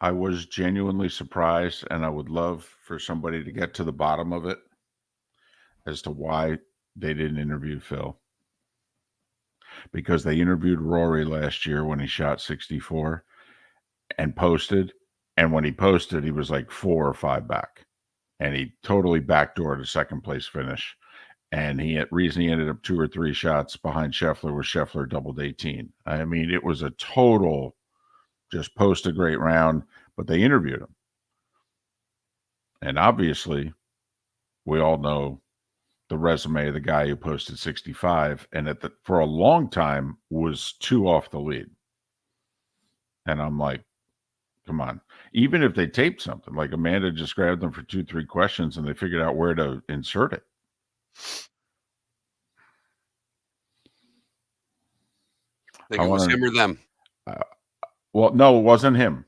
I was genuinely surprised, and I would love for somebody to get to the bottom of it as to why they didn't interview Phil. Because they interviewed Rory last year when he shot 64 and posted. And when he posted, he was like 4 or 5 back. And he totally backdoored a second place finish. And reason he ended up 2 or 3 shots behind Scheffler was Scheffler doubled 18. I mean, it was a total just post a great round, but they interviewed him. And obviously, we all know the resume of the guy who posted 65 and for a long time was 2 off the lead. And I'm like, come on. Even if they taped something, like Amanda just grabbed them for 2-3 questions and they figured out where to insert it. Think it was him or them? Well, no, it wasn't him.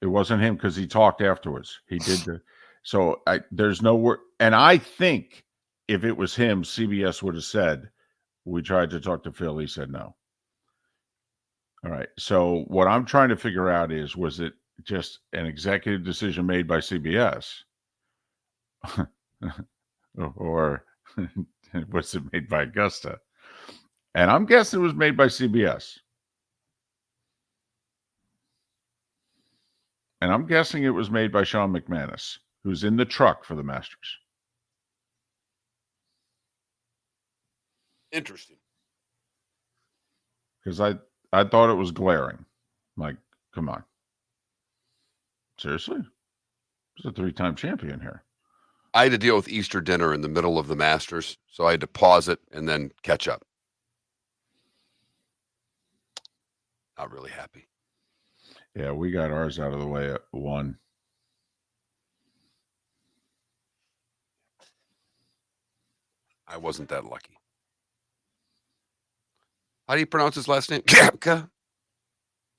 It wasn't him because he talked afterwards. He did there's no word. And I think if it was him, CBS would have said, we tried to talk to Phil. He said no. All right. So what I'm trying to figure out is, was it just an executive decision made by CBS? Or was it made by Augusta? And I'm guessing it was made by CBS. And I'm guessing it was made by Sean McManus, who's in the truck for the Masters. Interesting. Because I thought it was glaring. Like, come on. Seriously? He's a 3-time champion here. I had to deal with Easter dinner in the middle of the Masters, so I had to pause it and then catch up. Not really happy. Yeah, we got ours out of the way at 1. I wasn't that lucky. How do you pronounce his last name? Gapka.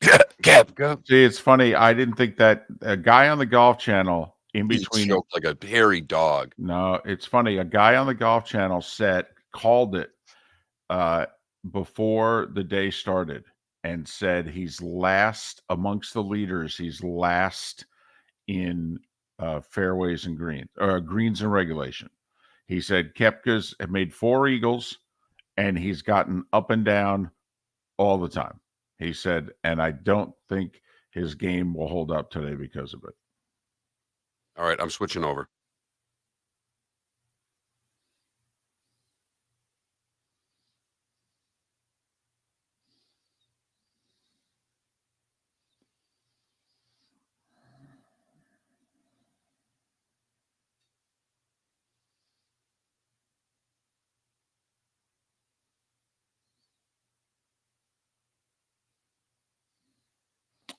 Gapka. See, it's funny. I didn't think that a guy on the Golf Channel in He between. choked like a hairy dog. No, it's funny. A guy on the Golf Channel called it before the day started and said he's last amongst the leaders. He's last in fairways and greens and regulation. He said Koepka's made 4 eagles and he's gotten up and down all the time. He said, and I don't think his game will hold up today because of it. All right, I'm switching over.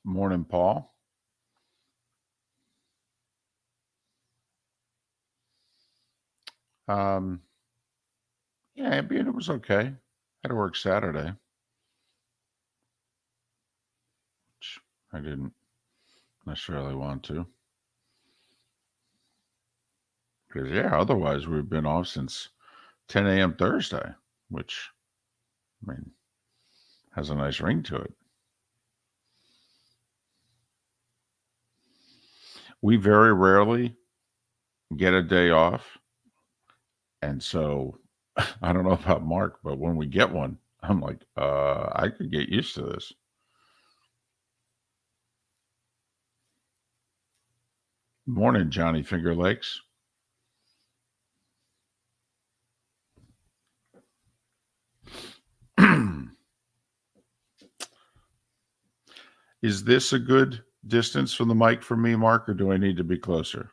Morning, Paul. Yeah, it was okay. Had to work Saturday, which I didn't necessarily want to. Because, yeah, otherwise we've been off since 10 a.m. Thursday, which, I mean, has a nice ring to it. We very rarely get a day off. And so I don't know about Mark, but when we get one, I'm like, I could get used to this. Morning, Johnny Finger Lakes. Is this a good distance from the mic for me, Mark, or do I need to be closer?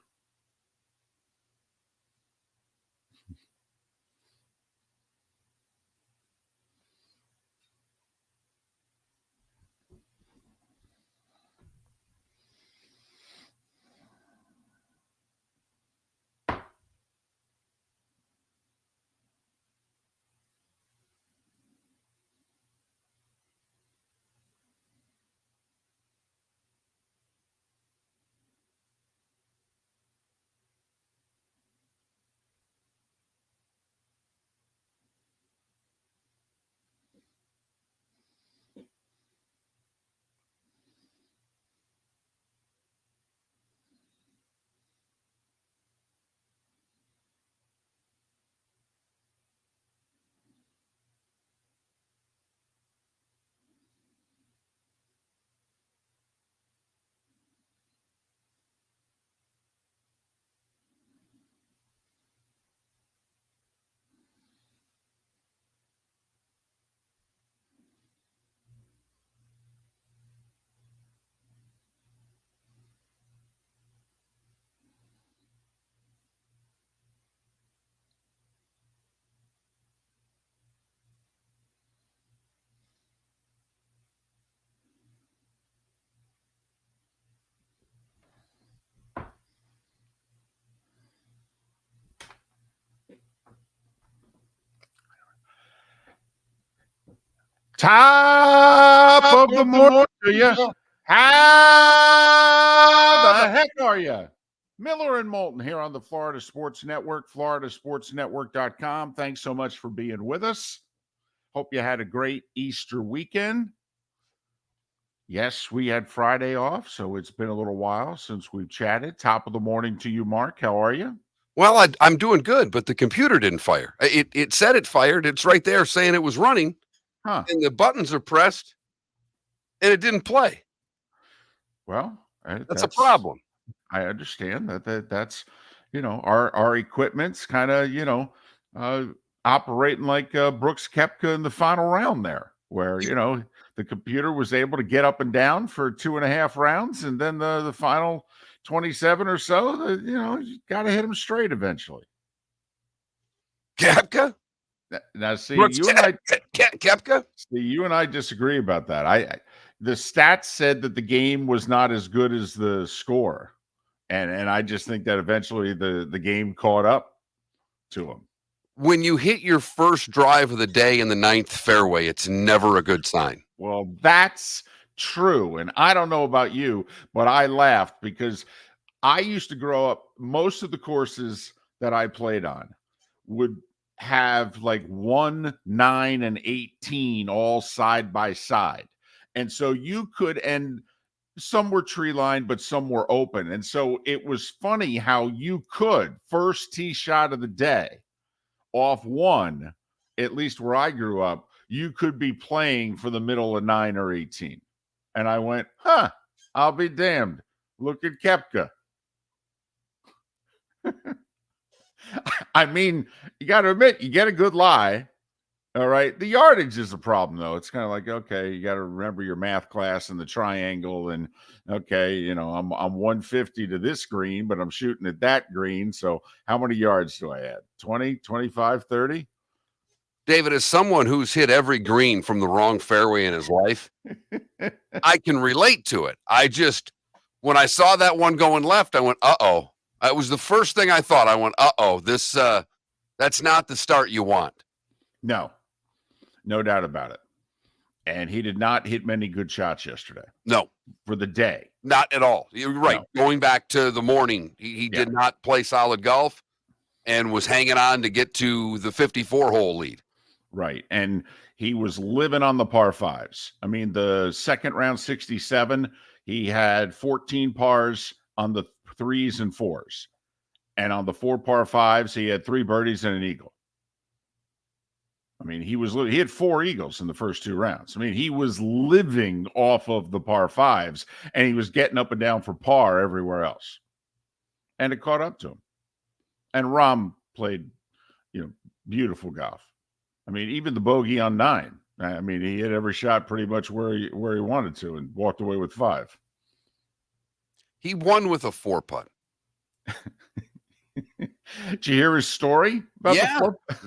Top of the morning to you. How the heck are you? Miller and Moulton here on the Florida Sports Network, floridasportsnetwork.com. Thanks so much for being with us. Hope you had a great Easter weekend. Yes, we had Friday off, so it's been a little while since we've chatted. Top of the morning to you, Mark. How are you? Well, I'm doing good, but the computer didn't fire. It said it fired. It's right there saying it was running, Huh. and the buttons are pressed, and it didn't play. Well, That's a problem. I understand that's our equipment's kind of operating like Brooks Koepka in the final round there, where the computer was able to get up and down for 2.5 rounds, and then the final 27 or so, you got to hit them straight eventually. Koepka? Now, see, Brooks you and I, Koepka? see, you and I disagree about that. The stats said that the game was not as good as the score. And I just think that eventually the game caught up to him. When you hit your first drive of the day in the 9th fairway, it's never a good sign. Well, that's true. And I don't know about you, but I laughed because I used to grow up, most of the courses that I played on would have like 1, 9, and 18 all side by side. And so you could end. Some were tree lined, but some were open. And so it was funny how you could first tee shot of the day off one, at least where I grew up, you could be playing for the middle of 9 or 18. And I went, I'll be damned. Look at Koepka. I mean, you got to admit, you get a good lie. All right. The yardage is a problem, though. It's kind of like, okay, you got to remember your math class and the triangle. And okay, I'm 150 to this green, but I'm shooting at that green. So how many yards do I add? 20, 25, 30? David, as someone who's hit every green from the wrong fairway in his life, I can relate to it. When I saw that one going left, I went, uh-oh. It was the first thing I thought. I went, uh-oh, that's not the start you want. No doubt about it. And he did not hit many good shots yesterday. No. For the day. Not at all. You're right. No. Going back to the morning, he did not play solid golf and was hanging on to get to the 54-hole lead. Right. And he was living on the par fives. I mean, the second round 67, he had 14 pars on the 3s and 4s. And on the 4 par fives, he had 3 birdies and an eagle. I mean, he had 4 eagles in the first 2 rounds. I mean, he was living off of the par fives, and he was getting up and down for par everywhere else. And it caught up to him. And Rahm played, beautiful golf. I mean, even the bogey on 9. I mean, he hit every shot pretty much where he wanted to and walked away with 5. He won with a 4-putt. Did you hear his story about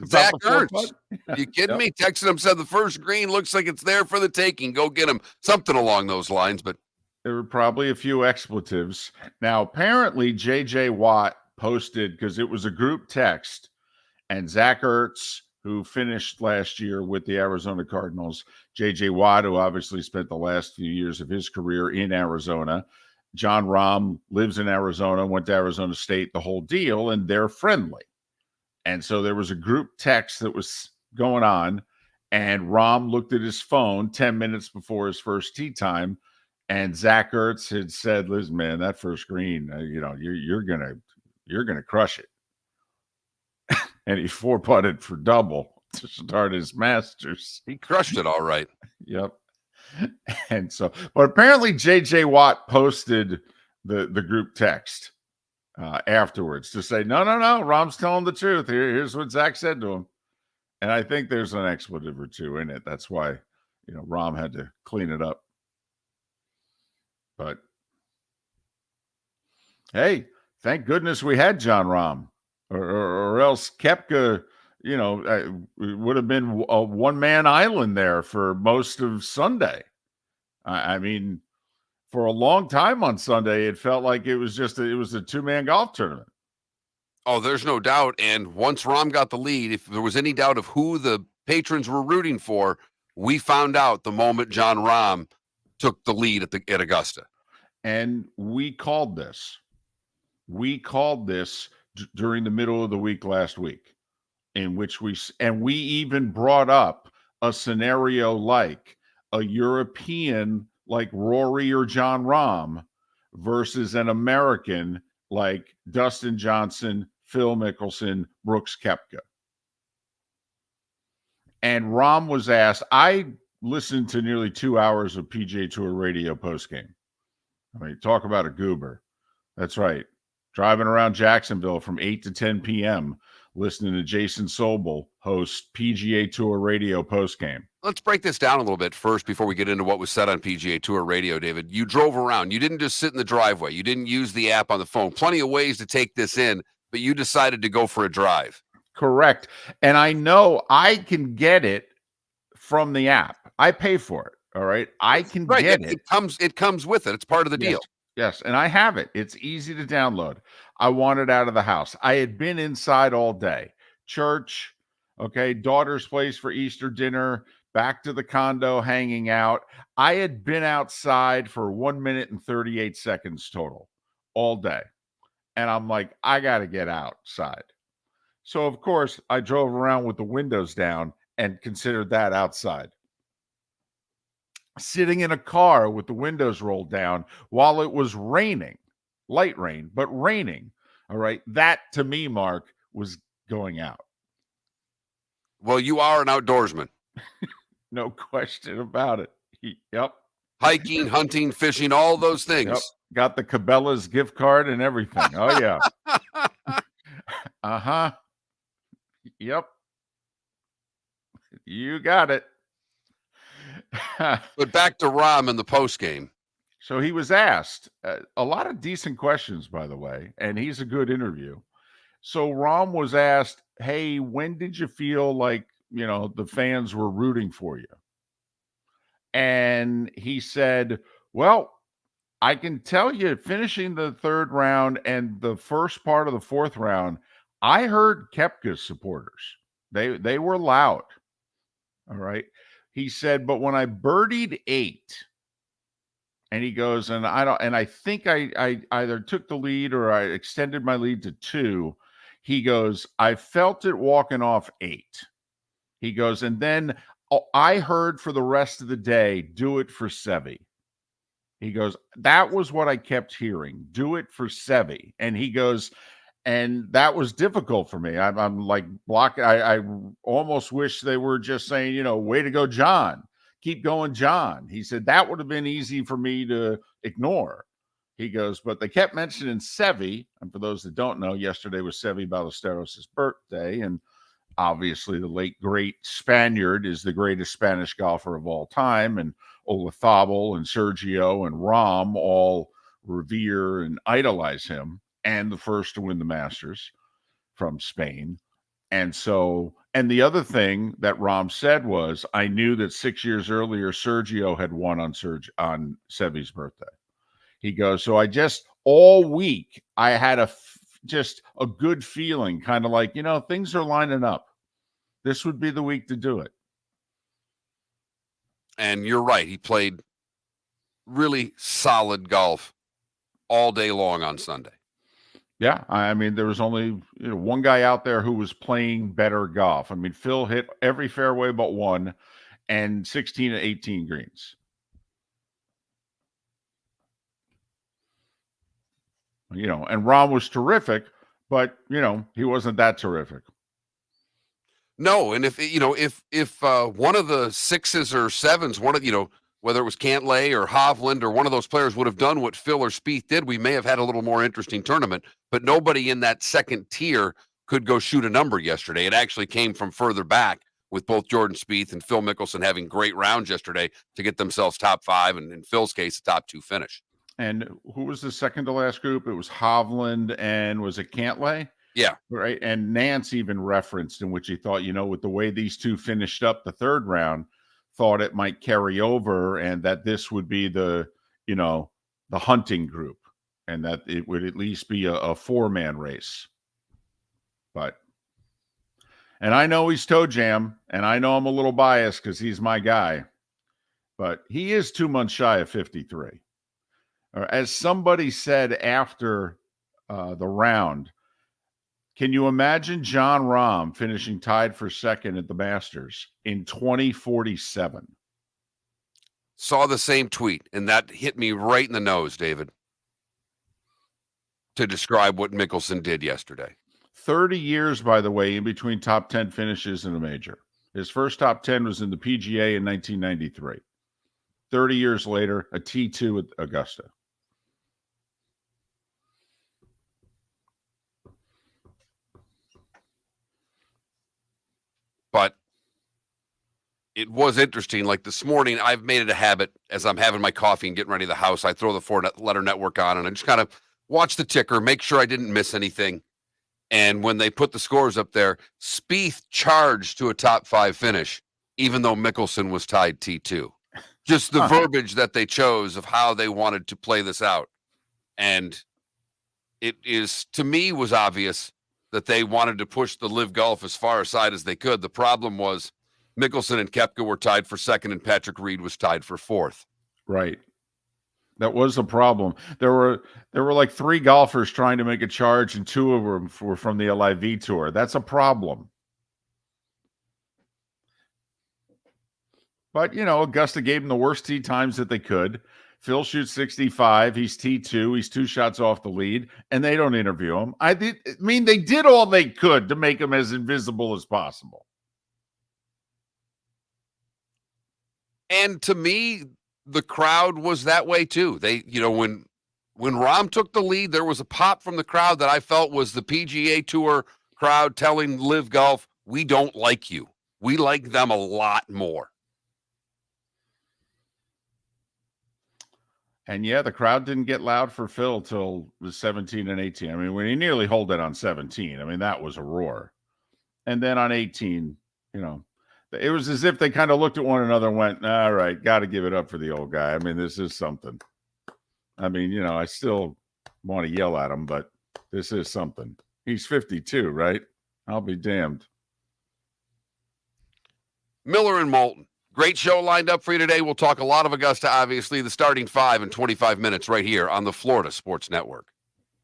Zach Ertz? You kidding me? Texted him, said the first green looks like it's there for the taking. Go get him. Something along those lines. But there were probably a few expletives. Now, apparently, J.J. Watt posted, because it was a group text, and Zach Ertz, who finished last year with the Arizona Cardinals, J.J. Watt, who obviously spent the last few years of his career in Arizona, John Rahm lives in Arizona, went to Arizona State, the whole deal, and they're friendly. And so there was a group text that was going on, and Rahm looked at his phone 10 minutes before his first tee time, and Zach Ertz had said, "Listen, man, that first green, you're gonna crush it." And he 4-putted for double to start his Masters. He crushed it all right. Yep. And so, but apparently J.J. Watt posted the group text afterwards to say, no, Rahm's telling the truth. Here's what Zach said to him. And I think there's an expletive or two in it. That's why, Rahm had to clean it up. But hey, thank goodness we had John Rahm, or else Koepka, would have been a one-man island there for most of Sunday. I mean, for a long time on Sunday, it felt like it was a 2-man golf tournament. Oh, there's no doubt. And once Rahm got the lead, if there was any doubt of who the patrons were rooting for, We found out the moment John Rahm took the lead at Augusta. And we called this. We called this during the middle of the week last week, in which we even brought up a scenario like a European like Rory or John Rahm versus an American like Dustin Johnson, Phil Mickelson, Brooks Koepka. And Rahm was asked, I listened to nearly 2 hours of PGA Tour radio postgame. I mean, talk about a goober. That's right. Driving around Jacksonville from 8 to 10 p.m., listening to Jason Sobel host PGA Tour radio postgame. Let's break this down a little bit first before we get into what was said on PGA Tour radio, David. You drove around. You didn't just sit in the driveway. You didn't use the app on the phone. Plenty of ways to take this in, but you decided to go for a drive. Correct. And I know I can get it from the app. I pay for it. All right. I can get it. It comes with it. It's part of the deal. Yes. And I have it. It's easy to download. I want it out of the house. I had been inside all day. Church, okay, daughter's place for Easter dinner, back to the condo, hanging out. I had been outside for 1 minute and 38 seconds total all day. And I'm like, I got to get outside. So, of course, I drove around with the windows down and considered that outside. Sitting in a car with the windows rolled down while it was raining, light rain, but raining. All right. That to me, Mark, was going out. Well, you are an outdoorsman. No question about it. Yep. Hiking, hunting, fishing, all those things. Yep. Got the Cabela's gift card and everything. Oh, yeah. Uh-huh. Yep. You got it. But back to Rahm in the post game. So he was asked a lot of decent questions, by the way, and he's a good interview. So Rahm was asked, hey, when did you feel like, the fans were rooting for you? And he said, well, I can tell you, finishing the third round and the first part of the fourth round, I heard Koepka's supporters. They were loud. All right. He said, but when I birdied 8, and he goes, and I think I either took the lead or I extended my lead to 2. He goes, I felt it walking off 8. He goes, and then I heard for the rest of the day, do it for Seve. He goes, that was what I kept hearing. Do it for Seve. And he goes, and that was difficult for me. I'm like blocking. I almost wish they were just saying, way to go, John. Keep going, John. He said that would have been easy for me to ignore. He goes, but they kept mentioning Seve. And for those that don't know, yesterday was Seve Ballesteros' birthday. And obviously the late, great Spaniard is the greatest Spanish golfer of all time. And Olazabal and Sergio and Rahm all revere and idolize him. And the first to win the Masters from Spain. And so, and the other thing that Rahm said was, I knew that 6 years earlier, Sergio had won on Seve's birthday. He goes, so I just, all week, I had just a good feeling, kind of like, things are lining up. This would be the week to do it. And you're right. He played really solid golf all day long on Sunday. Yeah, I mean, there was only one guy out there who was playing better golf. I mean, Phil hit every fairway but one and 16 and 18 greens. And Rahm was terrific, but, he wasn't that terrific. No, and if one of the 6s or 7s, whether it was Cantlay or Hovland or one of those players would have done what Phil or Spieth did, we may have had a little more interesting tournament. But nobody in that second tier could go shoot a number yesterday. It actually came from further back with both Jordan Spieth and Phil Mickelson having great rounds yesterday to get themselves top 5, and in Phil's case, a top 2 finish. And who was the second to last group? It was Hovland and was it Cantlay? Yeah. Right. And Nance even referenced in which he thought, with the way these two finished up the third round, thought it might carry over and that this would be the hunting group and that it would at least be a 4-man race. But And I know he's toe jam, and I know I'm a little biased because he's my guy, but he is 2 months shy of 53. Or as somebody said after the round, can you imagine John Rahm finishing tied for second at the Masters in 2047? Saw the same tweet, and that hit me right in the nose, David, to describe what Mickelson did yesterday. 30 years, by the way, in between top 10 finishes in a major. His first top 10 was in the PGA in 1993. 30 years later, a T2 at Augusta. But it was interesting. Like this morning, I've made it a habit as I'm having my coffee and getting ready to the house. I throw the 4-letter network on and I just kind of watch the ticker, make sure I didn't miss anything. And when they put the scores up there, Spieth charged to a top 5 finish, even though Mickelson was tied T2. Just the verbiage that they chose of how they wanted to play this out. And it is, to me, was obvious that they wanted to push the Live Golf as far aside as they could. The problem was Mickelson and Koepka were tied for second and Patrick Reed was tied for fourth. Right. That was the problem. There were like 3 golfers trying to make a charge, and 2 of them were from the LIV tour. That's a problem. But, Augusta gave him the worst tee times that they could. Phil shoots 65. He's T2. He's 2 shots off the lead, and they don't interview him. They did all they could to make him as invisible as possible. And to me, the crowd was that way too. They, when Rahm took the lead, there was a pop from the crowd that I felt was the PGA Tour crowd telling Live Golf, we don't like you. We like them a lot more. And yeah, the crowd didn't get loud for Phil till it was 17 and 18. I mean, when he nearly held it on 17, that was a roar. And then on 18, it was as if they kind of looked at one another and went, all right, got to give it up for the old guy. This is something. I still want to yell at him, but this is something. He's 52, right? I'll be damned. Miller and Moulton. Great show lined up for you today. We'll talk a lot of Augusta, obviously, the starting 5 in 25 minutes right here on the Florida Sports Network.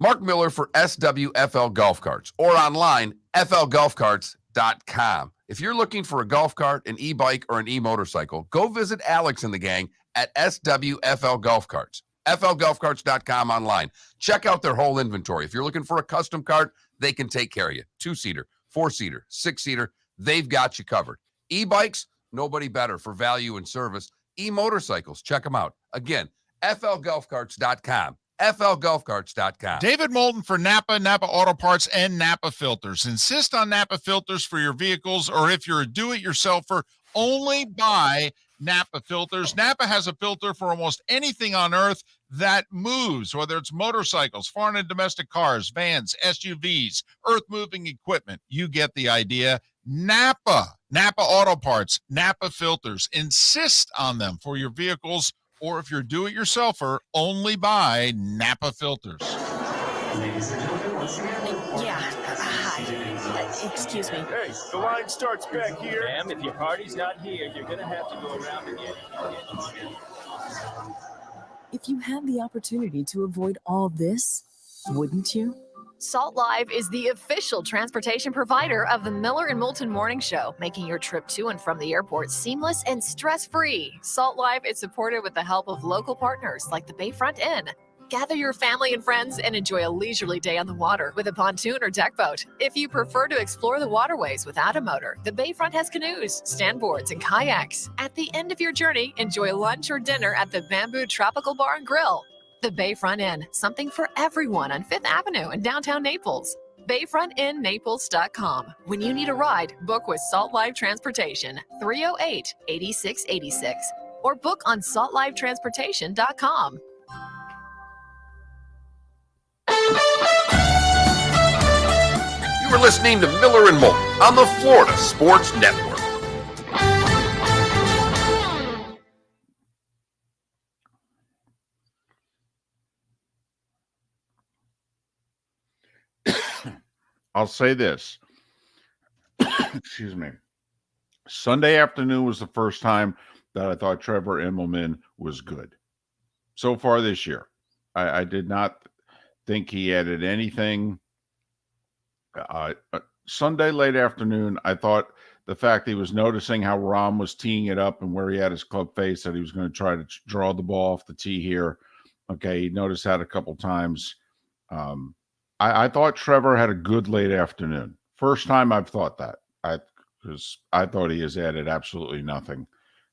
Mark Miller for SWFL Golf Carts or online, flgolfcarts.com. If you're looking for a golf cart, an e-bike, or an e-motorcycle, go visit Alex and the gang at SWFL Golf Carts. flgolfcarts.com online. Check out their whole inventory. If you're looking for a custom cart, they can take care of you. 2-seater, 4-seater, 6-seater, they've got you covered. E-bikes, nobody better for value and service. E-motorcycles, check them out. Again, flgolfcarts.com. flgolfcarts.com. David Moulton for Napa Auto Parts, and Napa Filters. Insist on Napa filters for your vehicles, or if you're a do-it-yourselfer, only buy Napa filters. Napa has a filter for almost anything on earth that moves, whether it's motorcycles, foreign and domestic cars, vans, SUVs, earth-moving equipment. You get the idea. Napa Auto Parts, Napa filters. Insist on them for your vehicles, or if you're do-it-yourselfer, only buy Napa filters. Ladies and gentlemen, once again. Yeah. Hi. Excuse me. Hey, the line starts back here. Ma'am, if your party's not here, you're going to have to go around again. If you had the opportunity to avoid all this, wouldn't you? Salt Live is the official transportation provider of the Miller and Moulton Morning Show, making your trip to and from the airport seamless and stress-free. Salt Live is supported with the help of local partners like the Bayfront Inn. Gather your family and friends and enjoy a leisurely day on the water with a pontoon or deck boat. If you prefer to explore the waterways without a motor, the Bayfront has canoes, standboards, and kayaks. At the end of your journey, enjoy lunch or dinner at the Bamboo Tropical Bar and Grill. The Bayfront Inn, something for everyone on 5th Avenue in downtown Naples. BayfrontInNaples.com. When you need a ride, book with Salt Live Transportation, 308-8686, or book on saltlivetransportation.com. You were listening to Miller and Moulton on the Florida Sports Network. I'll say this. excuse me. Sunday afternoon was the first time that I thought Trevor Immelman was good. So far this year, I did not think he added anything. Sunday late afternoon, I thought the fact he was noticing how Rahm was teeing it up and where he had his club face, that he was going to try to draw the ball off the tee here. Okay, he noticed that a couple times. I thought Trevor had a good late afternoon. First time I've thought that. Because I thought he has added absolutely nothing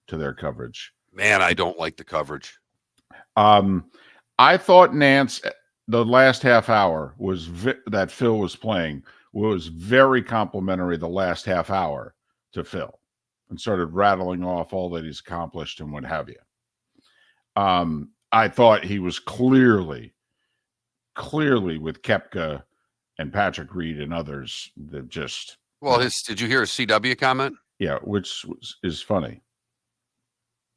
to their coverage. Man, I don't like the coverage. I thought Nance, the last half hour was that Phil was playing, was very complimentary the last half hour to Phil, and started rattling off all that he's accomplished and what have you. I thought he was clearly with Koepka and Patrick Reed and others that just. Well, did you hear his CW comment? Yeah, which is funny.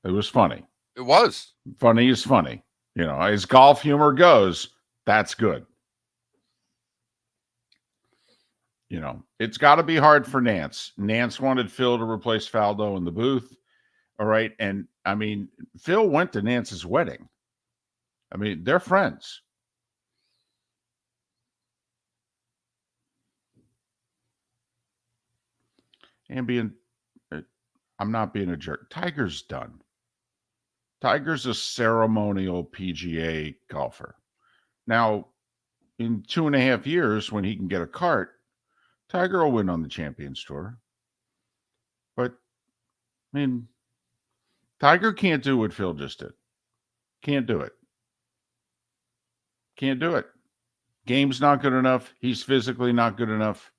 It was funny. It was. Funny is funny. You know, as golf humor goes, that's good. You know, it's got to be hard for Nance. Nance wanted Phil to replace Faldo in the booth. All right. And I mean, Phil went to Nance's wedding. I mean, they're friends. And I'm not being a jerk. Tiger's done. Tiger's a ceremonial PGA golfer. Now, in 2.5 years, when he can get a cart, Tiger will win on the Champions Tour. But, I mean, Tiger can't do what Phil just did. Can't do it. Can't do it. Game's not good enough. He's physically not good enough.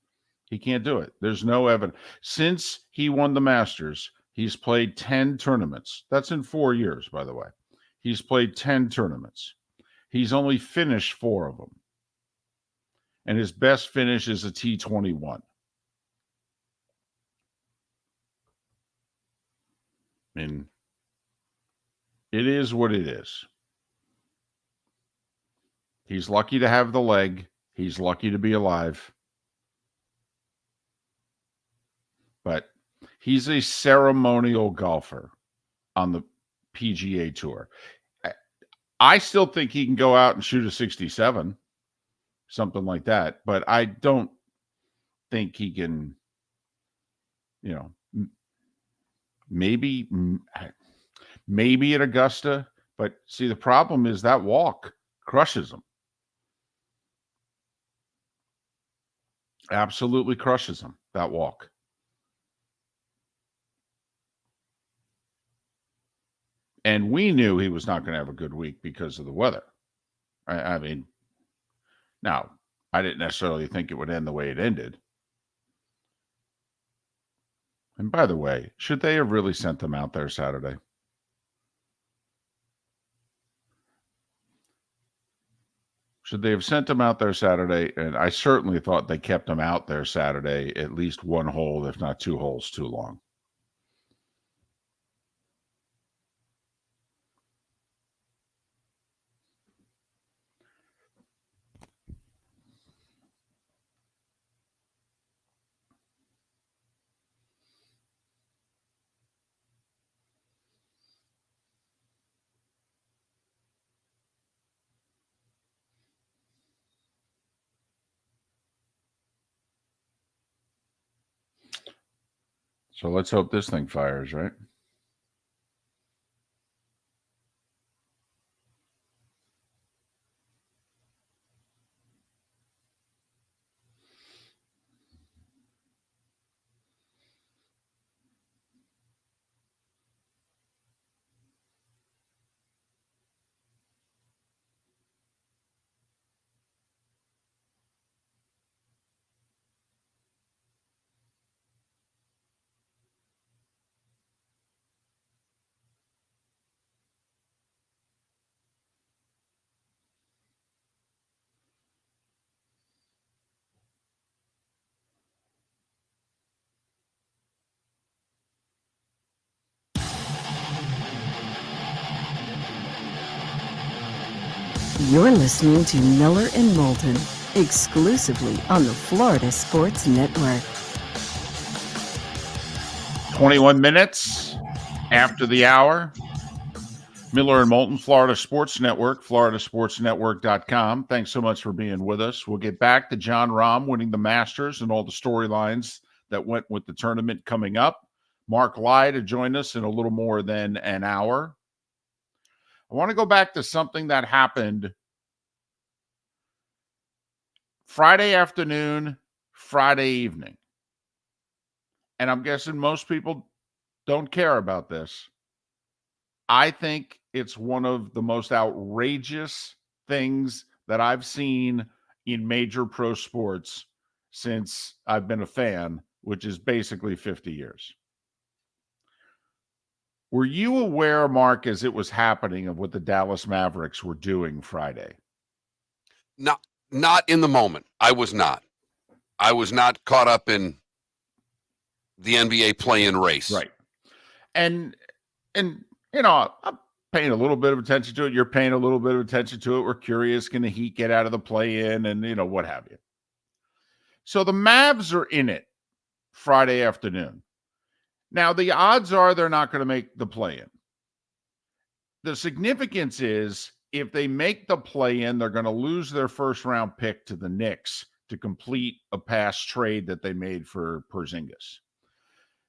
He can't do it. There's no evidence. Since he won the Masters, he's played 10 tournaments. That's in 4 years, by the way. He's played 10 tournaments. He's only finished 4 of them. And his best finish is a T21. I mean, it is what it is. He's lucky to have the leg. He's lucky to be alive. But he's a ceremonial golfer on the PGA Tour. I still think he can go out and shoot a 67, something like that. But I don't think he can, you know, maybe at Augusta. But see, the problem is that walk crushes him. Absolutely crushes him, that walk. And we knew he was not going to have a good week because of the weather. I mean, now, I didn't necessarily think it would end the way it ended. And by the way, should they have really sent them out there Saturday? Should they have sent them out there Saturday? And I certainly thought they kept them out there Saturday at least 1 hole, if not 2 holes too long. So let's hope this thing fires, right? You're listening to Miller and Moulton, exclusively on the Florida Sports Network. 21 minutes after the hour. Miller and Moulton, Florida Sports Network, floridasportsnetwork.com. Thanks so much for being with us. We'll get back to John Rahm winning the Masters and all the storylines that went with the tournament coming up. Mark Lai to join us in a little more than an hour. I want to go back to something that happened Friday afternoon, Friday evening. And I'm guessing most people don't care about this. I think it's one of the most outrageous things that I've seen in major pro sports since I've been a fan, which is basically 50 years. Were you aware, Mark, as it was happening, of what the Dallas Mavericks were doing Friday? Not in the moment. I was not. I was not caught up in the NBA play-in race. Right. And you know, I'm paying a little bit of attention to it. You're paying a little bit of attention to it. We're curious, can the Heat get out of the play-in and, you know, what have you. So the Mavs are in it Friday afternoon. Now, the odds are they're not going to make the play-in. The significance is if they make the play-in, they're going to lose their first-round pick to the Knicks to complete a past trade that they made for Porzingis.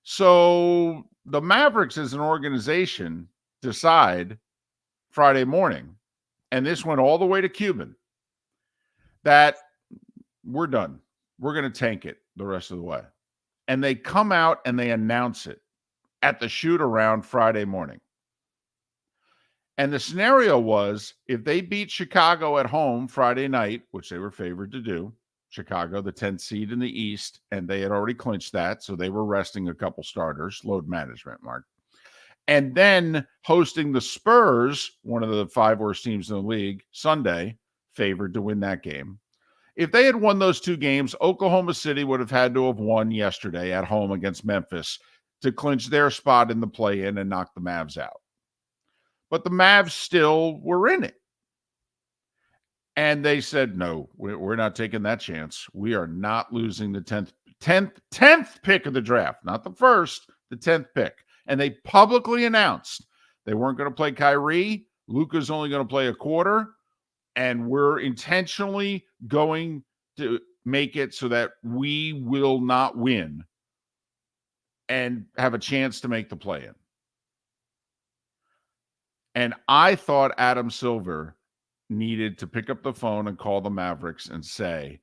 So the Mavericks as an organization decide Friday morning, and this went all the way to Cuban, that we're done. We're going to tank it the rest of the way. And they come out and they announce it at the shoot-around Friday morning. And the scenario was, if they beat Chicago at home Friday night, which they were favored to do, Chicago, the 10th seed in the East, and they had already clinched that, so they were resting a couple starters, load management, Mark. And then hosting the Spurs, one of the 5 worst teams in the league, Sunday, favored to win that game. If they had won those 2 games, Oklahoma City would have had to have won yesterday at home against Memphis to clinch their spot in the play-in and knock the Mavs out. But the Mavs still were in it. And they said, no, we're not taking that chance. We are not losing the 10th pick of the draft, not the first, the 10th pick. And they publicly announced they weren't going to play Kyrie. Luka's only going to play a quarter. And we're intentionally going to make it so that we will not win and have a chance to make the play-in. And I thought Adam Silver needed to pick up the phone and call the Mavericks and say,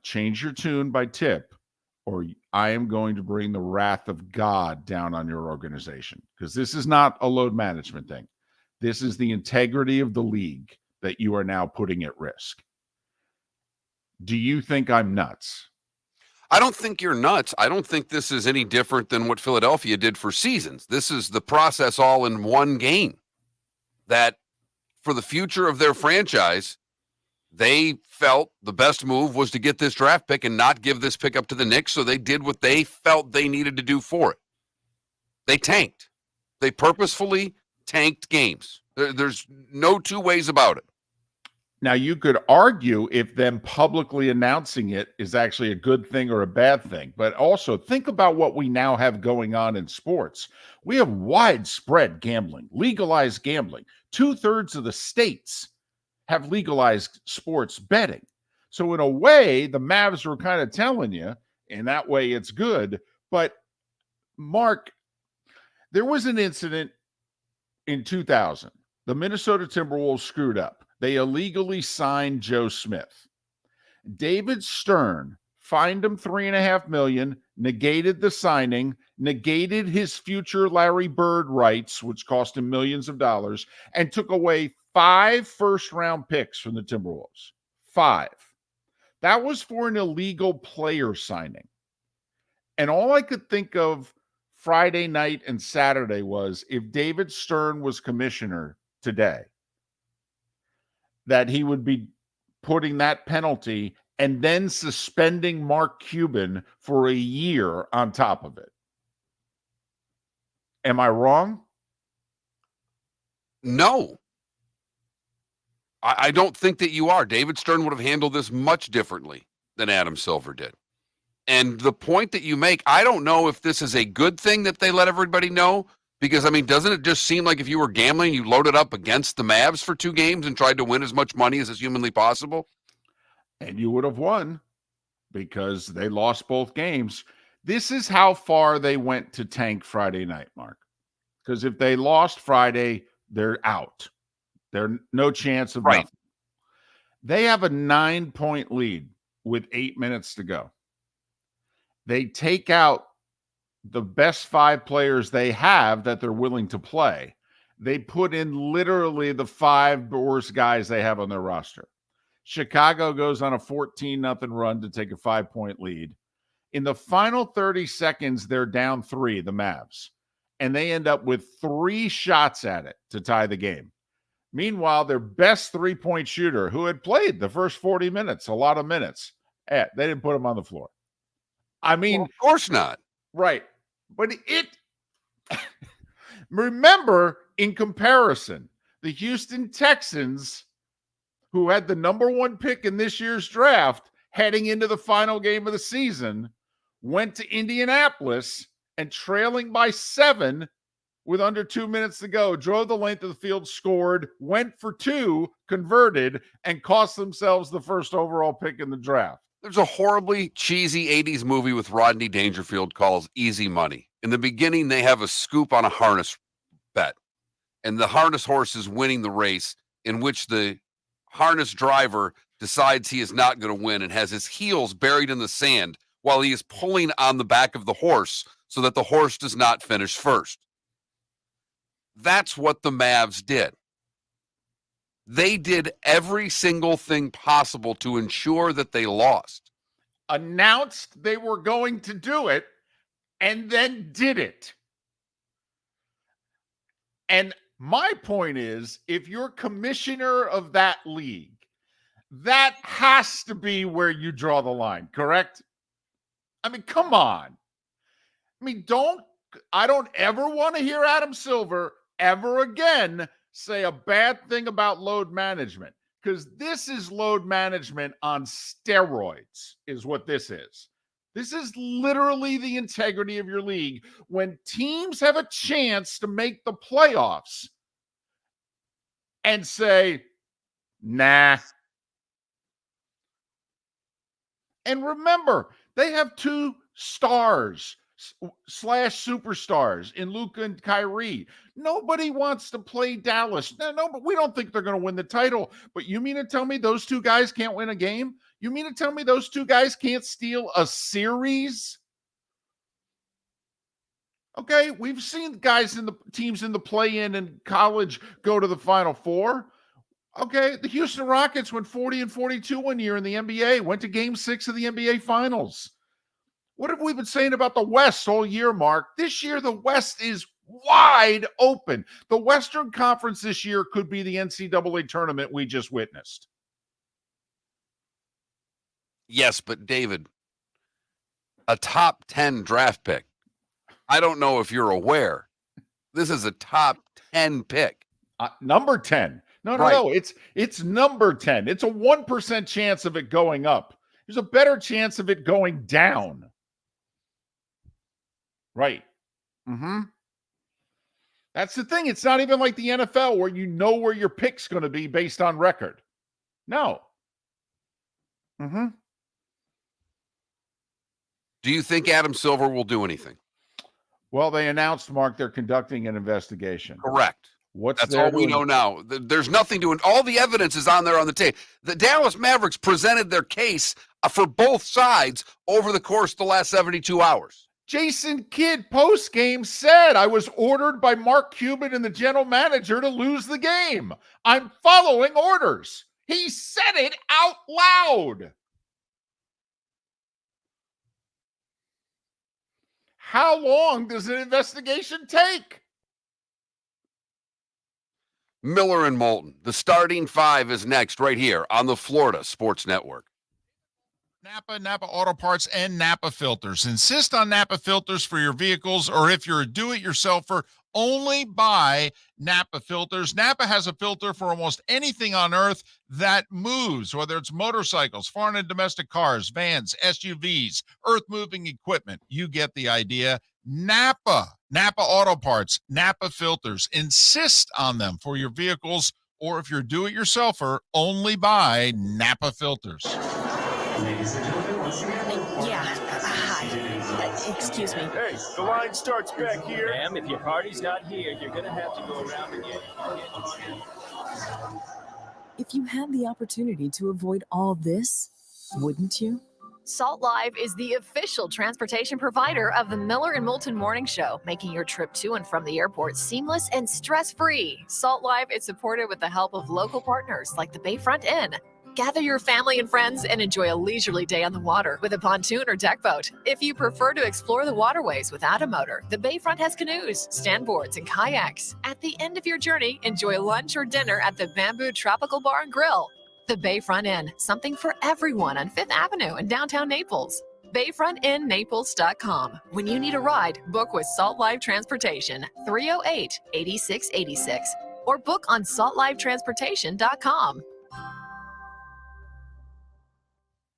change your tune by tip, or I am going to bring the wrath of God down on your organization. Because this is not a load management thing. This is the integrity of the league that you are now putting at risk. Do you think I'm nuts? I don't think you're nuts. I don't think this is any different than what Philadelphia did for seasons. This is the process all in one game. That for the future of their franchise, they felt the best move was to get this draft pick and not give this pick up to the Knicks, so they did what they felt they needed to do for it. They tanked. They purposefully tanked games. There's no 2 ways about it. Now, you could argue if them publicly announcing it is actually a good thing or a bad thing, but also think about what we now have going on in sports. We have widespread gambling, legalized gambling. 2/3 of the states have legalized sports betting. So in a way, the Mavs were kind of telling you, in that way it's good. But Mark, there was an incident in 2000. The Minnesota Timberwolves screwed up. They illegally signed Joe Smith. David Stern fined him $3.5 million, negated the signing, negated his future Larry Bird rights, which cost him millions of dollars, and took away 5 first-round picks from the Timberwolves. 5. That was for an illegal player signing. And all I could think of Friday night and Saturday was, if David Stern was commissioner today, that he would be putting that penalty and then suspending Mark Cuban for a year on top of it. Am I wrong? No. I don't think that you are. David Stern would have handled this much differently than Adam Silver did. And the point that you make, I don't know if this is a good thing that they let everybody know, because, I mean, doesn't it just seem like if you were gambling, you loaded up against the Mavs for 2 games and tried to win as much money as is humanly possible? And you would have won because they lost both games. This is how far they went to tank Friday night, Mark. Because if they lost Friday, they're out. They're no chance of nothing. They have a 9-point lead with 8 minutes to go. They take out the best 5 players they have that they're willing to play. They put in literally the 5 worst guys they have on their roster. Chicago goes on a 14-0 run to take a 5-point lead. In the final 30 seconds, they're down 3, the Mavs, and they end up with 3 shots at it to tie the game. Meanwhile, their best 3-point shooter, who had played the first 40 minutes, a lot of minutes, they didn't put him on the floor. I mean, Well, of course not. Right. But remember, in comparison, the Houston Texans, who had the number 1 pick in this year's draft, heading into the final game of the season, went to Indianapolis and trailing by 7 with under 2 minutes to go, drove the length of the field, scored, went for 2, converted, and cost themselves the first overall pick in the draft. There's a horribly cheesy 80s movie with Rodney Dangerfield called Easy Money. In the beginning, they have a scoop on a harness bet, and the harness horse is winning the race, in which the harness driver decides he is not going to win and has his heels buried in the sand while he is pulling on the back of the horse so that the horse does not finish first. That's what the Mavs did. They did every single thing possible to ensure that they lost. Announced they were going to do it, and then did it. And my point is, if you're commissioner of that league, that has to be where you draw the line, correct? I mean, come on. I mean, I don't ever want to hear Adam Silver ever again say a bad thing about load management, because this is load management on steroids is what this is. This is literally the integrity of your league. When teams have a chance to make the playoffs and say, nah. And remember, they have 2 stars / superstars in Luka and Kyrie. Nobody wants to play Dallas. No, but we don't think they're going to win the title. But you mean to tell me those 2 guys can't win a game? You mean to tell me those 2 guys can't steal a series? Okay, we've seen guys in the teams in the play-in and college go to the Final Four. Okay, the Houston Rockets went 40-42 one year in the NBA, went to Game 6 of the NBA Finals. What have we been saying about the West all year, Mark? This year, the West is wide open. The Western Conference this year could be the NCAA tournament we just witnessed. Yes, but David, a top 10 draft pick. I don't know if you're aware. This is a top 10 pick. Number 10. No. It's number 10. It's a 1% chance of it going up. There's a better chance of it going down. Right. That's the thing. It's not even like the NFL where you know where your pick's going to be based on record. No. Do you think Adam Silver will do anything? Well, they announced, Mark, they're conducting an investigation. Correct. That's all we know now. There's nothing to it. All the evidence is on there on the tape. The Dallas Mavericks presented their case for both sides over the course of the last 72 hours. Jason Kidd post-game said, I was ordered by Mark Cuban and the general manager to lose the game. I'm following orders. He said it out loud. How long does an investigation take? Miller and Moulton. The starting 5 is next right here on the Florida Sports Network. Napa Auto Parts, and Napa Filters. Insist on Napa Filters for your vehicles, or if you're a do-it-yourselfer, Only buy Napa filters. Napa has a filter for almost anything on earth that moves, whether it's motorcycles, foreign and domestic cars, vans, SUVs, earth-moving equipment. You get the idea. Napa Auto Parts, Napa filters. Insist on them for your vehicles, or if you're a do-it-yourselfer, only buy Napa filters. Ladies and gentlemen, once again. Hi. Excuse me. Hey, the line starts back here. Ma'am, if your party's not here, you're gonna have to go around again. If you had the opportunity to avoid all this, wouldn't you? Salt Live is the official transportation provider of the Miller and Moulton Morning Show, making your trip to and from the airport seamless and stress-free. Salt Live is supported with the help of local partners like the Bayfront Inn. Gather your family and friends and enjoy a leisurely day on the water with a pontoon or deck boat. If you prefer to explore the waterways without a motor, the Bayfront has canoes, standboards, and kayaks. At the end of your journey, enjoy lunch or dinner at the Bamboo Tropical Bar and Grill. The Bayfront Inn, something for everyone on 5th Avenue in downtown Naples. BayfrontInNaples.com. When you need a ride, book with Salt Live Transportation, 308-8686, or book on saltlivetransportation.com.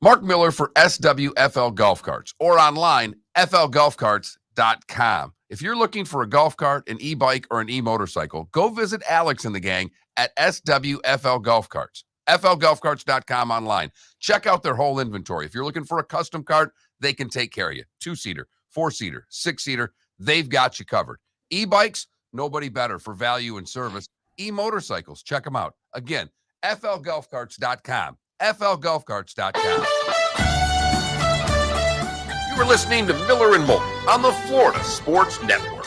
Mark Miller for SWFL Golf Carts, or online, flgolfcarts.com. If you're looking for a golf cart, an e-bike, or an e-motorcycle, go visit Alex and the gang at SWFL Golf Carts. flgolfcarts.com online. Check out their whole inventory. If you're looking for a custom cart, they can take care of you. 2-seater, 4-seater, 6-seater, they've got you covered. E-bikes, nobody better for value and service. E-motorcycles, check them out. Again, flgolfcarts.com. flgolfcarts.com. You are listening to Miller and Moulton on the Florida Sports Network.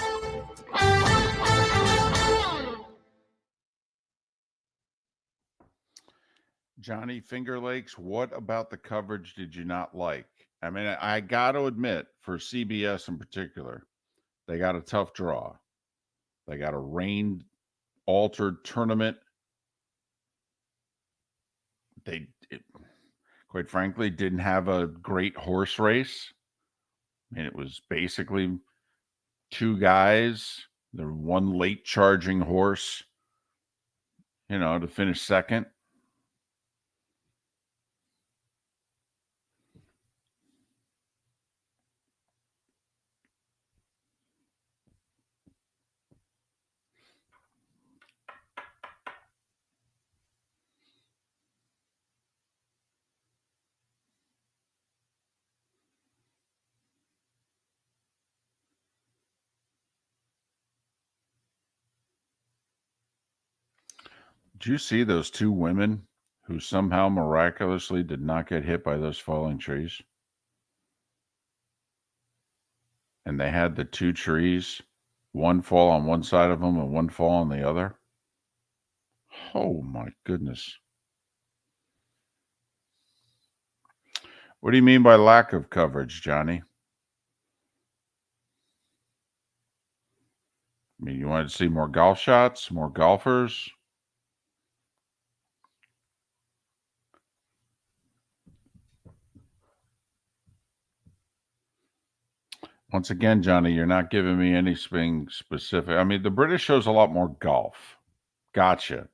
Johnny Finger Lakes, what about the coverage did you not like? I mean, I got to admit, for CBS in particular, they got a tough draw. They got a rain-altered tournament. Quite frankly, didn't have a great horse race. I mean, it was basically two guys, the one late charging horse, to finish second. Did you see those two women who somehow miraculously did not get hit by those falling trees? And they had the two trees, one fall on one side of them and one fall on the other. Oh my goodness. What do you mean by lack of coverage, Johnny? I mean, you wanted to see more golf shots, more golfers? Once again, Johnny, you're not giving me anything specific. I mean, the British shows a lot more golf. Gotcha.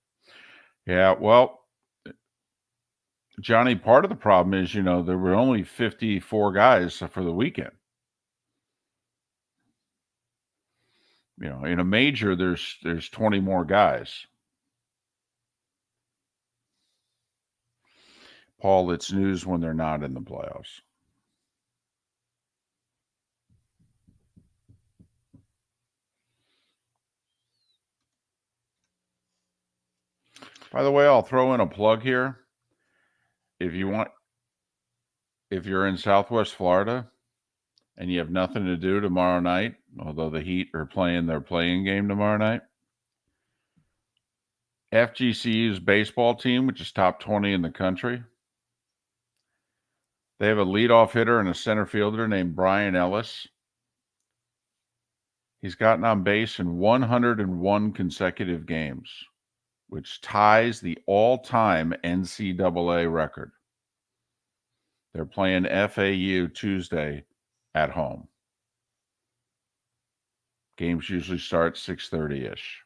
Yeah, well, Johnny, part of the problem is, there were only 54 guys for the weekend. In a major, there's 20 more guys. Paul, it's news when they're not in the playoffs. By the way, I'll throw in a plug here. If you're in Southwest Florida and you have nothing to do tomorrow night, although the Heat are playing their playing game tomorrow night, FGCU's baseball team, which is top 20 in the country, they have a leadoff hitter and a center fielder named Brian Ellis. He's gotten on base in 101 consecutive games, which ties the all-time NCAA record. They're playing FAU Tuesday at home. Games usually start 6:30-ish.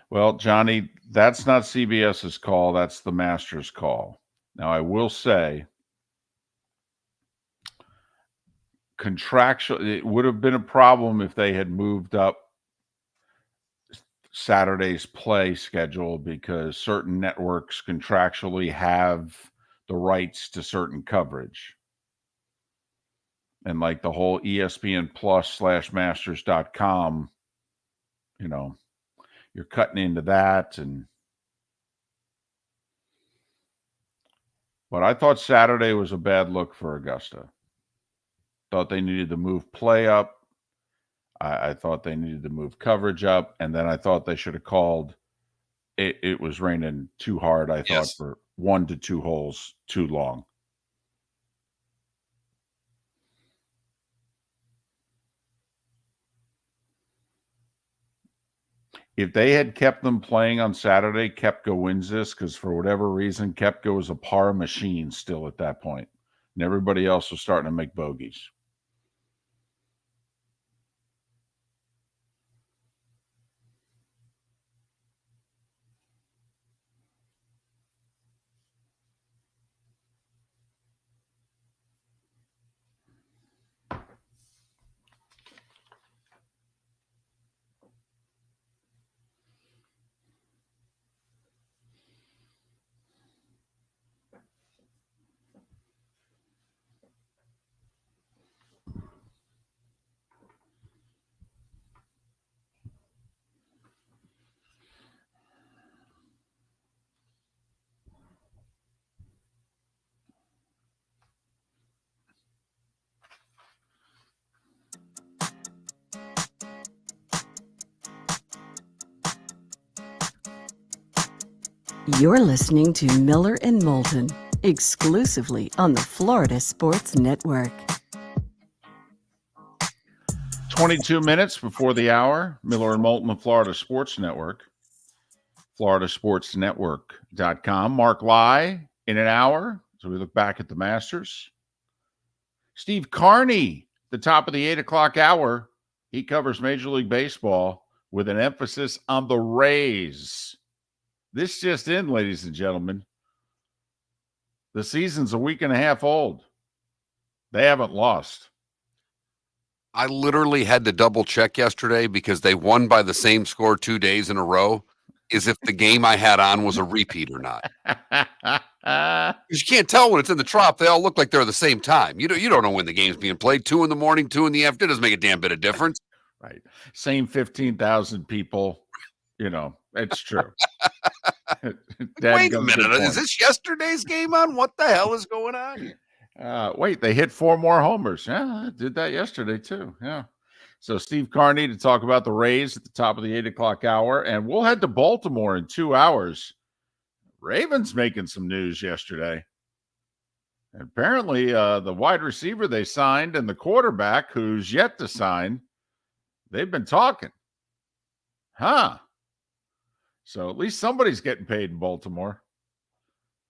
Well, Johnny, that's not CBS's call. That's the Masters call. Now, I will say, contractual, it would have been a problem if they had moved up Saturday's play schedule because certain networks contractually have the rights to certain coverage. And like the whole ESPN Plus /Masters.com, you're cutting into that. But I thought Saturday was a bad look for Augusta. Thought they needed to move play up. I thought they needed to move coverage up. And then I thought they should have called. It was raining too hard, I thought, for 1 to 2 holes too long. If they had kept them playing on Saturday, Koepka wins this because for whatever reason, Koepka was a par machine still at that point. And everybody else was starting to make bogeys. You're listening to Miller and Moulton, exclusively on the Florida Sports Network. 22 minutes before the hour, Miller and Moulton, the Florida Sports Network, floridasportsnetwork.com. Mark Lai in an hour, so we look back at the Masters. Steve Carney, the top of the 8 o'clock hour. He covers Major League Baseball with an emphasis on the Rays. This just in, ladies and gentlemen. The season's a week and a half old. They haven't lost. I literally had to double check yesterday because they won by the same score 2 days in a row, as if the game I had on was a repeat or not. You can't tell when it's in the Trop. They all look like they're at the same time. You don't know when the game's being played. 2 in the morning, 2 in the afternoon. It doesn't make a damn bit of difference. Right. Same 15,000 people. It's true. Wait a minute. Is this yesterday's game on? What the hell is going on here? Wait, they hit 4 more homers. Yeah, I did that yesterday too. Yeah. So Steve Carney to talk about the Rays at the top of the 8 o'clock hour. And we'll head to Baltimore in 2 hours. Ravens making some news yesterday. And apparently the wide receiver they signed and the quarterback who's yet to sign, they've been talking. So at least somebody's getting paid in Baltimore.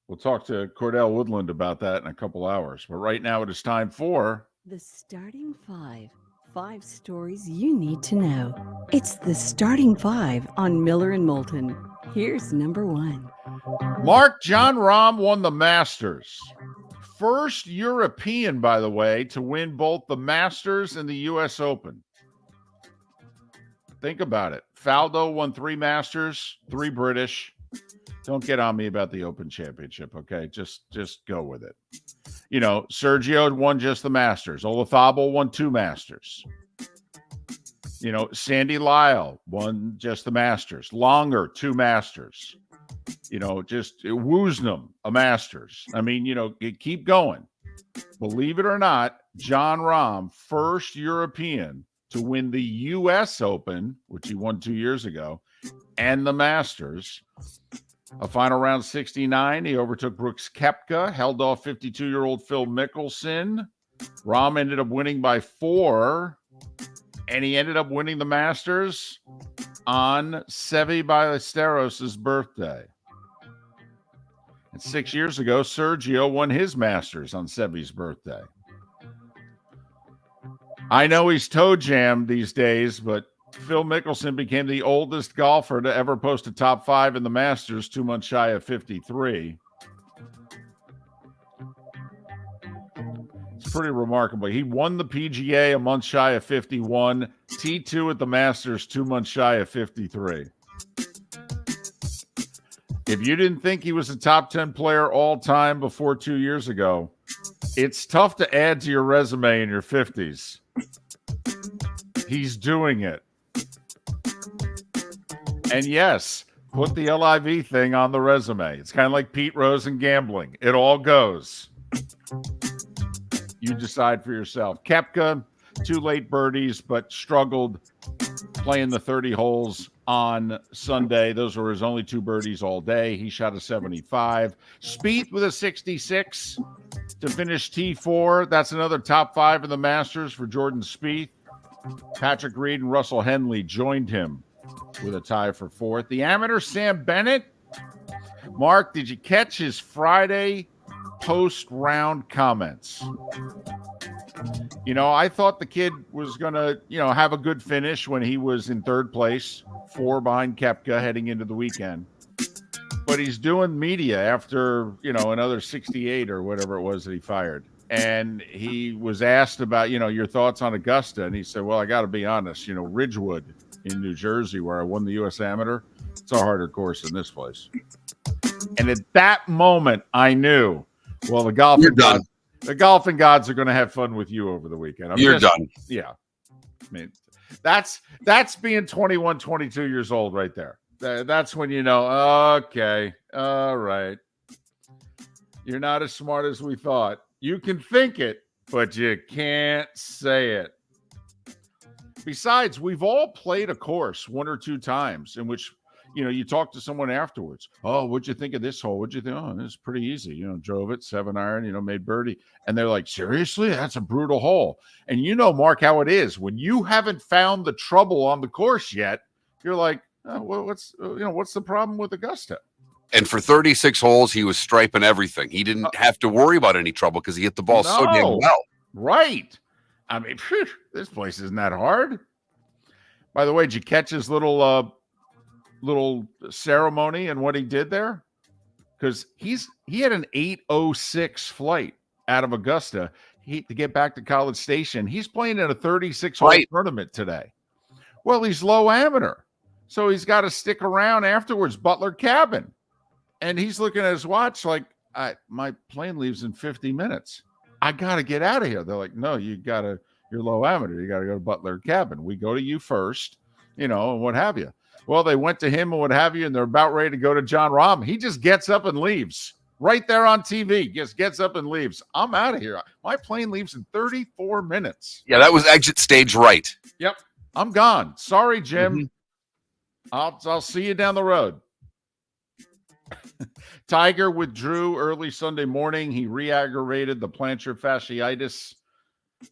We'll talk to Cordell Woodland about that in a couple hours. But right now it is time for The Starting Five. 5 stories you need to know. It's the Starting Five on Miller and Moulton. Here's number 1. Mark John Rahm won the Masters. First European, by the way, to win both the Masters and the U.S. Open. Think about it. Faldo won 3 Masters, 3 British. Don't get on me about the Open Championship, okay? Just go with it. Sergio won just the Masters. Olazabal won 2 Masters. Sandy Lyle won just the Masters. Longer, 2 Masters. Just Woosnam, a Masters. I mean, you keep going. Believe it or not, John Rahm, first European to win the U.S. Open, which he won 2 years ago, and the Masters. A final round 69, he overtook Brooks Koepka, held off 52-year-old Phil Mickelson. Rahm ended up winning by 4, and he ended up winning the Masters on Seve Ballesteros' birthday. And 6 years ago, Sergio won his Masters on Seve's birthday. I know he's toe jammed these days, but Phil Mickelson became the oldest golfer to ever post a top 5 in the Masters, 2 months shy of 53. It's pretty remarkable. He won the PGA a month shy of 51, T2 at the Masters 2 months shy of 53. If you didn't think he was a top 10 player all time before 2 years ago, it's tough to add to your resume in your 50s. He's doing it. And yes, put the LIV thing on the resume. It's kind of like Pete Rose and gambling. It all goes. You decide for yourself. Koepka, 2 late birdies, but struggled playing the 30 holes on Sunday. Those were his only 2 birdies all day. He shot a 75. Spieth with a 66 to finish T4. That's another top 5 in the Masters for Jordan Spieth. Patrick Reed and Russell Henley joined him with a tie for 4th. The amateur Sam Bennett. Mark, did you catch his Friday post-round comments? You know, I thought the kid was going to, have a good finish when he was in 3rd place, 4 behind Koepka heading into the weekend. But he's doing media after, another 68 or whatever it was that he fired. And he was asked about, your thoughts on Augusta. And he said, well, I got to be honest, Ridgewood in New Jersey, where I won the U.S. Amateur, it's a harder course than this place. And at that moment, I knew, well, the golfing gods are going to have fun with you over the weekend. You're done. Yeah. I mean, that's being 21, 22 years old right there. That's when you know, okay, all right. You're not as smart as we thought. You can think it, but you can't say it. Besides, we've all played a course 1 or 2 times in which, you talk to someone afterwards. Oh, what'd you think of this hole? What'd you think? Oh, it's pretty easy. Drove it 7 iron, made birdie. And they're like, seriously? That's a brutal hole. And Mark, how it is. When you haven't found the trouble on the course yet, you're like, oh, well, what's the problem with Augusta? And for 36 holes, he was striping everything. He didn't have to worry about any trouble because he hit the ball so damn well. Right. I mean, this place isn't that hard. By the way, did you catch his little ceremony and what he did there? Because he had an 8:06 flight out of Augusta to get back to College Station. He's playing in a 36-hole tournament today. Well, he's low amateur, so he's got to stick around afterwards. Butler Cabin. And he's looking at his watch like, my plane leaves in 50 minutes. I got to get out of here. They're like, no, you're low amateur. You got to go to Butler Cabin. We go to you first, and what have you. Well, they went to him and what have you, and they're about ready to go to John Rahm. He just gets up and leaves right there on TV. Just gets up and leaves. I'm out of here. My plane leaves in 34 minutes. Yeah, that was exit stage right. Yep. I'm gone. Sorry, Jim. Mm-hmm. I'll see you down the road. Tiger withdrew early Sunday morning. He re-aggravated the plantar fasciitis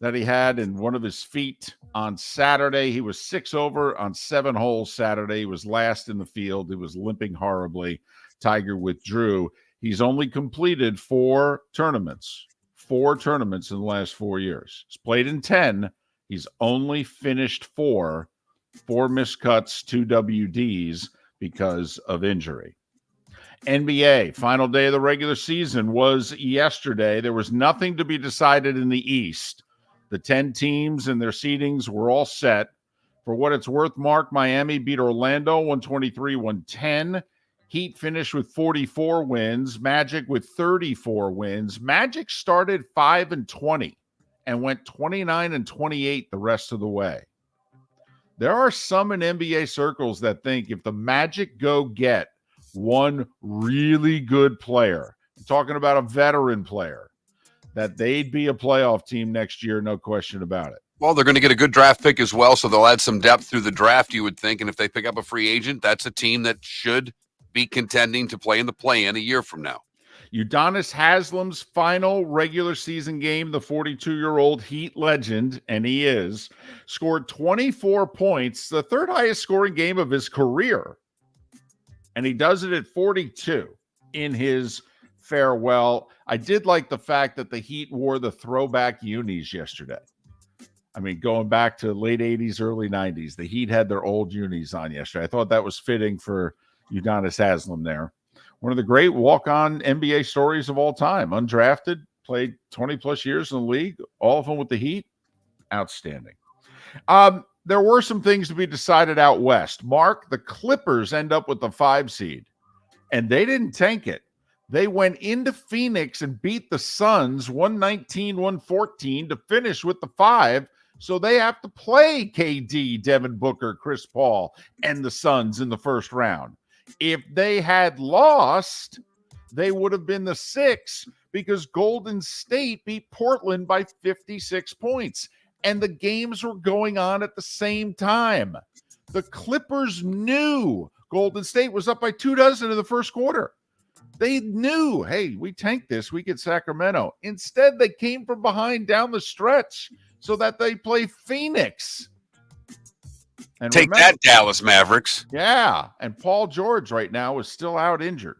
that he had in one of his feet on Saturday. He was 6 over on 7 holes Saturday. He was last in the field. He was limping horribly. Tiger withdrew. He's only completed 4 tournaments in the last 4 years. He's played in 10. He's only finished 4 missed cuts, 2 WDs because of injury. NBA, final day of the regular season was yesterday. There was nothing to be decided in the East. The 10 teams and their seedings were all set. For what it's worth, Mark, Miami beat Orlando 123-110. Heat finished with 44 wins. Magic with 34 wins. Magic started 5-20 and went 29-28 the rest of the way. There are some in NBA circles that think if the Magic go get one really good player, I'm talking about a veteran player, that they'd be a playoff team next year, no question about it. Well, they're going to get a good draft pick as well, so they'll add some depth through the draft, you would think. And if they pick up a free agent, that's a team that should be contending to play in the play-in a year from now. Udonis Haslam's final regular season game, the 42-year-old Heat legend, and he is, scored 24 points, the 3rd highest scoring game of his career. And he does it at 42 in his farewell. I did like the fact that the Heat wore the throwback unis yesterday. I mean, going back to late 80s, early 90s, the Heat had their old unis on yesterday. I thought that was fitting for Udonis Haslem there. One of the great walk-on NBA stories of all time. Undrafted, played 20-plus years in the league, all of them with the Heat. Outstanding. There were some things to be decided out west. Mark, the Clippers end up with the 5 seed, and they didn't tank it. They went into Phoenix and beat the Suns 119-114 to finish with the 5. So they have to play KD, Devin Booker, Chris Paul, and the Suns in the first round. If they had lost, they would have been the 6 because Golden State beat Portland by 56 points. And the games were going on at the same time. The Clippers knew Golden State was up by 24 in the first quarter. They knew, hey, we tanked this, we get Sacramento. Instead, they came from behind down the stretch so that they play Phoenix. And Take remember, that, Dallas Mavericks. yeah, and Paul George right now is still out injured.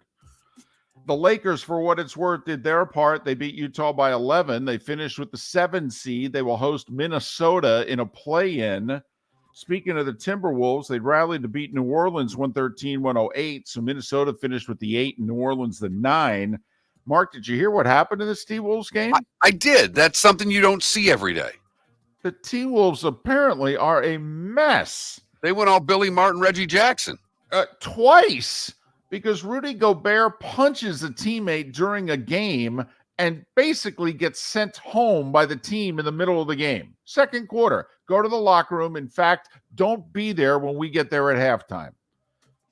The Lakers, for what it's worth, did their part. They beat Utah by 11. They finished with the 7 seed. They will host Minnesota in a play-in. Speaking of the Timberwolves, they rallied to beat New Orleans 113-108. So Minnesota finished with the 8 and New Orleans the 9. Mark, did you hear what happened in this T-Wolves game? I did. That's something you don't see every day. The T-Wolves apparently are a mess. They went all Billy Martin, Reggie Jackson. Twice. Because Rudy Gobert punches a teammate during a game and basically gets sent home by the team in the middle of the game. Second quarter, go to the locker room. In fact, don't be there when we get there at halftime.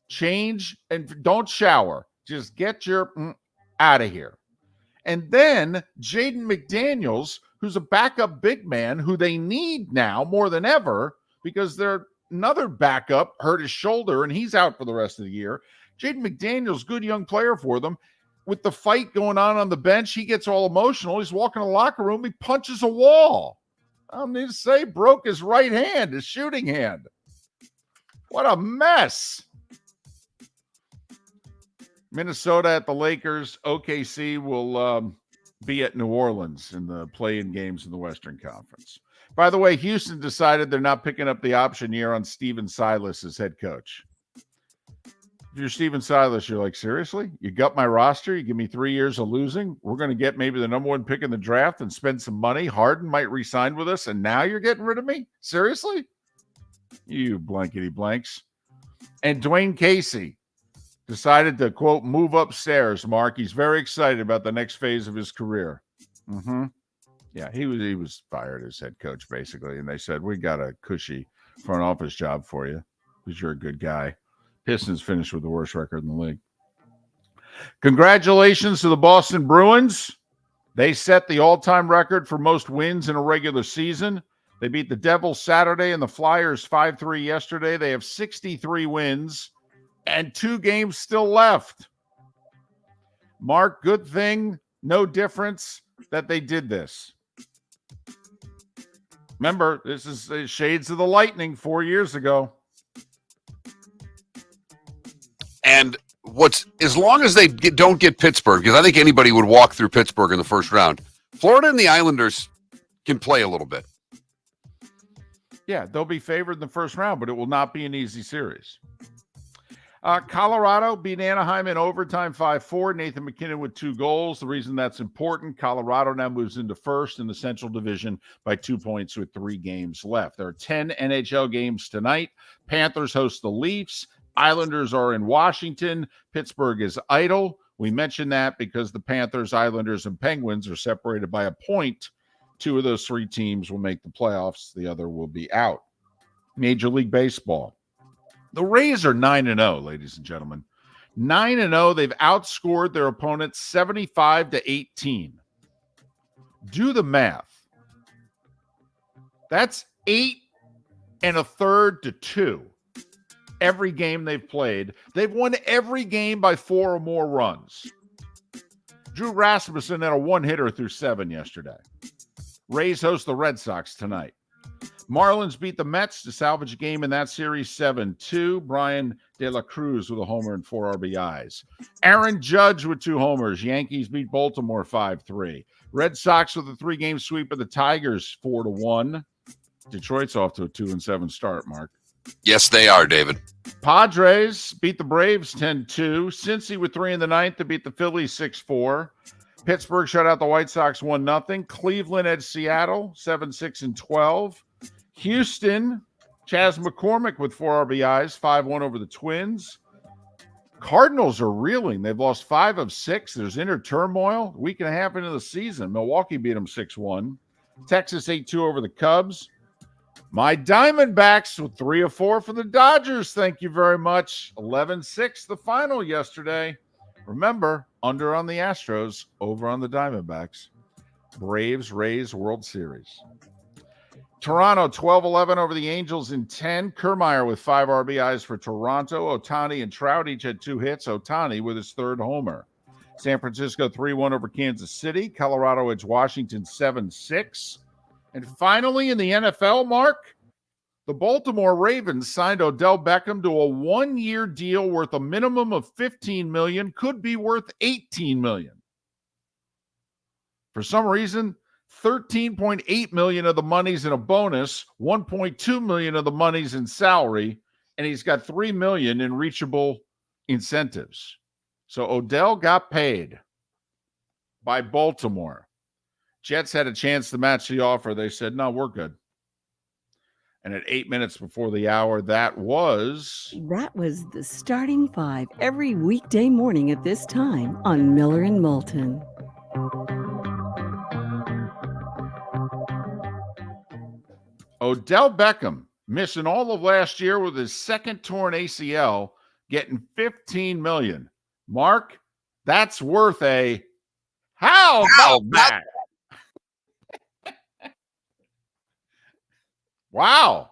Change and don't shower. Just get your out of here. And then Jaden McDaniels, who's a backup big man who they need now more than ever because their another backup hurt his shoulder and he's out for the rest of the year. Jaden McDaniels, good young player for them. With the fight going on the bench, he gets all emotional. He's walking in the locker room. He punches a wall. I don't need to say, broke his right hand, his shooting hand. What a mess. Minnesota at the Lakers. OKC will be at New Orleans in the play-in games in the Western Conference. By the way, Houston decided they're not picking up the option year on Steven Silas as head coach. If you're Steven Silas, you're like, seriously? You got my roster? You give me 3 years of losing? We're going to get maybe the number 1 pick in the draft and spend some money. Harden might re-sign with us, and now you're getting rid of me? Seriously? You blankety blanks. And Dwayne Casey decided to, quote, move upstairs, Mark. He's very excited about the next phase of his career. Yeah, he was fired as head coach, basically. And they said, we got a cushy front office job for you because you're a good guy. Pistons finished with the worst record in the league. Congratulations to the Boston Bruins. They set the all-time record for most wins in a regular season. They beat the Devils Saturday and the Flyers 5-3 yesterday. They have 63 wins and 2 games still left. Mark, good thing, no difference that they did this. Remember, this is shades of the Lightning 4 years ago. And as long as they don't get Pittsburgh, because I think anybody would walk through Pittsburgh in the first round, Florida and the Islanders can play a little bit. Yeah, they'll be favored in the first round, but it will not be an easy series. Colorado beat Anaheim in overtime 5-4. Nathan McKinnon with 2 goals. The reason that's important, Colorado now moves into first in the Central Division by 2 points with 3 games left. There are 10 NHL games tonight. Panthers host the Leafs. Islanders are in Washington. Pittsburgh is idle. We mentioned that because the Panthers, Islanders, and Penguins are separated by a point. 2 of those 3 teams will make the playoffs. The other will be out. Major League Baseball. The Rays are 9-0, ladies and gentlemen. 9-0. They've outscored their opponents 75-18. Do the math. That's 8 1/3 to 2. Every game they've played. They've won every game by 4 or more runs. Drew Rasmussen had a 1-hitter through 7 yesterday. Rays host the Red Sox tonight. Marlins beat the Mets to salvage a game in that series 7-2. Brian De La Cruz with a homer and 4 RBIs. Aaron Judge with 2 homers. Yankees beat Baltimore 5-3. Red Sox with a 3-game sweep of the Tigers 4-1. Detroit's off to a 2-7 start, Mark. Yes, they are, David. Padres beat the Braves 10-2. Cincy with 3 in the ninth to beat the Phillies 6-4. Pittsburgh shut out the White Sox 1-0. Cleveland at Seattle 7-6 and 12. Houston, Chas McCormick with 4 RBIs, 5-1 over the Twins. Cardinals are reeling. They've lost 5 of 6. There's inner turmoil. A week and a half into the season. Milwaukee beat them 6-1. Texas 8-2 over the Cubs. My Diamondbacks with 3 of 4 for the Dodgers. Thank you very much. 11-6 the final yesterday. Remember, under on the Astros, over on the Diamondbacks. Braves, Rays, World Series. Toronto 12-11 over the Angels in 10. Kiermaier with 5 RBIs for Toronto. Ohtani and Trout each had 2 hits. Ohtani with his 3rd homer. San Francisco 3-1 over Kansas City. Colorado edged Washington 7-6. And finally in the NFL, Mark, the Baltimore Ravens signed Odell Beckham to a 1-year deal worth a minimum of $15 million, could be worth $18 million. For some reason, $13.8 million of the money's in a bonus, $1.2 million of the money's in salary, and he's got $3 million in reachable incentives. So Odell got paid by Baltimore. Jets had a chance to match the offer. They said, no, we're good. And at 8 minutes before the hour, that was the starting 5 every weekday morning at this time on Miller and Moulton. Odell Beckham missing all of last year with his 2nd torn ACL, getting $15 million. Mark, that's worth a how about that? Wow.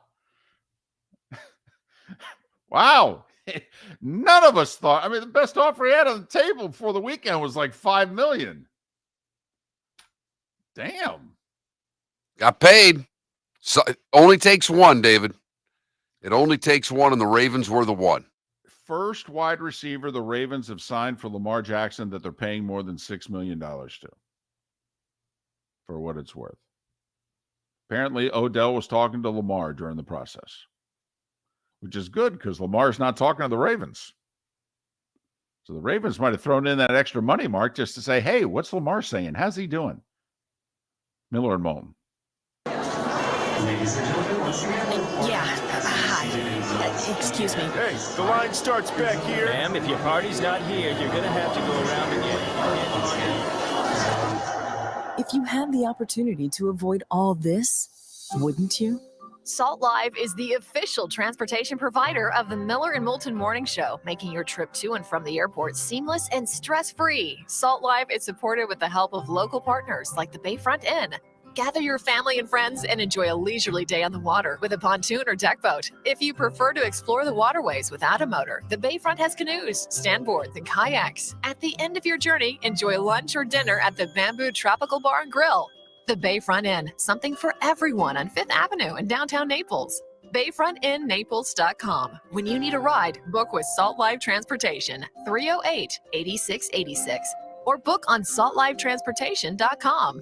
Wow. None of us thought. I mean, the best offer he had on the table before the weekend was like $5 million. Damn. Got paid. So it only takes one, David. It only takes one, and the Ravens were the one. First wide receiver the Ravens have signed for Lamar Jackson that they're paying more than $6 million to, for what it's worth. Apparently, Odell was talking to Lamar during the process, which is good because Lamar's not talking to the Ravens. So the Ravens might have thrown in that extra money, Mark, just to say, hey, what's Lamar saying? How's he doing? Miller and Moulton. Ladies and gentlemen, once again. Hi. Excuse me. Hey, the line starts back here. Ma'am, if your party's not here, you're gonna have to go around again. If you had the opportunity to avoid all this, wouldn't you? Salt Live is the official transportation provider of the Miller and Moulton Morning Show, making your trip to and from the airport seamless and stress-free. Salt Live is supported with the help of local partners like the Bayfront Inn. Gather your family and friends and enjoy a leisurely day on the water with a pontoon or deck boat. If you prefer to explore the waterways without a motor, the Bayfront has canoes, standboards, and kayaks. At the end of your journey, enjoy lunch or dinner at the Bamboo Tropical Bar and Grill. The Bayfront Inn, something for everyone on 5th Avenue in downtown Naples. BayfrontInNaples.com. When you need a ride, book with Salt Live Transportation, 308-8686, or book on saltlivetransportation.com.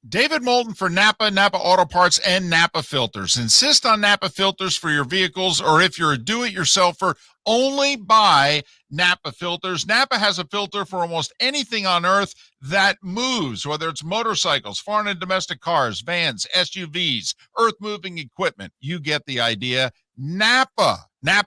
David Moulton for Napa Auto Parts, and Napa Filters. Insist on Napa filters for your vehicles, or if you're a do-it-yourselfer, only buy Napa filters. Napa has a filter for almost anything on earth that moves, whether it's motorcycles, foreign and domestic cars, vans, SUVs, earth-moving equipment. You get the idea. Napa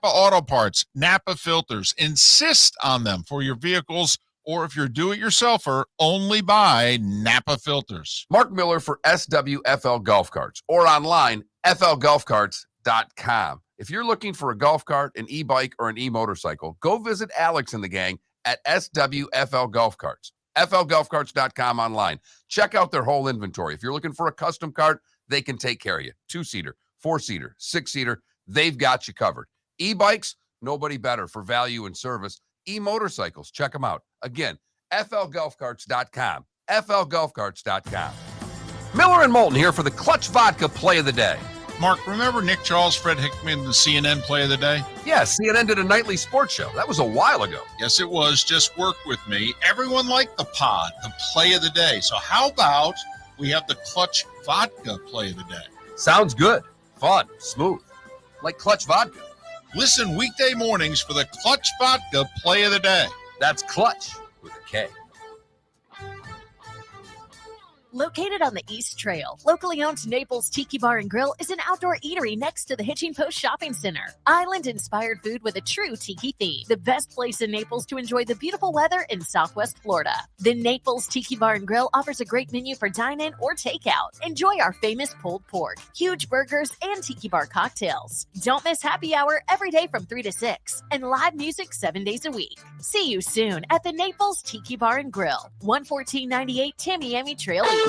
Auto Parts, Napa filters. Insist on them for your vehicles, or if you're do-it-yourselfer, only buy Napa filters. Mark Miller for SWFL Golf Carts, or online, flgolfcarts.com. If you're looking for a golf cart, an e-bike, or an e-motorcycle, go visit Alex and the gang at SWFL Golf Carts. flgolfcarts.com online. Check out their whole inventory. If you're looking for a custom cart, they can take care of you. 2-seater, 4-seater, 6-seater, they've got you covered. E-bikes, nobody better for value and service. E-motorcycles, check them out. Again, flgolfcarts.com. flgolfcarts.com. Miller and Moulton here for the Clutch Vodka Play of the Day. Mark, remember Nick Charles, Fred Hickman, the CNN Play of the Day? Yeah, CNN did a nightly sports show. That was a while ago. Yes, it was. Just work with me. Everyone liked the pod, the Play of the Day. So how about we have the Clutch Vodka play of the day. Sounds good. Fun. Smooth. Like Clutch Vodka. Listen weekday mornings for the Clutch Vodka play of the day. That's Clutch with a K. Located on the East Trail, locally owned Naples Tiki Bar and Grill is an outdoor eatery next to the Hitching Post Shopping Center. Island-inspired food with a true tiki theme. The best place in Naples to enjoy the beautiful weather in Southwest Florida. The Naples Tiki Bar and Grill offers a great menu for dine-in or takeout. Enjoy our famous pulled pork, huge burgers, and tiki bar cocktails. Don't miss happy hour every day from 3 to 6 and live music 7 days a week. See you soon at the Naples Tiki Bar and Grill, 11498 Tamiami Trail East.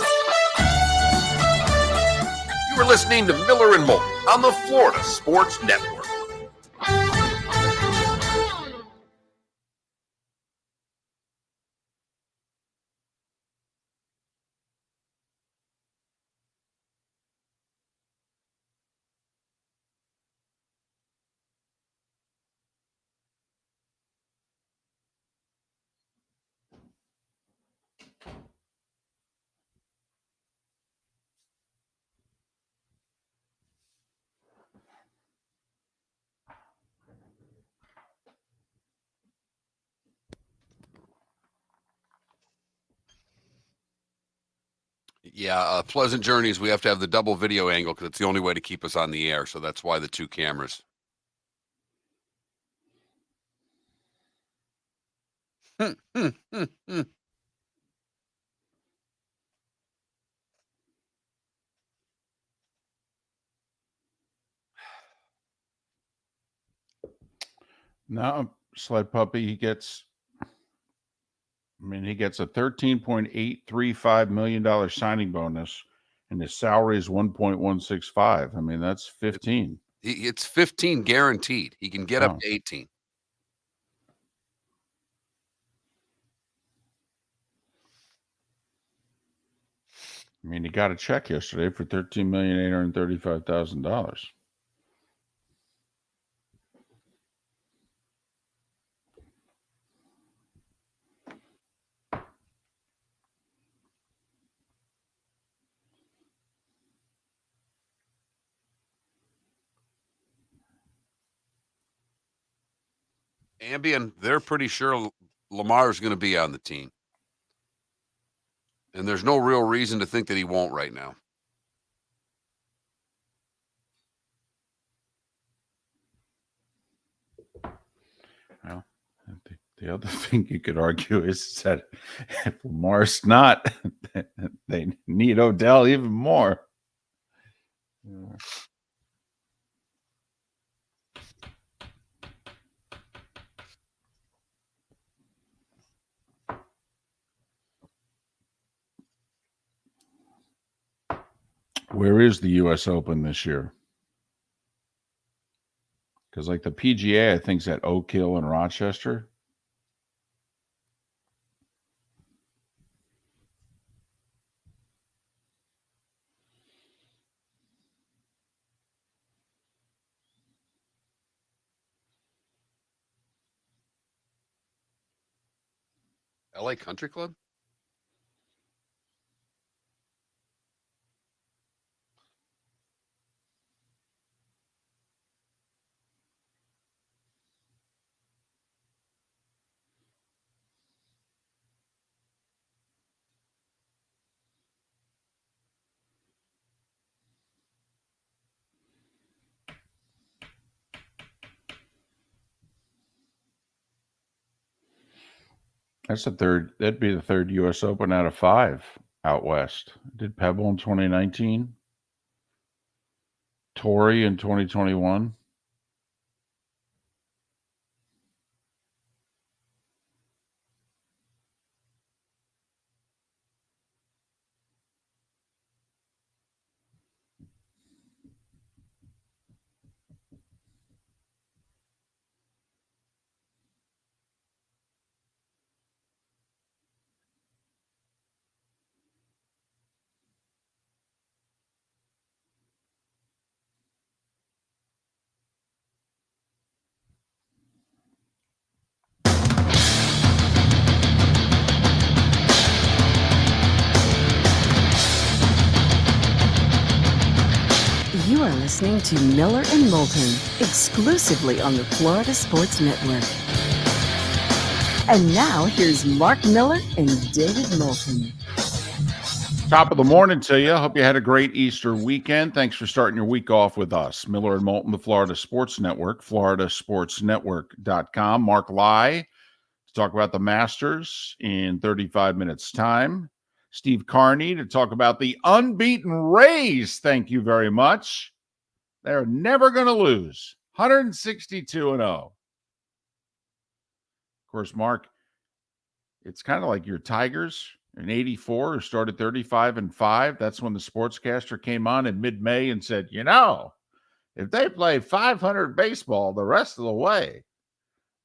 You were listening to Miller and Moulton on the Florida Sports Network. Yeah, Pleasant Journeys, we have to have the double video angle because it's the only way to keep us on the air. So that's why the two cameras. Now, Sled Puppy, he gets a $13.835 million signing bonus, and his salary is 1.165. I mean, that's 15. It's 15 guaranteed. He can get up to 18. I mean, he got a check yesterday for $13,835,000. Ambien, they're pretty sure Lamar's going to be on the team. And there's no real reason to think that he won't right now. Well, the other thing you could argue is that if Lamar's not, they need Odell even more. Where is the U.S. Open this year? Because like the PGA, I think is at Oak Hill and Rochester. LA Country Club? That's the third. That'd be the third U.S. Open out of 5 out west. Did Pebble in 2019, Torrey in 2021. listening to Miller and Moulton, exclusively on the Florida Sports Network. And now, here's Mark Miller and David Moulton. Top of the morning to you. Hope you had a great Easter weekend. Thanks for starting your week off with us. Miller and Moulton, the Florida Sports Network, floridasportsnetwork.com. Mark Lai to talk about the Masters in 35 minutes time. Steve Carney to talk about the unbeaten Rays. Thank you very much. They're never going to lose. 162-0. Of course, Mark, it's kind of like your Tigers in 84 who started 35-5. That's when the sportscaster came on in mid-May and said, if they play 500 baseball the rest of the way,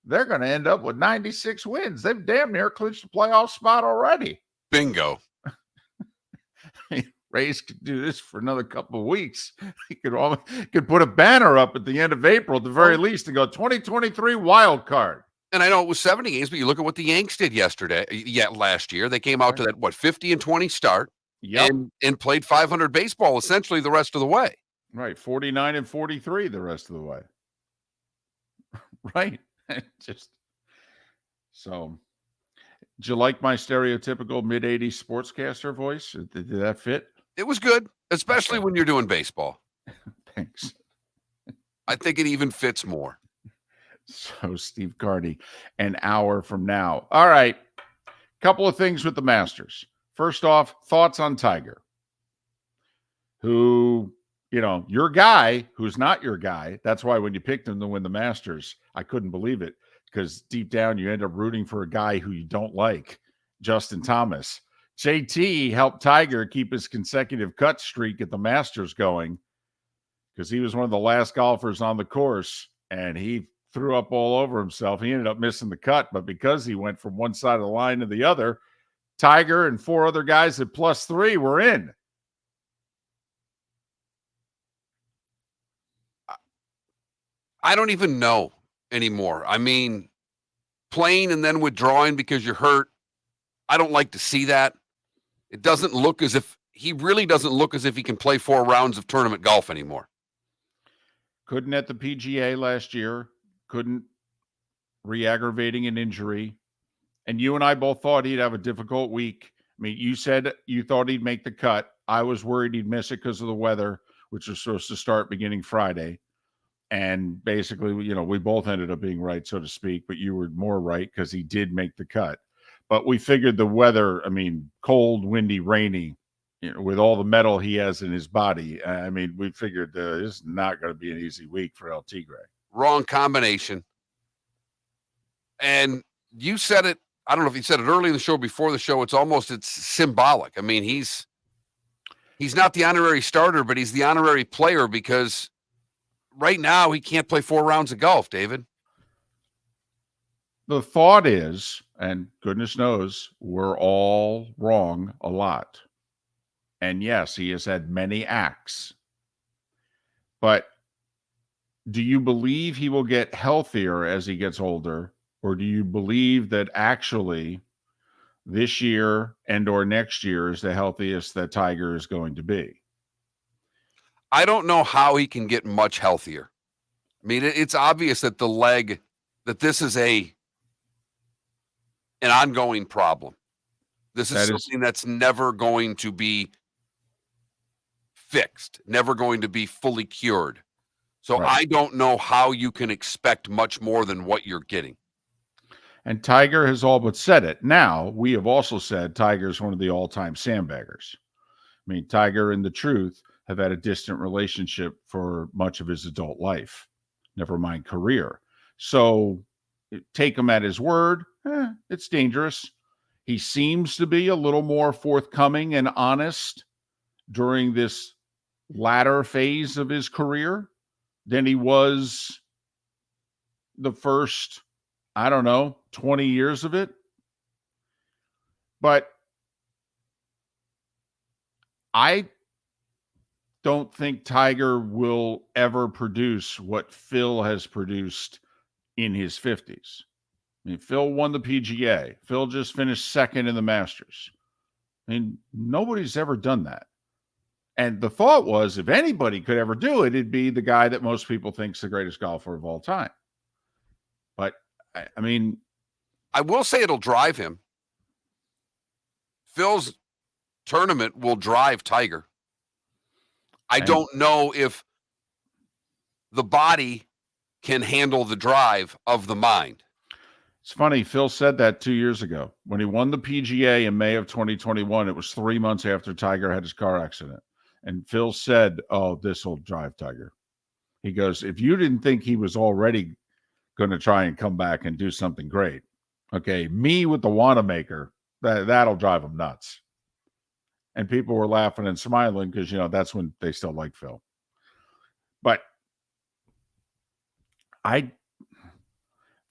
they're going to end up with 96 wins. They've damn near clinched a playoff spot already. Bingo. Rays could do this for another couple of weeks. He could put a banner up at the end of April at the very least and go 2023 wild card. And I know it was 70 games, but you look at what the Yanks did last year. They came out to that 50-20 start, and played 500 baseball essentially the rest of the way. Right, 49-43 the rest of the way. Right, so. Did you like my stereotypical mid-'80s sportscaster voice? Did that fit? It was good, especially when you're doing baseball. Thanks. I think it even fits more. So, Steve Carney, an hour from now. All right. Couple of things with the Masters. First off, thoughts on Tiger, who, your guy, who's not your guy. That's why when you picked him to win the Masters, I couldn't believe it, because deep down you end up rooting for a guy who you don't like, Justin Thomas. JT helped Tiger keep his consecutive cut streak at the Masters going, because he was one of the last golfers on the course, and he threw up all over himself. He ended up missing the cut, but because he went from one side of the line to the other, Tiger and four other guys at +3 were in. I don't even know anymore. I mean, playing and then withdrawing because you're hurt, I don't like to see that. It doesn't look as if he can play 4 rounds of tournament golf anymore. Couldn't at the PGA last year, couldn't re-aggravating an injury. And you and I both thought he'd have a difficult week. I mean, you said you thought he'd make the cut. I was worried he'd miss it because of the weather, which was supposed to start beginning Friday. And basically, we both ended up being right, so to speak, but you were more right because he did make the cut. But we figured the weather, cold, windy, rainy, with all the metal he has in his body, we figured this is not going to be an easy week for El Tigre. Wrong combination. And you said it, I don't know if you said it early in the show, before the show, it's symbolic. He's not the honorary starter, but he's the honorary player, because right now he can't play 4 rounds of golf, David. The thought is, and goodness knows, we're all wrong a lot. And yes, he has had many acts. But do you believe he will get healthier as he gets older? Or do you believe that actually this year and or next year is the healthiest that Tiger is going to be? I don't know how he can get much healthier. It's obvious that that this is an ongoing problem. This is something that's never going to be fixed, never going to be fully cured. So right. I don't know how you can expect much more than what you're getting. And Tiger has all but said it. Now, we have also said Tiger's one of the all-time sandbaggers. Tiger and the truth have had a distant relationship for much of his adult life, never mind career. So take him at his word. It's dangerous. He seems to be a little more forthcoming and honest during this latter phase of his career than he was the first, 20 years of it. But I don't think Tiger will ever produce what Phil has produced in his 50s. Phil won the PGA. Phil just finished second in the Masters. Nobody's ever done that. And the thought was, if anybody could ever do it, it'd be the guy that most people think's the greatest golfer of all time. But I mean, I will say it'll drive him. Phil's tournament will drive Tiger. I don't know if the body can handle the drive of the mind. It's funny. Phil said that 2 years ago when he won the PGA in May of 2021. It was 3 months after Tiger had his car accident. And Phil said, "Oh, this will drive Tiger." He goes, "If you didn't think he was already going to try and come back and do something great, okay, me with the Wanamaker, that'll drive him nuts." And people were laughing and smiling because, that's when they still like Phil. But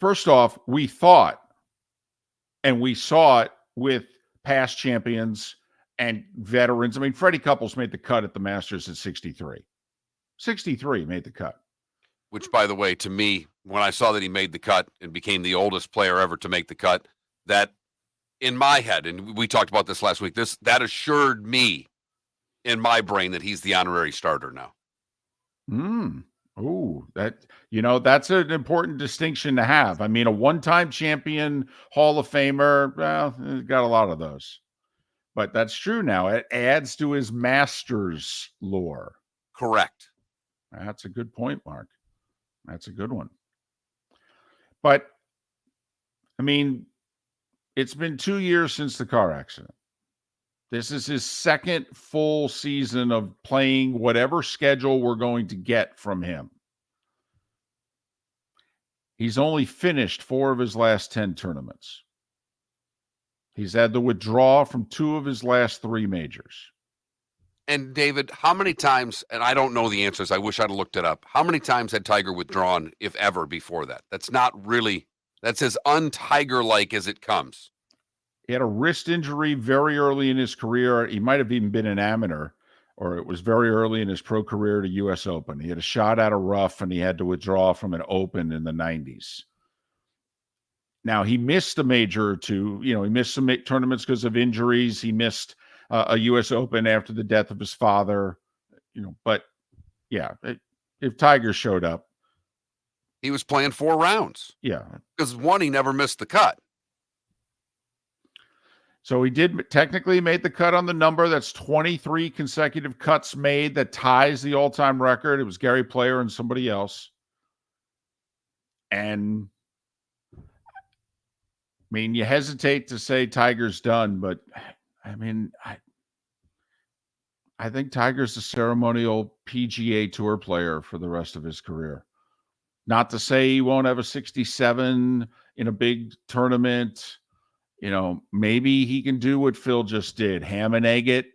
first off, we thought, and we saw it with past champions and veterans. I mean, Freddie Couples made the cut at the Masters at 63. 63 made the cut. Which, by the way, to me, when I saw that he made the cut and became the oldest player ever to make the cut, that in my head, and we talked about this last week, that assured me in my brain that he's the honorary starter now. Oh, that's an important distinction to have. I mean, a one-time champion, Hall of Famer, well, got a lot of those. But that's true now. It adds to his Masters lore. Correct. That's a good point, Mark. That's a good one. But, I mean, it's been 2 years since the car accident. This is his second full season of playing whatever schedule we're going to get from him. He's only finished 4 of his last 10 tournaments. He's had to withdraw from 2 of his last 3 majors. And David, how many times, and I don't know the answers, I wish I'd have looked it up. How many times had Tiger withdrawn, if ever, before that? That's as un-Tiger-like as it comes. He had a wrist injury very early in his career. He might have even been an amateur, or it was very early in his pro career to U.S. Open. He had a shot out of rough, and he had to withdraw from an Open in the 90s. Now, he missed a major or two. He missed some tournaments because of injuries. He missed a U.S. Open after the death of his father. But, yeah, if Tiger showed up. He was playing 4 rounds. Yeah. Because one, he never missed the cut. So he did technically made the cut on the number. That's 23 consecutive cuts made. That ties the all-time record. It was Gary Player and somebody else. And I mean, you hesitate to say Tiger's done, but I mean, I think Tiger's a ceremonial PGA Tour player for the rest of his career. Not to say he won't have a 67 in a big tournament. Maybe he can do what Phil just did, ham and egg it,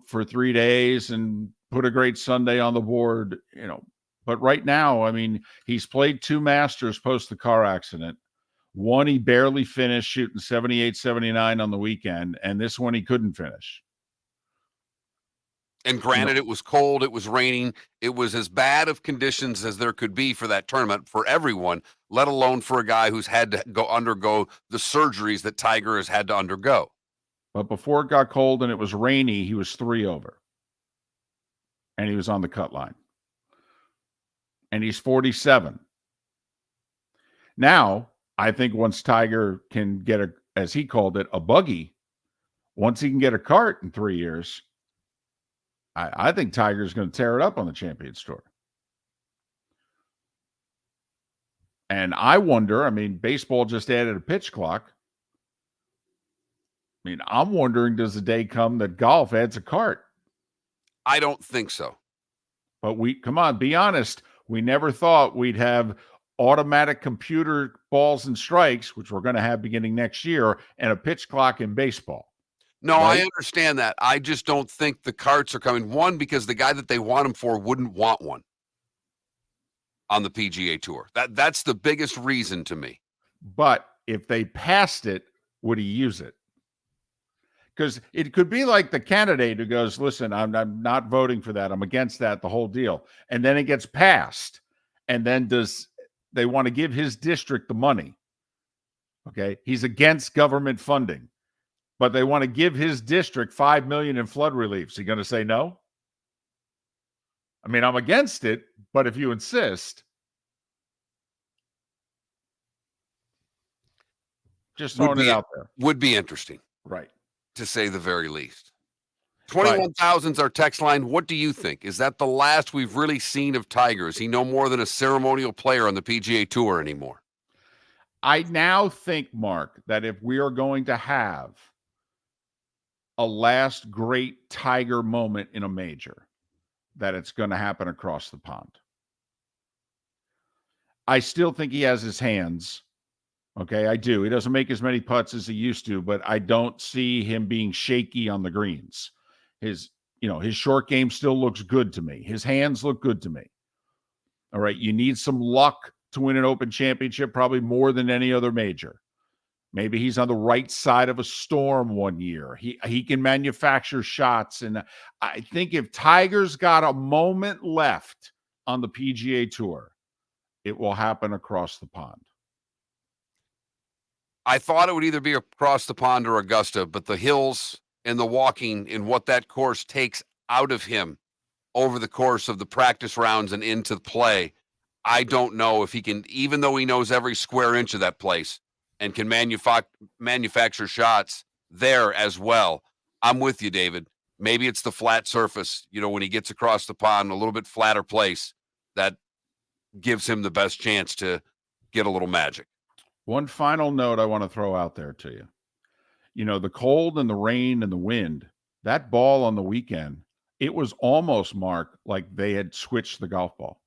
for 3 days and put a great Sunday on the board, But right now, I mean, he's played 2 Masters post the car accident. One, he barely finished, shooting 78, 79 on the weekend. And this one, he couldn't finish. And granted, it was cold, it was raining, it was as bad of conditions as there could be for that tournament for everyone, let alone for a guy who's had to undergo the surgeries that Tiger has had to undergo. But before it got cold and it was rainy, he was 3 over. And he was on the cut line. And he's 47. Now, I think once Tiger can get as he called it, a buggy, once he can get a cart in 3 years, I think Tiger's going to tear it up on the Champions Tour. And I wonder, I mean, baseball just added a pitch clock. I mean, I'm wondering, does the day come that golf adds a cart? I don't think so. But come on, be honest. We never thought we'd have automatic computer balls and strikes, which we're going to have beginning next year, and a pitch clock in baseball. No, right? I understand that. I just don't think the carts are coming. One, because the guy that they want them for wouldn't want one on the PGA Tour. That's the biggest reason to me. But if they passed it, would he use it? Because it could be like the candidate who goes, listen, I'm not voting for that. I'm against that, the whole deal. And then it gets passed. And then they want to give his district the money. Okay. He's against government funding. but they want to give his district $5 million in flood relief. Is he going to say no? I mean, I'm against it, but if you insist, just throwing it out there. Would be interesting, Right. to say the very least. 21,000's our text line. What do you think? Is that the last we've really seen of Tiger? Is he no more than a ceremonial player on the PGA Tour anymore? I now think, Mark, that if we are going to have a last great Tiger moment in a major, that it's going to happen across the pond. I still think he has his hands. Okay, I do. He doesn't make as many putts as he used to, but I don't see him being shaky on the greens. His short game still looks good to me. His hands look good to me. All right, you need some luck to win an Open Championship, probably more than any other major. Maybe he's on the right side of a storm one year. He can manufacture shots. And I think if Tiger's got a moment left on the PGA Tour, it will happen across the pond. I thought it would either be across the pond or Augusta, but the hills and the walking and what that course takes out of him over the course of the practice rounds and into play, I don't know if he can, even though he knows every square inch of that place and can manufacture shots there as well. I'm with you, David. Maybe it's the flat surface, when he gets across the pond, a little bit flatter place, that gives him the best chance to get a little magic. One final note I want to throw out there to you. The cold and the rain and the wind, that ball on the weekend, it was almost, Mark, like they had switched the golf ball.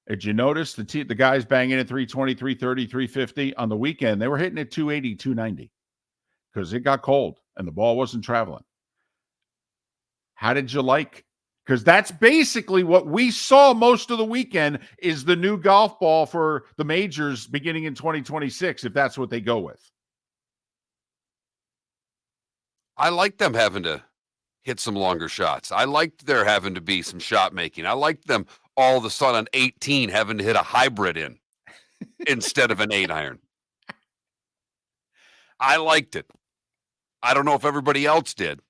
Did you notice the guys banging at 320, 330, 350 on the weekend? They were hitting at 280, 290 because it got cold and the ball wasn't traveling. How did you like? Because that's basically what we saw most of the weekend is the new golf ball for the majors beginning in 2026, if that's what they go with. I like them having to hit some longer shots. I liked there having to be some shot making. I liked them all of a sudden on 18 having to hit a hybrid in instead of an 8-iron. I liked it. I don't know if everybody else did,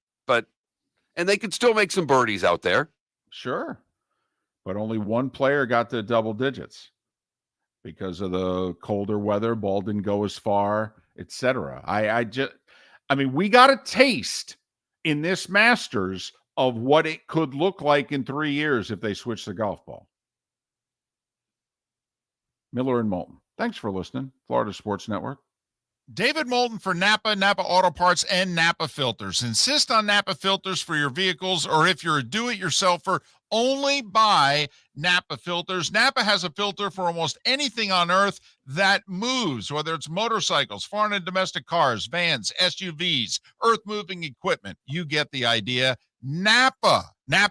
and they could still make some birdies out there. Sure. But only one player got to double digits because of the colder weather. Ball didn't go as far, etc. We got a taste in this Masters of what it could look like in 3 years if they switch the golf ball. Miller and Moulton. Thanks for listening. Florida Sports Network. David Moulton for Napa Auto Parts, and Napa Filters. Insist on Napa filters for your vehicles, or if you're a do-it-yourselfer, only buy Napa filters. Napa has a filter for almost anything on earth that moves, whether it's motorcycles, foreign and domestic cars, vans, SUVs, earth-moving equipment. You get the idea. Napa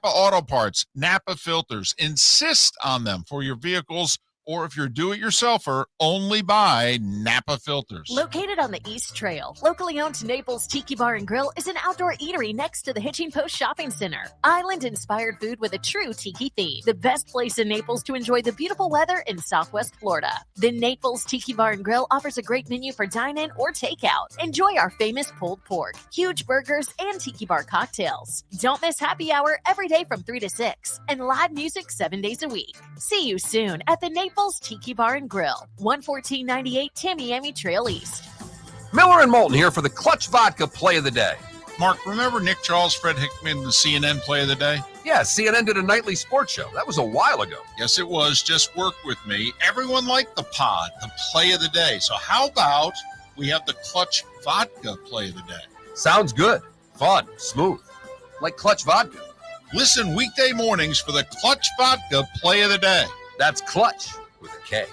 Auto Parts, Napa filters. Insist on them for your vehicles, or if you're a do-it-yourselfer, only buy Napa filters. Located on the East Trail, locally owned Naples Tiki Bar and Grill is an outdoor eatery next to the Hitching Post Shopping Center. Island-inspired food with a true tiki theme. The best place in Naples to enjoy the beautiful weather in Southwest Florida. The Naples Tiki Bar and Grill offers a great menu for dine-in or takeout. Enjoy our famous pulled pork, huge burgers, and tiki bar cocktails. Don't miss happy hour every day from 3 to 6, and live music 7 days a week. See you soon at the Naples Tiki Bar and Grill, 11498 Tamiami Trail East. Miller and Moulton here for the Clutch Vodka Play of the Day. Mark, remember Nick Charles, Fred Hickman, the CNN Play of the Day? Yeah, CNN did a nightly sports show. That was a while ago. Yes, it was. Just work with me. Everyone liked the pod, the Play of the Day. So how about we have the Clutch Vodka Play of the Day? Sounds good. Fun. Smooth. Like Clutch Vodka. Listen weekday mornings for the Clutch Vodka Play of the Day. That's Clutch with a K.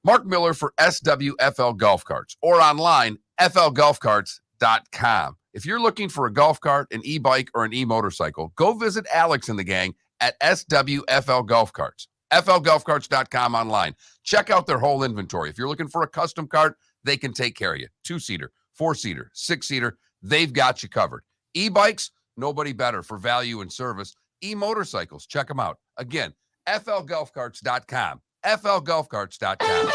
Mark Miller for SWFL Golf Carts, or online, flgolfcarts.com. If you're looking for a golf cart, an e-bike, or an e-motorcycle, go visit Alex and the gang at SWFL Golf Carts. flgolfcarts.com online. Check out their whole inventory. If you're looking for a custom cart, they can take care of you. 2-seater, 4-seater, 6-seater, they've got you covered. E-bikes, nobody better for value and service. E-motorcycles, check them out. Again, flgolfcarts.com. flgolfcarts.com.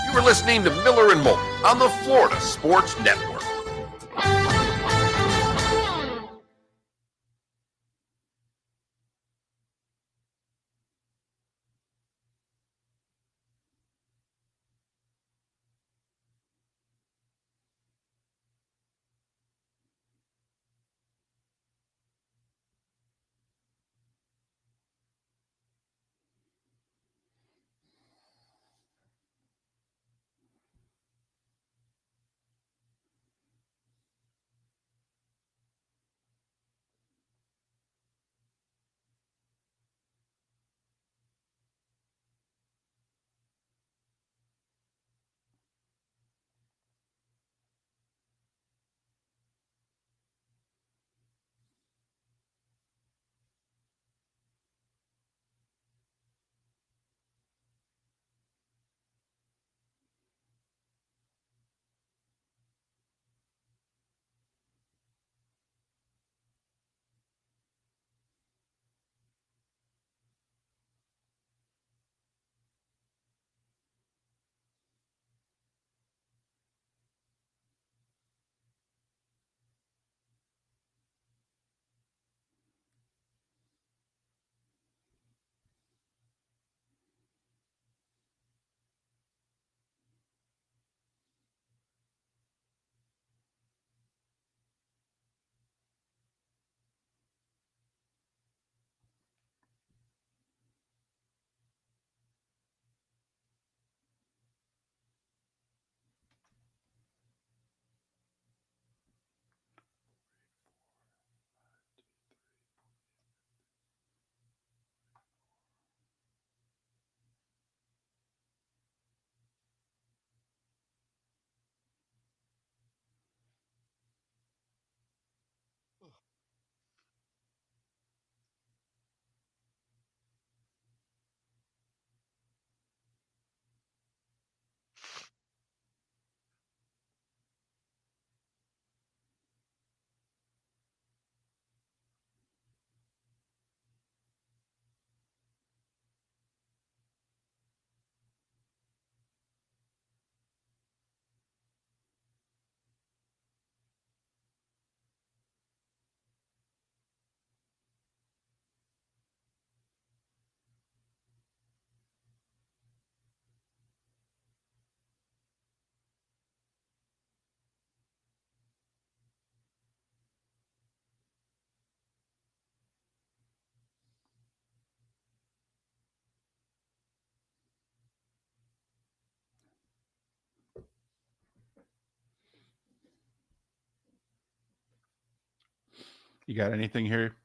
You We're listening to Miller and Moulton on the Florida Sports Network. You got anything here?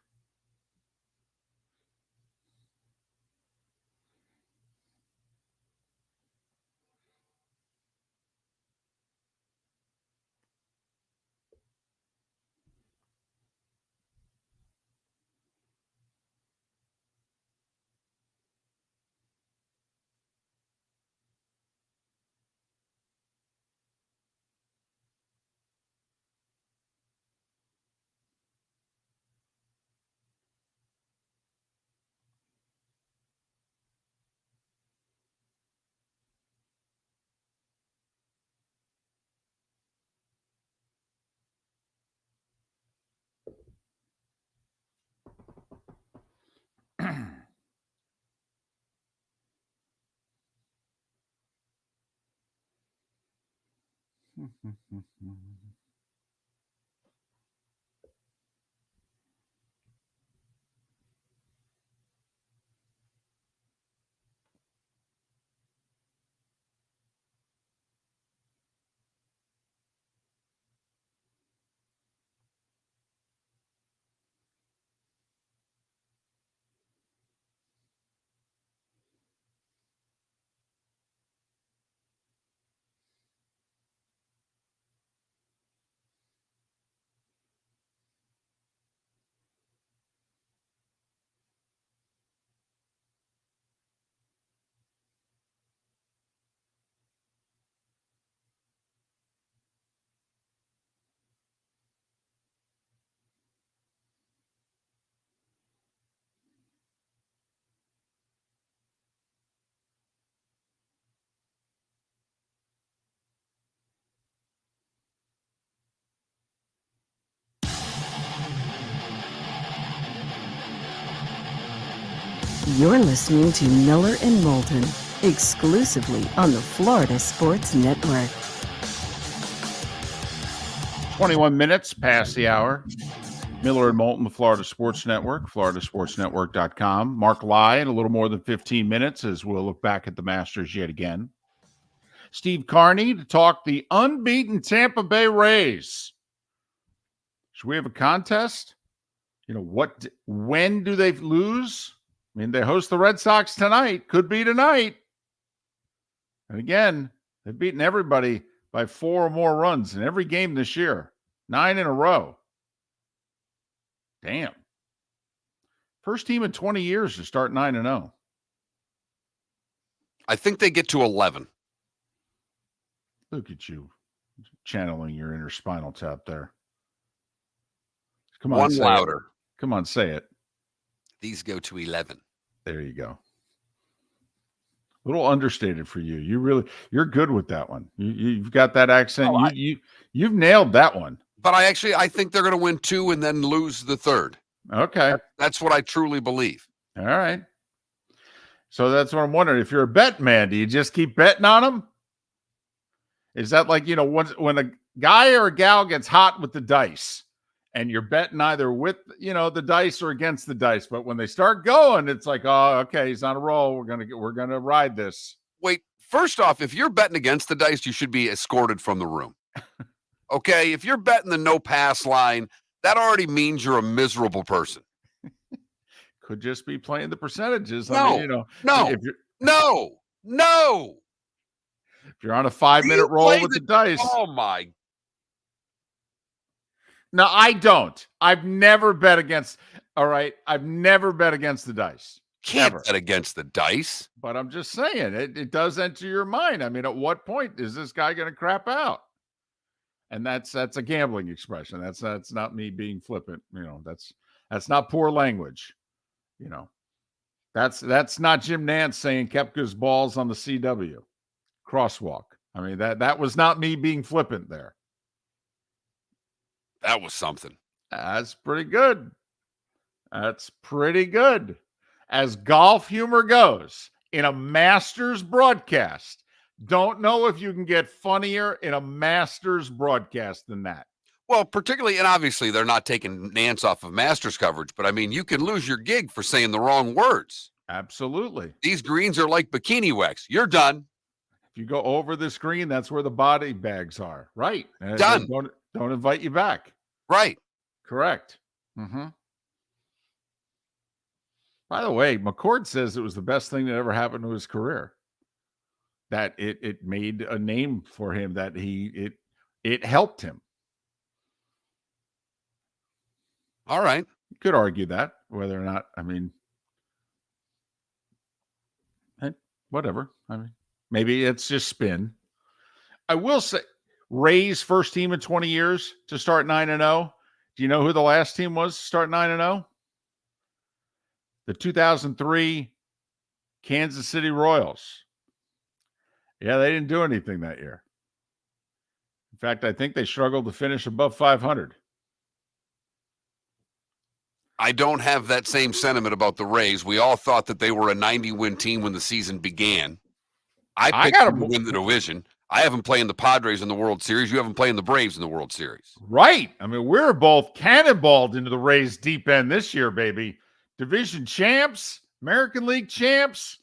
You're listening to Miller and Moulton, exclusively on the Florida Sports Network. 21 minutes past the hour. Miller and Moulton, the Florida Sports Network, floridasportsnetwork.com. Mark Lai in a little more than 15 minutes as we'll look back at the Masters yet again. Steve Carney to talk the unbeaten Tampa Bay Rays. Should we have a contest? When do they lose? I mean, they host the Red Sox tonight. Could be tonight. And again, they've beaten everybody by 4 or more runs in every game this year. 9 in a row. Damn. First team in 20 years to start 9-0. I think they get to 11. Look at you channeling your inner spinal tap there. Come on, One say louder. it. Come on, say it. These go to 11. There you go. A little understated for you. You're good with that one. You've got that accent. Oh, You've nailed that one. But I think they're going to win 2 and then lose the 3rd. Okay. That's what I truly believe. All right. So that's what I'm wondering. If you're a bet man, do you just keep betting on them? Is that like, when a guy or a gal gets hot with the dice and you're betting either with, the dice or against the dice, but when they start going, it's like, oh, okay, he's on a roll. We're going to ride this. Wait, first off, if you're betting against the dice, you should be escorted from the room. Okay, if you're betting the no pass line, that already means you're a miserable person. Could just be playing the percentages. No. If you're on a 5-minute roll with the dice. Oh my. No, I don't. I've never bet against. All right. I've never bet against the dice. Can't Ever. bet against the dice. But I'm just saying it does enter your mind. I mean, at what point is this guy going to crap out? And that's a gambling expression. That's not me being flippant. That's not poor language. That's not Jim Nantz saying Koepka's balls on the CW crosswalk. I mean, that was not me being flippant there. That was something. That's pretty good. That's pretty good. As golf humor goes, in a Masters broadcast, don't know if you can get funnier in a Masters broadcast than that. Well, particularly, and obviously they're not taking Nance off of Masters coverage, but I mean, you can lose your gig for saying the wrong words. Absolutely. These greens are like bikini wax. You're done. If you go over the screen, that's where the body bags are. Right. Done. Don't invite you back. Right. Correct. Mm-hmm. By the way, McCord says it was the best thing that ever happened to his career. That it made a name for him, that it helped him. All right. You could argue that, whether or not, whatever. Maybe it's just spin. I will say, Rays first team in 20 years to start 9-0. Do you know who the last team was to start 9-0? The 2003 Kansas City Royals. Yeah, they didn't do anything that year. In fact, I think they struggled to finish above 500. I don't have that same sentiment about the Rays. We all thought that they were a 90-win team when the season began. I picked them to win the division. I haven't played in the Padres in the World Series. You haven't played in the Braves in the World Series. Right. We're both cannonballed into the Rays deep end this year, baby. Division champs, American League champs.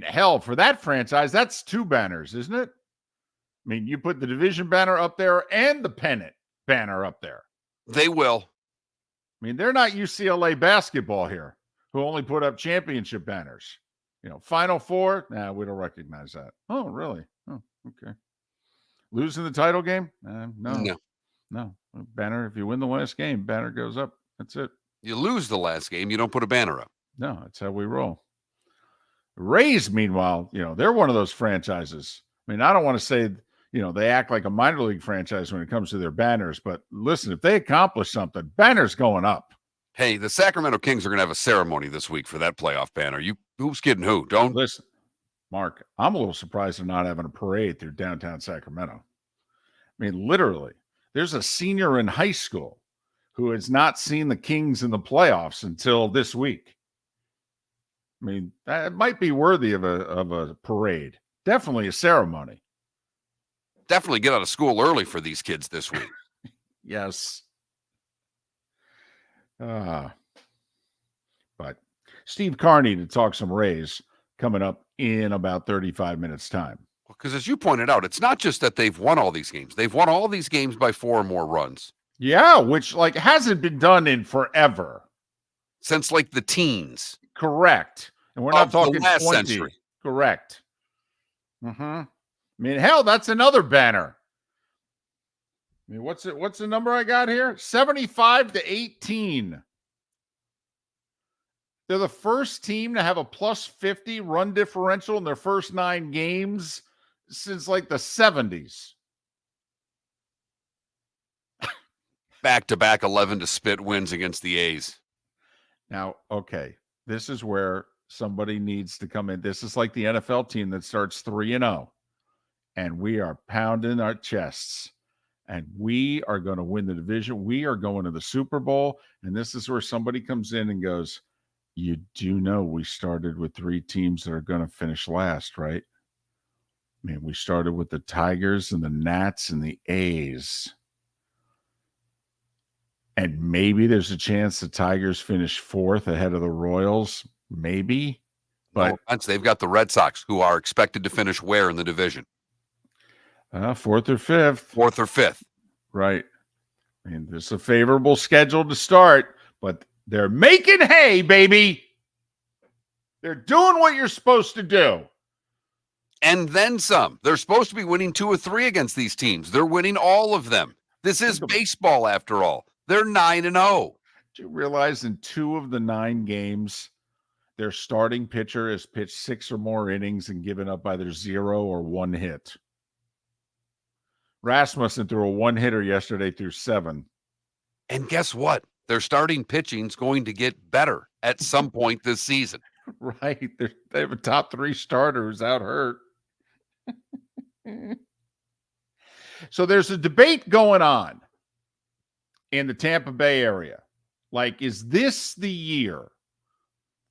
Hell, for that franchise, that's 2 banners, isn't it? You put the division banner up there and the pennant banner up there. They will. They're not UCLA basketball here, who only put up championship banners. Final Four, nah, we don't recognize that. Oh, really? Oh, okay. Losing the title game? No. Banner, if you win the last game, banner goes up. That's it. You lose the last game, you don't put a banner up. No, that's how we roll. Rays, meanwhile, they're one of those franchises. I don't want to say, they act like a minor league franchise when it comes to their banners, but listen, if they accomplish something, banners going up. Hey, the Sacramento Kings are going to have a ceremony this week for that playoff banner. Who's kidding who? Don't listen, Mark. I'm a little surprised they're not having a parade through downtown Sacramento. Literally, there's a senior in high school who has not seen the Kings in the playoffs until this week. I mean, that might be worthy of a parade. Definitely a ceremony. Definitely get out of school early for these kids this week. Yes. But Steve Carney to talk some Rays coming up in about 35 minutes time. Because as you pointed out, it's not just that they've won all these games. They've won all these games by 4 or more runs. Yeah, which like hasn't been done in forever. Since like the teens. Correct. And we're not Of the talking last 20. century. Correct. I mean, hell, that's another banner. I mean, what's the number I got here? 75-18. They're the first team to have a plus 50 run differential in their first 9 games since like the 70s. Back-to-back 11 to spit wins against the A's. Now, okay, this is where somebody needs to come in. This is like the NFL team that starts 3-0, and we are pounding our chests, and we are going to win the division. We are going to the Super Bowl, and this is where somebody comes in and goes, you do know we started with 3 teams that are going to finish last, right? I mean, we started with the Tigers and the Nats and the A's. And maybe there's a chance the Tigers finish 4th ahead of the Royals. Maybe. But they've got the Red Sox, who are expected to finish where in the division? 4th or 5th. 4th or 5th. Right. I mean, this is a favorable schedule to start, but they're making hay, baby. They're doing what you're supposed to do. And then some. They're supposed to be winning 2 or 3 against these teams. They're winning all of them. This is baseball, after all. They're 9-0. Do you realize in 2 of the 9 games, their starting pitcher has pitched 6 or more innings and given up either 0 or 1 hit? Rasmussen threw a 1-hitter yesterday through 7. And guess what? Their starting pitching's going to get better at some point this season. Right. They have a top 3 starter who's out hurt. So there's a debate going on in the Tampa Bay area. Like, is this the year?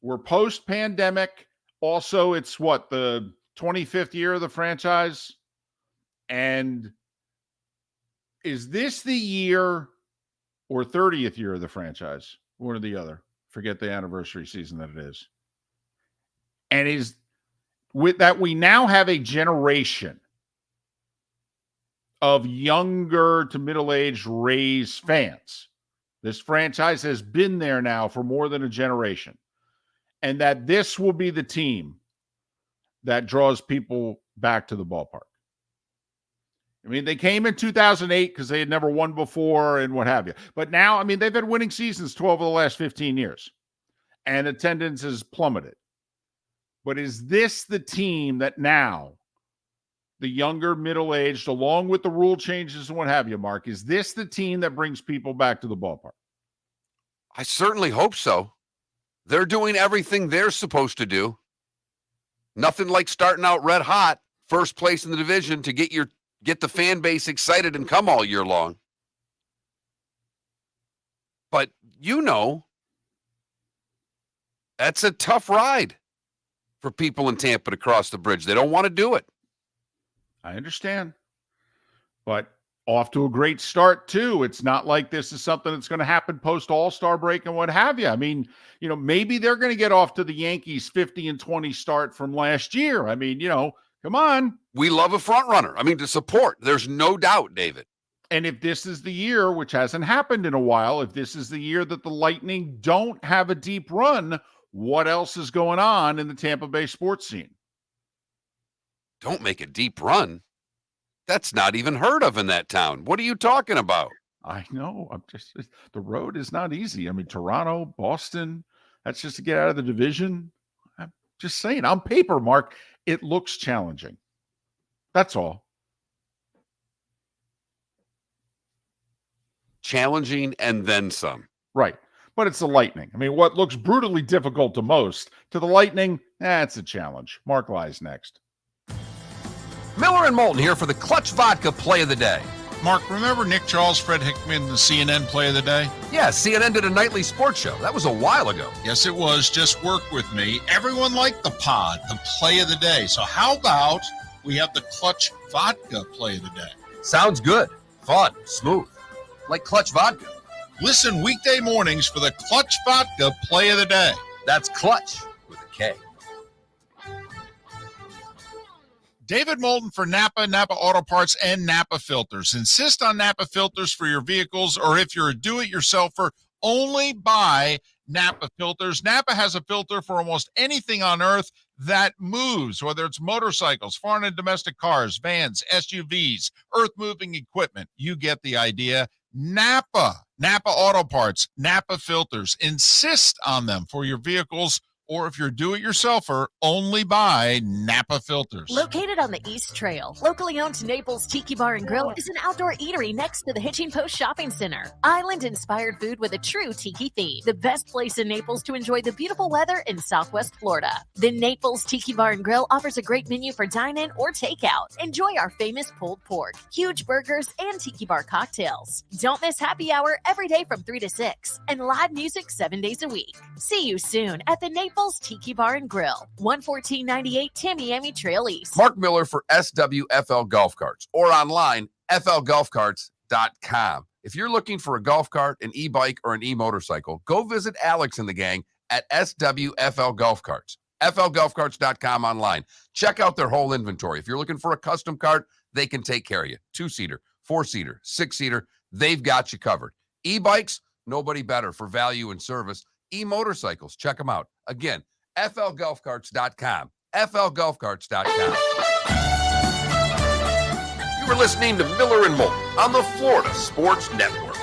We're post-pandemic. Also, it's what, the 25th year of the franchise? And is this the year or 30th year of the franchise? One or the other. Forget the anniversary season that it is. And is with that, we now have a generation of younger to middle-aged Rays fans. This franchise has been there now for more than a generation. And that this will be the team that draws people back to the ballpark. I mean, they came in 2008 because they had never won before and what have you. But now, I mean, they've had winning seasons 12 of the last 15 years. And attendance has plummeted. But is this the team that now, the younger, middle-aged, along with the rule changes and what have you, Mark, is this the team that brings people back to the ballpark? I certainly hope so. They're doing everything they're supposed to do. Nothing like starting out red hot, first place in the division to get the fan base excited and come all year long. But that's a tough ride for people in Tampa to cross the bridge. They don't want to do it. I understand. But off to a great start, too. It's not like this is something that's going to happen post-All-Star break and what have you. I mean, maybe they're going to get off to the Yankees 50-20 start from last year. I mean, come on. We love a front runner. I mean, to support. There's no doubt, David. And if this is the year, which hasn't happened in a while, if this is the year that the Lightning don't have a deep run, what else is going on in the Tampa Bay sports scene? Don't make a deep run. That's not even heard of in that town. What are you talking about? I know. The road is not easy. I mean, Toronto, Boston, that's just to get out of the division. I'm just saying, on paper, Mark, it looks challenging. That's all. Challenging and then some. Right. But it's the Lightning. I mean, what looks brutally difficult to most, to the Lightning, it's a challenge. Mark lies next. Miller and Moulton here for the Clutch Vodka Play of the Day. Mark, remember Nick Charles, Fred Hickman, the CNN play of the day? Yeah, CNN did a nightly sports show. That was a while ago. Yes, it was. Just work with me. Everyone liked the pod, the play of the day. So how about we have the Clutch Vodka play of the day? Sounds good. Fun. Smooth. Like Clutch Vodka. Listen weekday mornings for the Clutch Vodka play of the day. That's Clutch with a K. David Moulton for Napa, Napa Auto Parts, and Napa Filters. Insist on Napa filters for your vehicles, or if you're a do-it-yourselfer, only buy Napa filters. Napa has a filter for almost anything on earth that moves, whether it's motorcycles, foreign and domestic cars, vans, SUVs, earth-moving equipment. You get the idea. Napa Auto Parts, Napa Filters. Insist on them for your vehicles, or if you're a do-it-yourselfer, only buy Napa filters. Located on the East Trail, locally owned Naples Tiki Bar and Grill is an outdoor eatery next to the Hitching Post Shopping Center. Island-inspired food with a true tiki theme. The best place in Naples to enjoy the beautiful weather in Southwest Florida. The Naples Tiki Bar and Grill offers a great menu for dine-in or takeout. Enjoy our famous pulled pork, huge burgers, and tiki bar cocktails. Don't miss happy hour every day from 3 to 6, and live music 7 days a week. See you soon at the Naples Tiki Bar and Grill, 11498 Tamiami Trail East. Mark Miller for SWFL Golf Carts, or online, flgolfcarts.com. If you're looking for a golf cart, an e-bike, or an e-motorcycle, go visit Alex and the gang at SWFL Golf Carts. flgolfcarts.com online. Check out their whole inventory. If you're looking for a custom cart, they can take care of you. 2-seater, 4-seater, 6-seater, they've got you covered. E-bikes, nobody better for value and service. E-motorcycles, check them out. Again, flgolfcarts.com. flgolfcarts.com. You were listening to Miller and Moulton on the Florida Sports Network.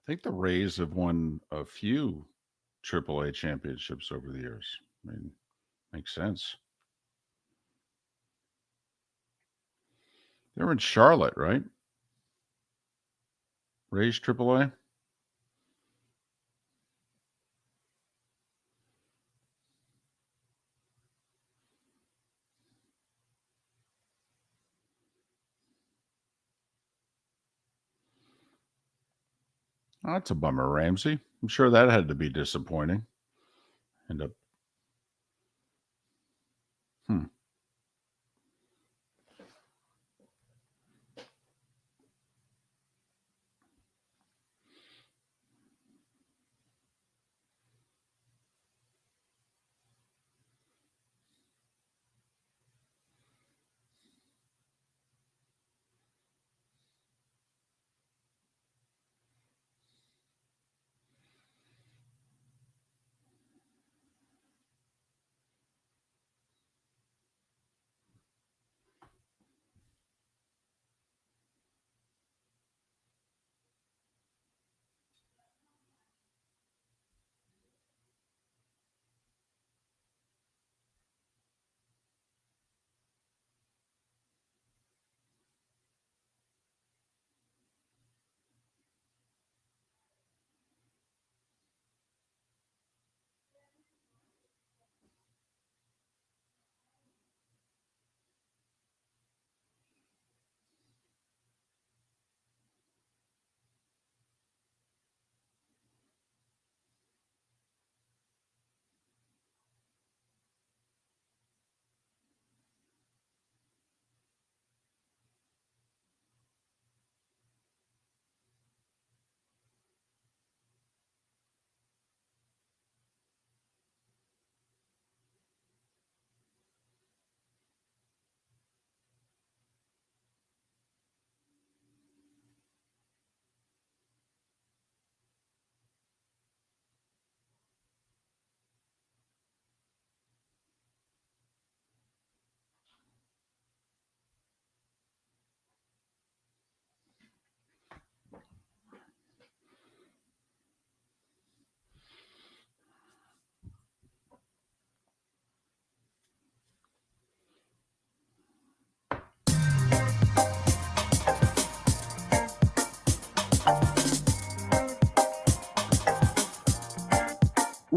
I think the Rays have won a few AAA championships over the years. I mean, makes sense. They're in Charlotte, right? Rays AAA. Oh, that's a bummer, Ramsey. I'm sure that had to be disappointing. End up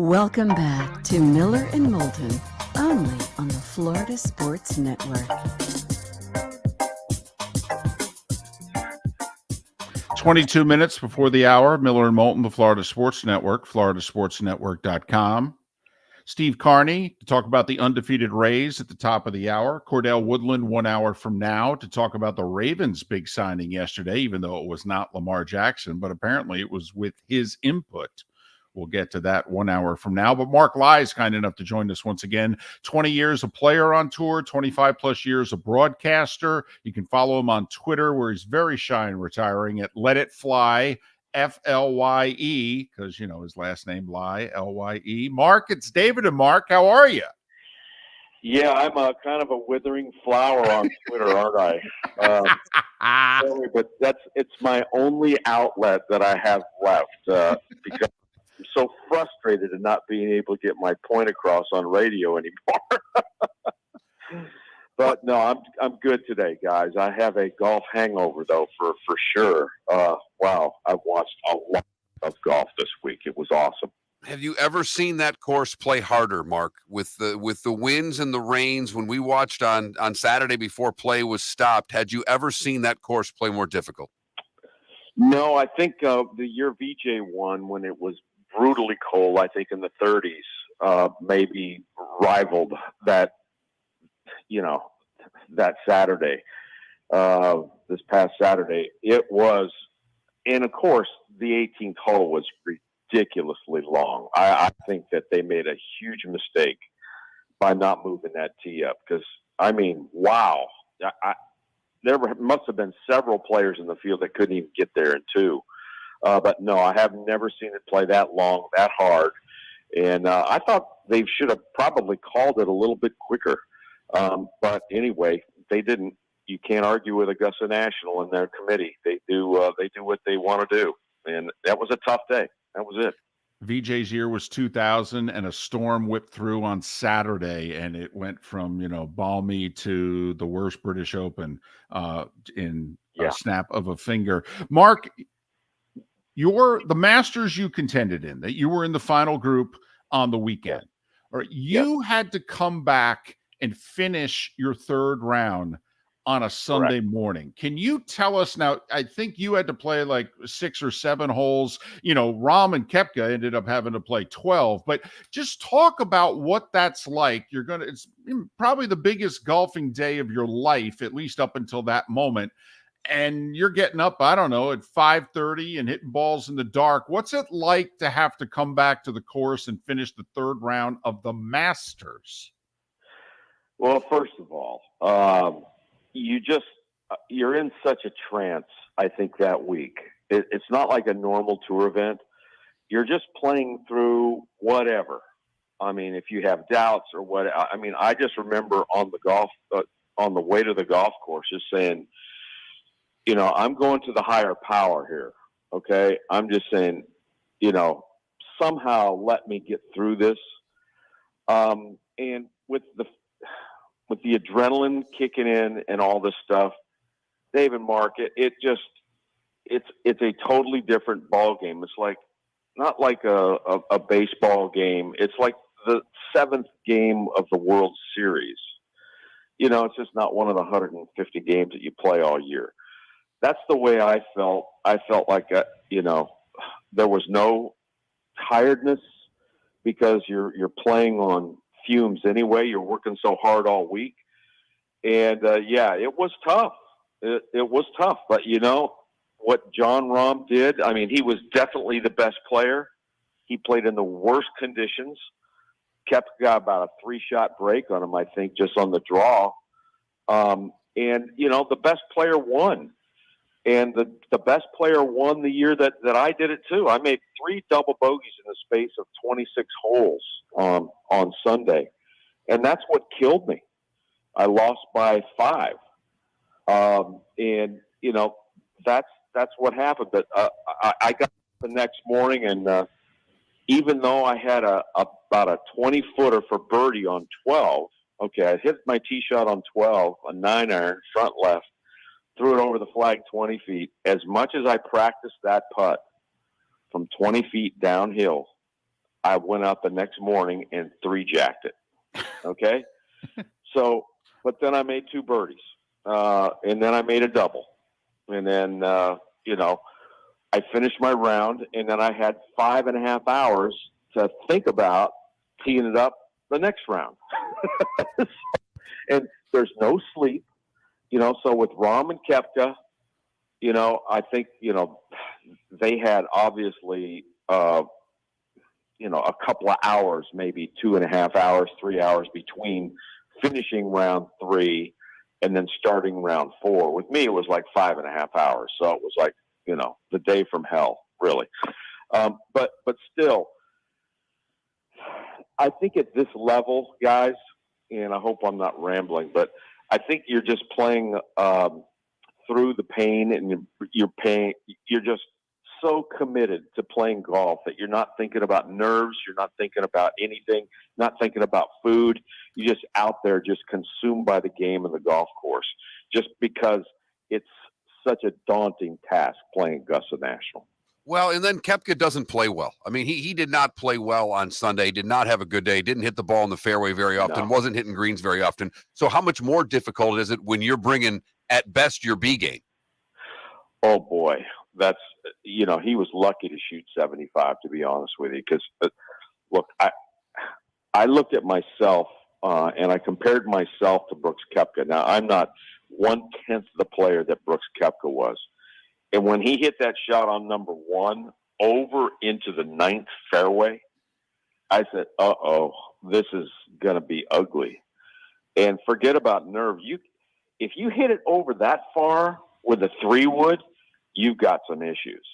Welcome back to Miller and Moulton, only on the Florida Sports Network. 22 minutes before the hour, Miller and Moulton, the Florida Sports Network, floridasportsnetwork.com. Steve Carney to talk about the undefeated Rays at the top of the hour. Cordell Woodland 1 hour from now to talk about the Ravens' big signing yesterday, even though it was not Lamar Jackson, but apparently it was with his input. We'll get to that 1 hour from now. But Mark Lai is kind enough to join us once again. 20 years a player on tour, 25 plus years a broadcaster. You can follow him on Twitter, where he's very shy and retiring at Let It Fly, Flye, because, you know, his last name, Lai, Lye. Mark, it's David and Mark. How are you? Yeah, I'm a kind of a withering flower on Twitter, aren't I? Sorry, but it's my only outlet that I have left because I'm so frustrated in not being able to get my point across on radio anymore. But no, I'm good today, guys. I have a golf hangover though, for sure. Wow, I've watched a lot of golf this week. It was awesome. Have you ever seen that course play harder, Mark? With the winds and the rains, when we watched on Saturday before play was stopped, had you ever seen that course play more difficult? No, I think the year VJ won, when it was brutally cold, I think in the 30s, maybe rivaled that, you know, that Saturday, this past Saturday. It was, and of course, the 18th hole was ridiculously long. I think that they made a huge mistake by not moving that tee up, because, I mean, wow. There must have been several players in the field that couldn't even get there in two. But no, I have never seen it play that long, that hard. And I thought they should have probably called it a little bit quicker. But anyway, they didn't. You can't argue with Augusta National and their committee. They do what they want to do. And that was a tough day. That was it. VJ's year was 2000, and a storm whipped through on Saturday, and it went from, you know, balmy to the worst British Open in a snap of a finger. Mark, the Masters you contended in, that you were in the final group on the weekend, or you had to come back and finish your third round on a Sunday morning. Can you tell us now? I think you had to play like 6 or 7 holes. You know, Rahm and Koepka ended up having to play 12, but just talk about what that's like. It's probably the biggest golfing day of your life, at least up until that moment. And you're getting up, I don't know, at 5:30 and hitting balls in the dark. What's it like to have to come back to the course and finish the third round of the Masters? Well, first of all, you're in such a trance, I think, that week. It's not like a normal tour event. You're just playing through whatever. I mean, if you have doubts or what, I mean, I just remember on the way to the golf course, just saying, you know, I'm going to the higher power here. Okay. I'm just saying, you know, somehow let me get through this. And with the adrenaline kicking in and all this stuff, Dave and Mark, it's a totally different ball game. It's like, not like a baseball game. It's like the 7th game of the World Series. You know, it's just not one of the 150 games that you play all year. That's the way I felt. I felt like, you know, there was no tiredness because you're playing on fumes anyway. You're working so hard all week. And, it was tough. It was tough. But, you know, what Jon Rahm did, I mean, he was definitely the best player. He played in the worst conditions. Koepka got about a 3-shot break on him, I think, just on the draw. And, you know, the best player won. And the best player won the year that I did it too. I made 3 double bogeys in the space of 26 holes on Sunday. And that's what killed me. I lost by 5. And, you know, that's what happened. But I got up the next morning, and even though I had about a 20-footer for birdie on 12, okay, I hit my tee shot on 12, a 9-iron, front left, threw it over the flag 20 feet. As much as I practiced that putt from 20 feet downhill, I went out the next morning and 3-jacked it. Okay. So, but then I made 2 birdies, and then I made a double, and then, I finished my round, and then I had 5.5 hours to think about teeing it up the next round. And there's no sleep, so with Rahm and Koepka, I think, they had obviously, a couple of hours, maybe 2.5 hours, 3 hours between finishing round 3 and then starting round 4. With me, it was like 5.5 hours. So it was like, the day from hell, really. But still, I think at this level, guys, and I hope I'm not rambling, but I think you're just playing through the pain, and you're just so committed to playing golf that you're not thinking about nerves, you're not thinking about anything, not thinking about food. You're just out there, just consumed by the game and the golf course, just because it's such a daunting task playing Augusta National. Well, and then Koepka doesn't play well. I mean, he did not play well on Sunday, did not have a good day, didn't hit the ball in the fairway very often, wasn't hitting greens very often. So how much more difficult is it when you're bringing, at best, your B game? Oh, boy. That's, he was lucky to shoot 75, to be honest with you. Because, look, I looked at myself, and I compared myself to Brooks Koepka. Now, I'm not 1/10 the player that Brooks Koepka was. And when he hit that shot on number 1 over into the 9th fairway, I said, uh-oh, this is going to be ugly. And forget about nerve. If you hit it over that far with a 3-wood, you've got some issues.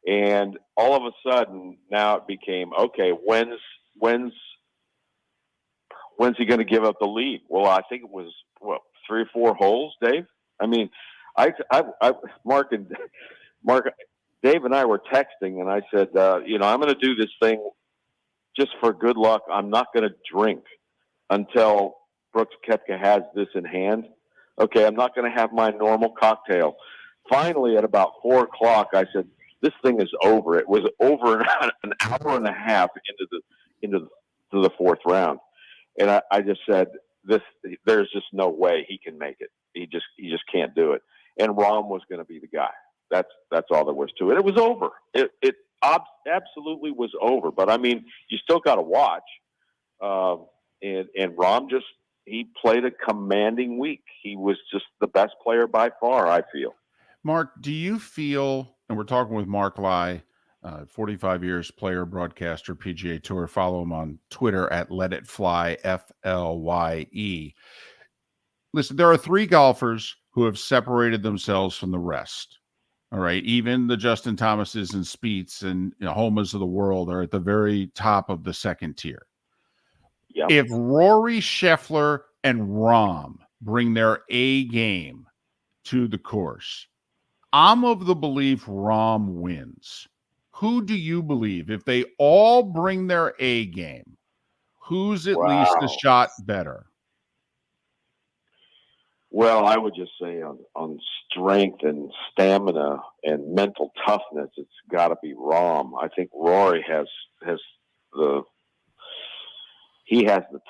And all of a sudden, now it became, okay, when's he going to give up the lead? Well, I think it was, 3 or 4 holes, Dave? I mean, Mark, Dave and I were texting, and I said, I'm going to do this thing just for good luck. I'm not going to drink until Brooks Koepka has this in hand. Okay, I'm not going to have my normal cocktail. Finally, at about 4 o'clock, I said, this thing is over. It was over an hour and a half into the 4th round. And I just said, there's just no way he can make it. He just can't do it. And Rahm was going to be the guy. That's all there was to it. It was over. It absolutely was over. But I mean, you still got to watch. And Rahm he played a commanding week. He was just the best player by far, I feel. Mark, do you feel, and we're talking with Mark Lai, 45 years player, broadcaster, PGA Tour. Follow him on Twitter at Let It Fly, FLYE. Listen, there are 3 golfers who have separated themselves from the rest. All right. Even the Justin Thomases and Spieths and Homas of the world are at the very top of the second tier. Yep. If Rory, Scheffler, and Rahm bring their A game to the course, I'm of the belief Rahm wins. Who do you believe? If they all bring their A game, who's at least a shot better? Well, I would just say on strength and stamina and mental toughness, it's got to be Rahm. I think Rory has the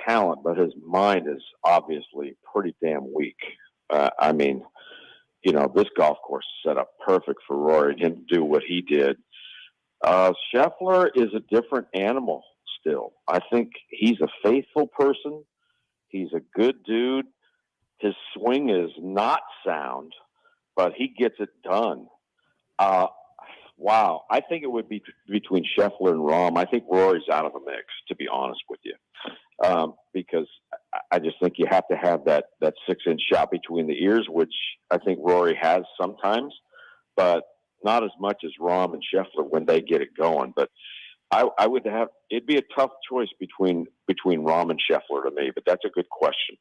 talent, but his mind is obviously pretty damn weak. I mean, this golf course is set up perfect for Rory to do what he did. Scheffler is a different animal still. I think he's a faithful person. He's a good dude. His swing is not sound, but he gets it done. Wow. I think it would be between Scheffler and Rahm. I think Rory's out of the mix, to be honest with you, because I just think you have to have that 6-inch shot between the ears, which I think Rory has sometimes, but not as much as Rahm and Scheffler when they get it going. But I would have, it'd be a tough choice between Rahm and Scheffler to me, but that's a good question.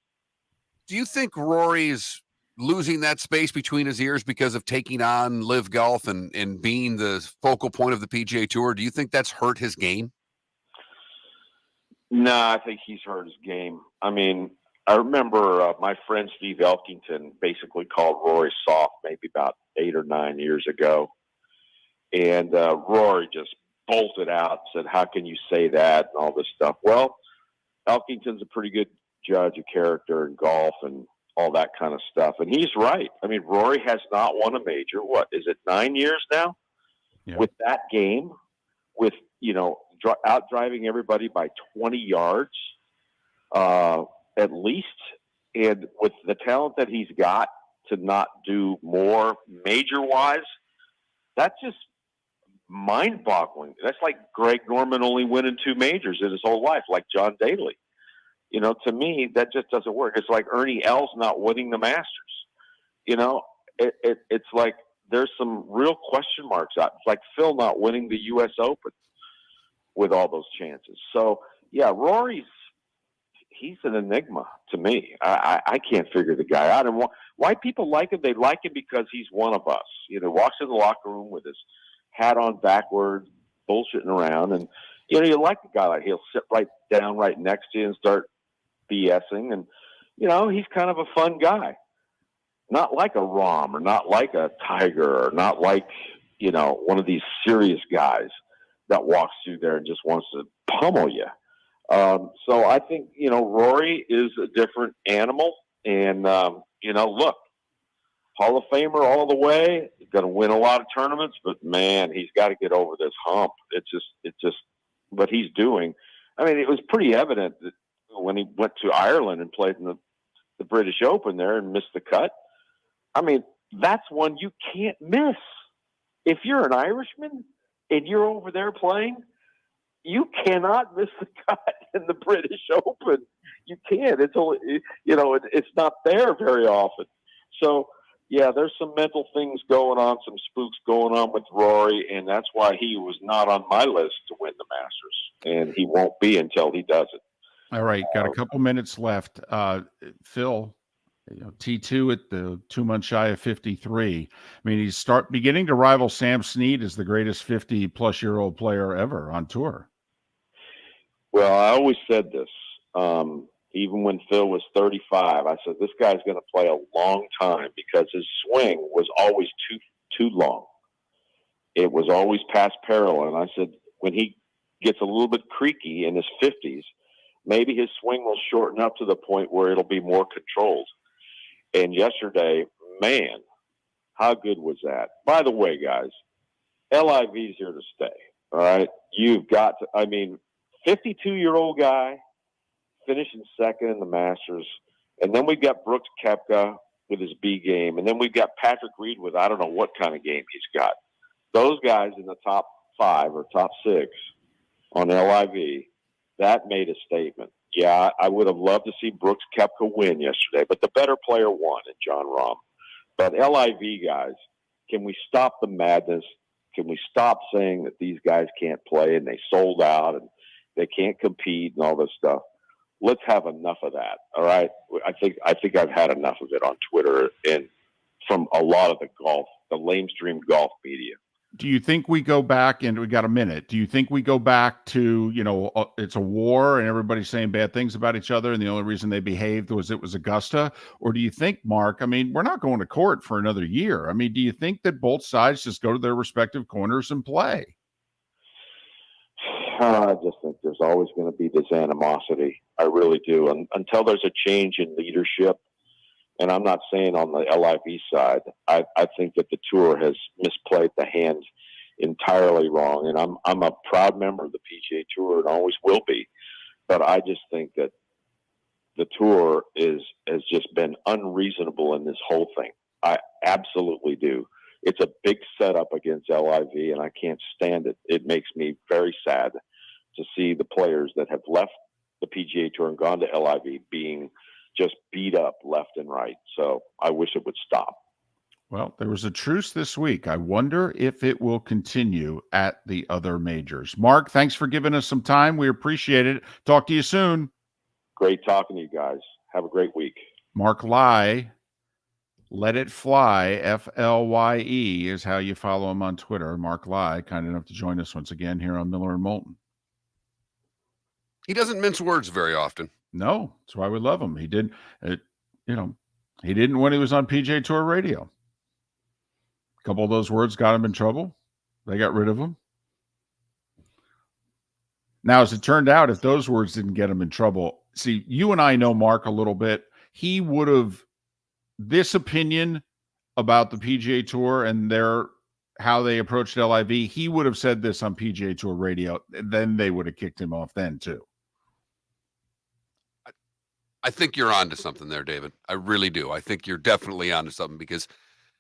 Do you think Rory's losing that space between his ears because of taking on Live Golf and being the focal point of the PGA Tour? Do you think that's hurt his game? No, I think he's hurt his game. I mean, I remember my friend Steve Elkington basically called Rory soft maybe about 8 or 9 years ago. And Rory just bolted out, said, "How can you say that?" and all this stuff. Well, Elkington's a pretty good judge of character in golf and all that kind of stuff. And he's right. I mean, Rory has not won a major. What is it, 9 years now? Yeah. With that game, with, out driving everybody by 20 yards, at least. And with the talent that he's got to not do more major wise, that's just mind boggling. That's like Greg Norman only winning 2 majors in his whole life, like John Daly. To me, that just doesn't work. It's like Ernie Els not winning the Masters. It's like there's some real question marks out. It's like Phil not winning the U.S. Open with all those chances. So, yeah, he's an enigma to me. I can't figure the guy out. And why people like him, they like him because he's one of us. Walks in the locker room with his hat on backwards, bullshitting around. And, you like a guy like he'll sit right down right next to you and start BSing. And, he's kind of a fun guy. Not like a Rahm or not like a Tiger or not like, one of these serious guys that walks through there and just wants to pummel you. So I think, Rory is a different animal. And, look, Hall of Famer all the way. He's going to win a lot of tournaments, but, man, he's got to get over this hump. It's just what he's doing. I mean, it was pretty evident that when he went to Ireland and played in the British Open there and missed the cut. I mean, that's one you can't miss. If you're an Irishman and you're over there playing, you cannot miss the cut in the British Open. You can't. It's only, it's not there very often. So, yeah, there's some mental things going on, some spooks going on with Rory, and that's why he was not on my list to win the Masters, and he won't be until he does it. All right, got a couple minutes left. Phil, T2 at the 2 months shy of 53. I mean, he's beginning to rival Sam Snead as the greatest 50-plus-year-old player ever on tour. Well, I always said this. Even when Phil was 35, I said, this guy's going to play a long time because his swing was always too long. It was always past peril. And I said, when he gets a little bit creaky in his 50s, maybe his swing will shorten up to the point where it'll be more controlled. And yesterday, man, how good was that? By the way, guys, LIV is here to stay. All right. You've got to, 52-year-old guy finishing second in the Masters. And then we've got Brooks Koepka with his B game. And then we've got Patrick Reed with I don't know what kind of game he's got. Those guys in the top 5 or top 6 on LIV, that made a statement. Yeah, I would have loved to see Brooks Koepka win yesterday, but the better player won in John Rahm. But LIV guys, can we stop the madness? Can we stop saying that these guys can't play and they sold out and they can't compete and all this stuff? Let's have enough of that. All right. I think I've had enough of it on Twitter and from a lot of the lamestream golf media. Do you think we go back, and we got a minute, do you think we go back to, it's a war and everybody's saying bad things about each other and the only reason they behaved was it was Augusta? Or do you think, Mark, we're not going to court for another year. Do you think that both sides just go to their respective corners and play? I just think there's always going to be this animosity. I really do. And until there's a change in leadership, and I'm not saying on the LIV side, I think that the tour has misplayed the hand entirely wrong. And I'm a proud member of the PGA Tour and always will be. But I just think that the tour has just been unreasonable in this whole thing. I absolutely do. It's a big setup against LIV, and I can't stand it. It makes me very sad to see the players that have left the PGA Tour and gone to LIV being just beat up left and right. So I wish it would stop. Well, there was a truce this week. I wonder if it will continue at the other majors. Mark, thanks for giving us some time. We appreciate it. Talk to you soon. Great talking to you guys. Have a great week. Mark Lye, Let It Fly, FLYE is how you follow him on Twitter. Mark Lye, kind enough to join us once again here on Miller and Moulton. He doesn't mince words very often. No, that's why we love him. He did, he didn't when he was on PGA Tour radio. A couple of those words got him in trouble. They got rid of him. Now, as it turned out, if those words didn't get him in trouble, see, you and I know Mark a little bit. He would have this opinion about the PGA Tour and how they approached LIV. He would have said this on PGA Tour radio. Then they would have kicked him off then too. I think you're onto something there, David. I really do. I think you're definitely onto something because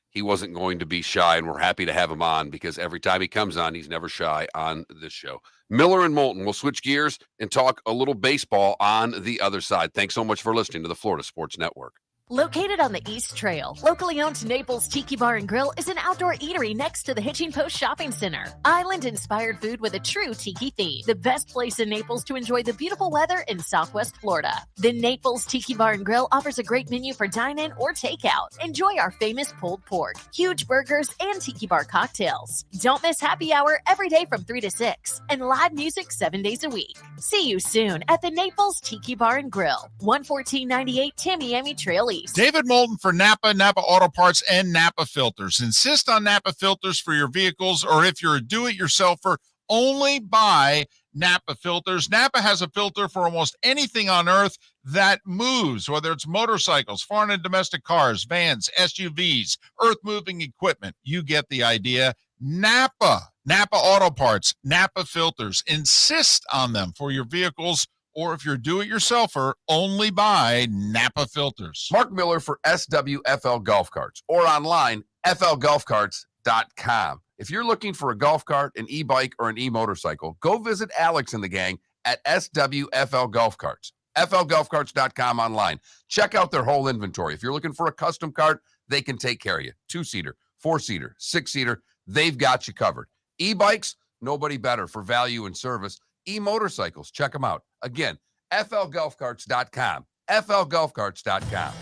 he wasn't going to be shy, and we're happy to have him on because every time he comes on, he's never shy on this show. Miller and Moulton, we'll switch gears and talk a little baseball on the other side. Thanks so much for listening to the Florida Sports Network. Located on the East Trail, locally owned Naples Tiki Bar and Grill is an outdoor eatery next to the Hitching Post Shopping Center. Island-inspired food with a true tiki theme. The best place in Naples to enjoy the beautiful weather in Southwest Florida. The Naples Tiki Bar and Grill offers a great menu for dine-in or takeout. Enjoy our famous pulled pork, huge burgers, and tiki bar cocktails. Don't miss happy hour every day from 3 to 6 and live music 7 days a week. See you soon at the Naples Tiki Bar and Grill, 11498 Tamiami Trail East. David Moulton for Napa, Napa Auto Parts, and Napa Filters. Insist on Napa filters for your vehicles, or if you're a do-it-yourselfer, only buy Napa filters. Napa has a filter for almost anything on earth that moves, whether it's motorcycles, foreign and domestic cars, vans, SUVs, earth-moving equipment. You get the idea. Napa Auto Parts, Napa filters. Insist on them for your vehicles, or if you're do-it-yourselfer, only buy Napa filters. Mark Miller for SWFL Golf Carts or online, flgolfcarts.com. If you're looking for a golf cart, an e-bike, or an e-motorcycle, go visit Alex and the gang at SWFL Golf Carts. flgolfcarts.com online. Check out their whole inventory. If you're looking for a custom cart, they can take care of you. 2-seater, 4-seater, 6-seater, they've got you covered. E-bikes, nobody better for value and service. E-motorcycles, check them out. Again, flgolfcarts.com, flgolfcarts.com.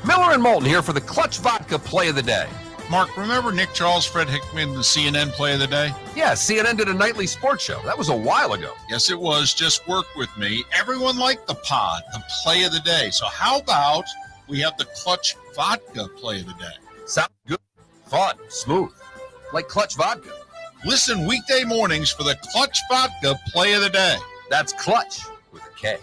Miller and Moulton here for the Clutch Vodka Play of the Day. Mark, remember Nick Charles, Fred Hickman, the CNN Play of the Day? Yeah, CNN did a nightly sports show. That was a while ago. Yes, it was. Just work with me. Everyone liked the pod, the Play of the Day. So how about we have the Clutch Vodka Play of the Day? Sounds good, fun, smooth, like Clutch Vodka. Listen weekday mornings for the Clutch Vodka Play of the Day. That's Clutch with a K.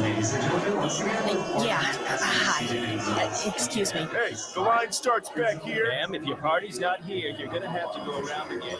Ladies and gentlemen, once again. Yeah. Hi. Excuse me. Hey, the line starts back here. Ma'am, if your party's not here, you're gonna have to go around again.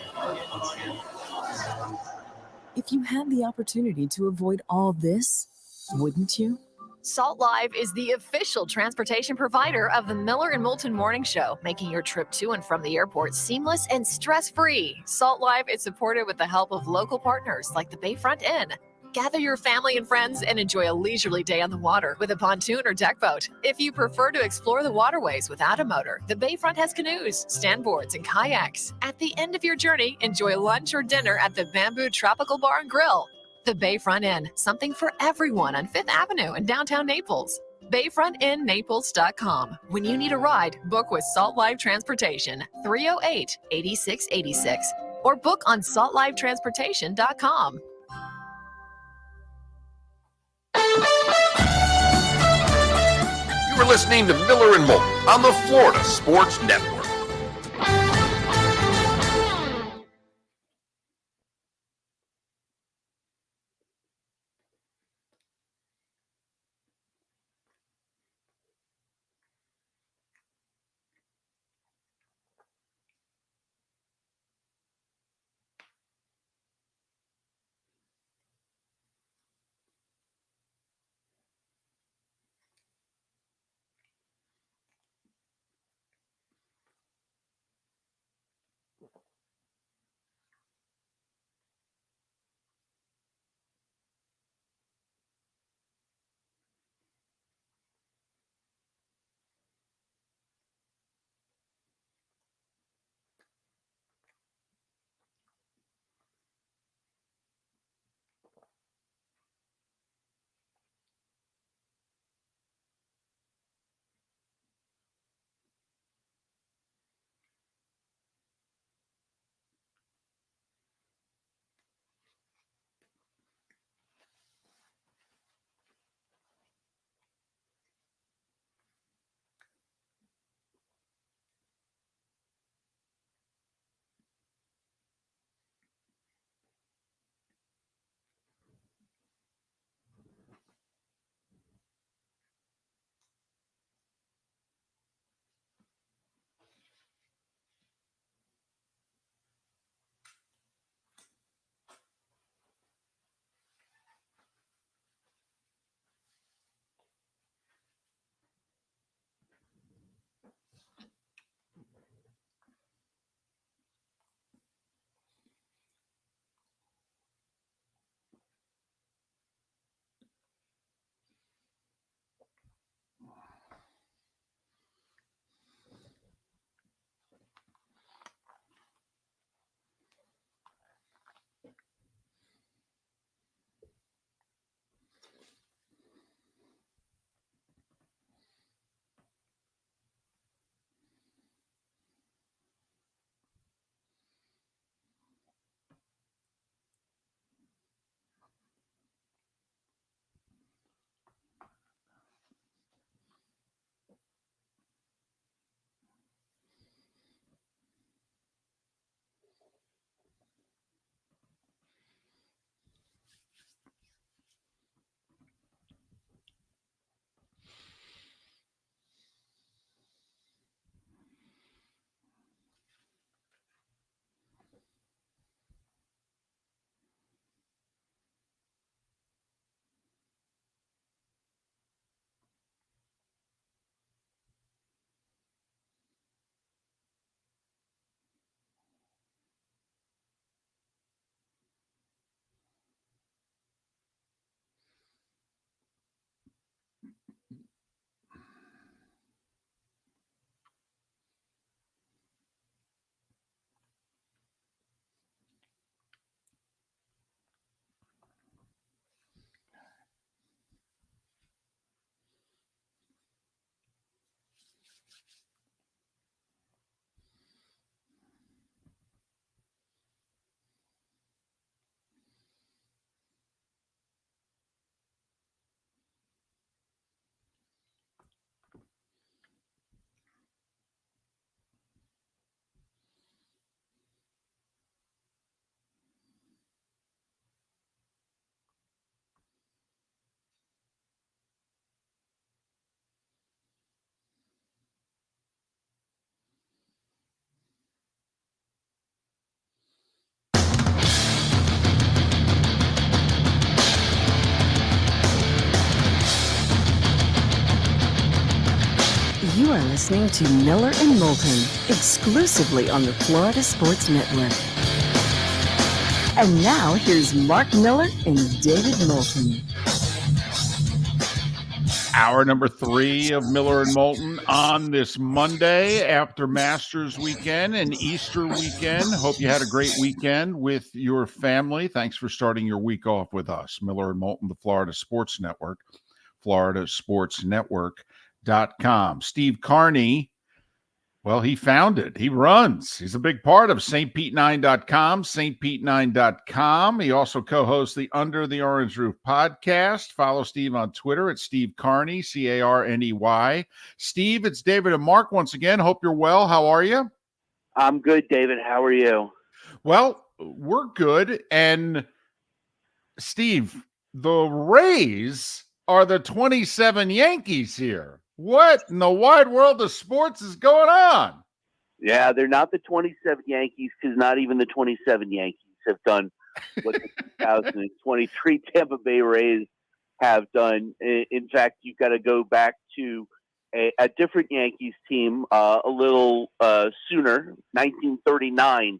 If you had the opportunity to avoid all this, wouldn't you? Salt Live is the official transportation provider of the Miller and Moulton Morning Show, making your trip to and from the airport seamless and stress-free. Salt Live is supported with the help of local partners like the Bayfront Inn. Gather your family and friends and enjoy a leisurely day on the water with a pontoon or deck boat. If you prefer to explore the waterways without a motor, the Bayfront has canoes, standboards, and kayaks. At the end of your journey, enjoy lunch or dinner at the Bamboo Tropical Bar and Grill. The Bayfront Inn, something for everyone on 5th Avenue in downtown Naples. BayfrontInNaples.com. When you need a ride, book with Salt Live Transportation, 308-8686, or book on saltlivetransportation.com. You were listening to Miller and Moulton on the Florida Sports Network. are listening to Miller and Moulton, exclusively on the Florida Sports Network. And now, here's Mark Miller and David Moulton. Hour number 3 of Miller and Moulton on this Monday after Masters weekend and Easter weekend. Hope you had a great weekend with your family. Thanks for starting your week off with us. Miller and Moulton, the Florida Sports Network, floridasportsnetwork.com. Steve Carney, well, he founded, he runs. He's a big part of stpete9.com, stpete9.com. He also co-hosts the Under the Orange Roof podcast. Follow Steve on Twitter at Steve Carney, Carney. Steve, it's David and Mark once again. Hope you're well. How are you? I'm good, David. How are you? Well, we're good. And Steve, the Rays are the 27 Yankees here. What in the wide world of sports is going on? Yeah, they're not the 27 Yankees because not even the 27 Yankees have done what the 2023 Tampa Bay Rays have done. In fact, you've got to go back to a different Yankees team a little sooner, 1939,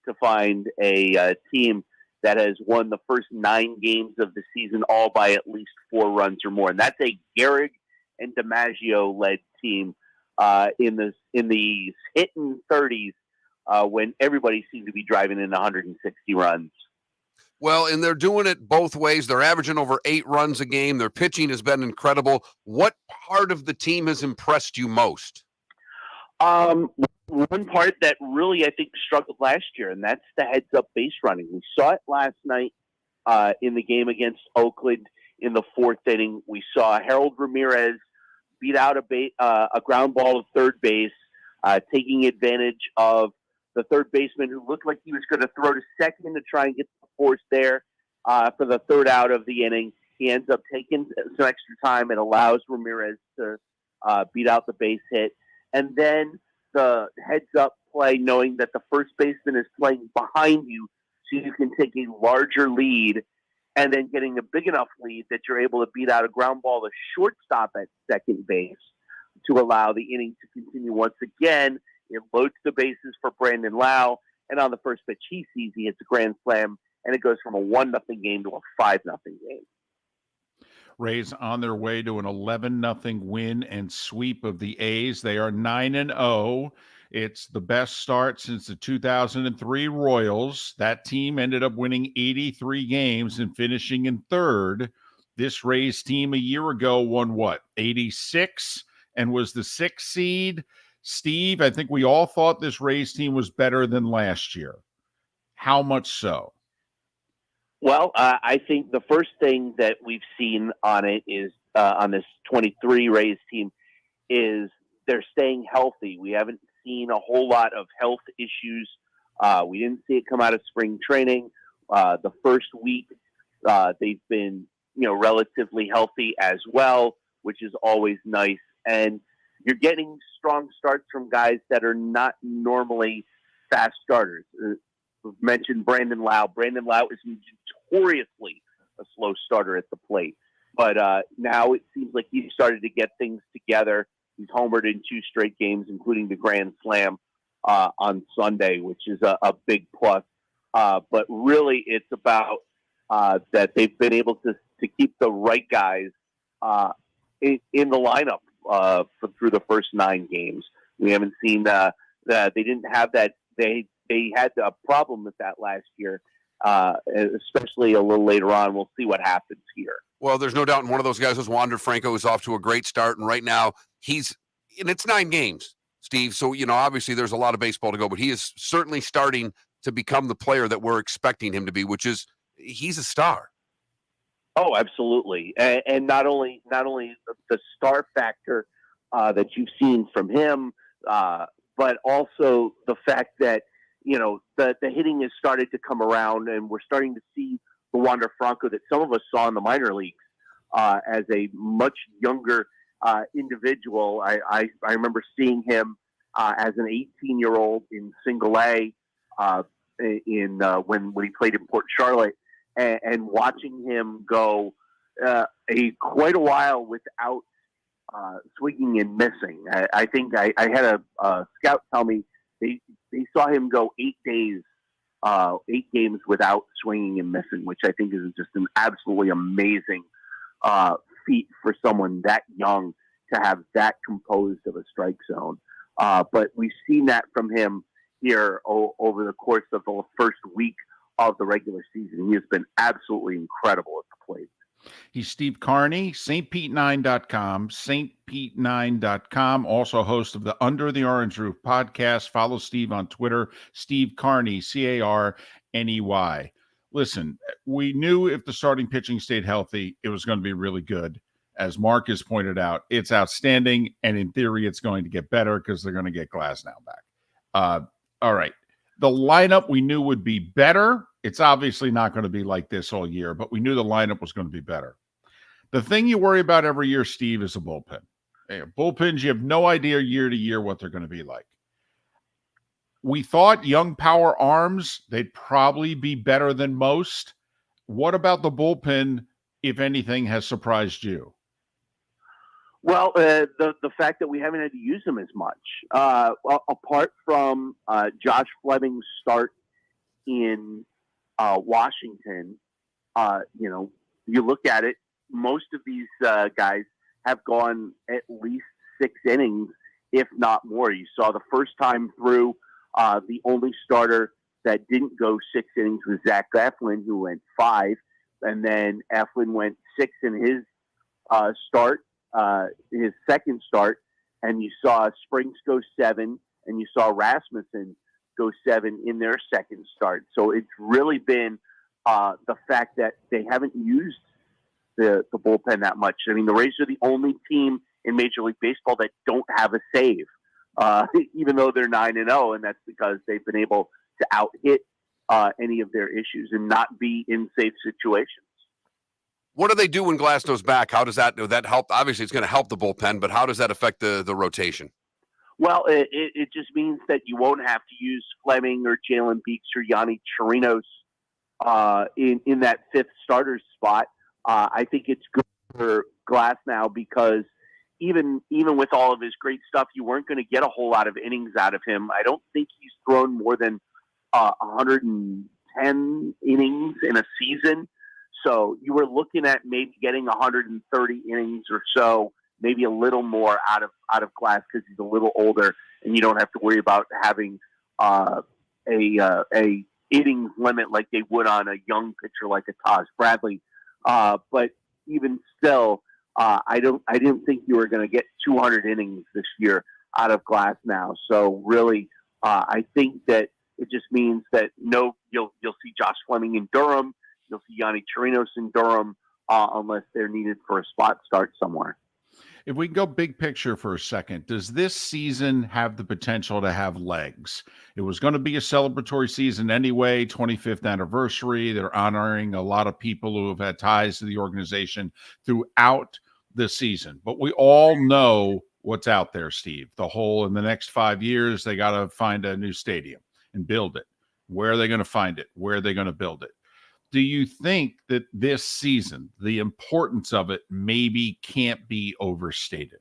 to find a team that has won the first 9 games of the season all by at least 4 runs or more. And that's a Gehrig and DiMaggio-led team in the hitting 30s when everybody seemed to be driving in 160 runs. Well, and they're doing it both ways. They're averaging over 8 runs a game. Their pitching has been incredible. What part of the team has impressed you most? One part that really, I think, struggled last year, and that's the heads-up base running. We saw it last night in the game against Oakland in the 4th inning. We saw Harold Ramirez beat out a ground ball to third base, taking advantage of the third baseman who looked like he was going to throw to second to try and get the force there for the 3rd out of the inning. He ends up taking some extra time and allows Ramirez to beat out the base hit. And then the heads-up play, knowing that the first baseman is playing behind you so you can take a larger lead, and then getting a big enough lead that you're able to beat out a ground ball to shortstop at second base to allow the inning to continue once again. It loads the bases for Brandon Lau, and on the first pitch he sees, he hits a grand slam, and it goes from a 1-0 game to a 5-0 game. Rays on their way to an 11-0 win and sweep of the A's. They are 9-0. It's the best start since the 2003 Royals. That team ended up winning 83 games and finishing in 3rd. This Rays team a year ago won what? 86 and was the 6th seed. Steve, I think we all thought this Rays team was better than last year. How much so? Well, I think the first thing that we've seen on it is on this 23 Rays team is they're staying healthy. We haven't seen a whole lot of health issues. We didn't see it come out of spring training. The first week, they've been, relatively healthy as well, which is always nice. And you're getting strong starts from guys that are not normally fast starters. We've mentioned Brandon Lau. Brandon Lau is notoriously a slow starter at the plate. But now it seems like he's started to get things together. He's homered in 2 straight games, including the grand slam on Sunday, which is a big plus. But really, it's about that they've been able to keep the right guys in the lineup through the first 9 games. We haven't seen that they didn't have that. They had a problem with that last year, especially a little later on. We'll see what happens here. Well, there's no doubt, and one of those guys was Wander Franco, who's off to a great start, and right now it's 9 games, Steve. So, obviously there's a lot of baseball to go, but he is certainly starting to become the player that we're expecting him to be, which is he's a star. Oh, absolutely. And not only the star factor that you've seen from him, but also the fact that, the hitting has started to come around, and we're starting to see the Wander Franco that some of us saw in the minor leagues as a much younger individual. I remember seeing him as an 18-year-old in Single A when he played in Port Charlotte, and watching him go quite a while without swinging and missing. I think I had a scout tell me they saw him go 8 days, 8 games without swinging and missing, which I think is just an absolutely amazing feat for someone that young to have that composed of a strike zone. But we've seen that from him here over the course of the first week of the regular season. He has been absolutely incredible at the plate. He's Steve Carney, stpete9.com, stpete9.com, also host of the Under the Orange Roof podcast. Follow Steve on Twitter, Steve Carney, Carney. Listen, we knew if the starting pitching stayed healthy, it was going to be really good. As Mark has pointed out, it's outstanding, and in theory, it's going to get better because they're going to get Glasnow back. All right. The lineup we knew would be better. It's obviously not going to be like this all year, but we knew the lineup was going to be better. The thing you worry about every year, Steve, is a bullpen. Bullpens, you have no idea year to year what they're going to be like. We thought young power arms, they'd probably be better than most. What about the bullpen, if anything, has surprised you? Well, the fact that we haven't had to use them as much, apart from Josh Fleming's start in Washington, you look at it, most of these guys have gone at least 6 innings, if not more. You saw the first time through, the only starter that didn't go 6 innings was Zach Eflin, who went 5, and then Eflin went 6 in his his second start, and you saw Springs go 7, and you saw Rasmussen go 7 in their second start. So it's really been the fact that they haven't used the bullpen that much. I mean, the Rays are the only team in Major League Baseball that don't have a save, even though they're 9-0, and that's because they've been able to out-hit any of their issues and not be in safe situations. What do they do when Glasnow's back? How does that help? Obviously, it's going to help the bullpen, but how does that affect the rotation? Well, it just means that you won't have to use Fleming or Jalen Beeks or Yanni Chirinos in that 5th starter spot. I think it's good for Glasnow because even with all of his great stuff, you weren't going to get a whole lot of innings out of him. I don't think he's thrown more than 110 innings in a season. So you were looking at maybe getting 130 innings or so, maybe a little more out of Glass because he's a little older, and you don't have to worry about having a innings limit like they would on a young pitcher like a Taj Bradley. But even still, I didn't think you were going to get 200 innings this year out of Glasnow. So really, I think that it just means that you'll see Josh Fleming in Durham. You'll see Yanni Chirinos in Durham unless they're needed for a spot start somewhere. If we can go big picture for a second, does this season have the potential to have legs? It was going to be a celebratory season anyway, 25th anniversary. They're honoring a lot of people who have had ties to the organization throughout the season. But we all know what's out there, Steve. The whole in the next 5 years, they got to find a new stadium and build it. Where are they going to find it? Where are they going to build it? Do you think that this season, the importance of it maybe can't be overstated?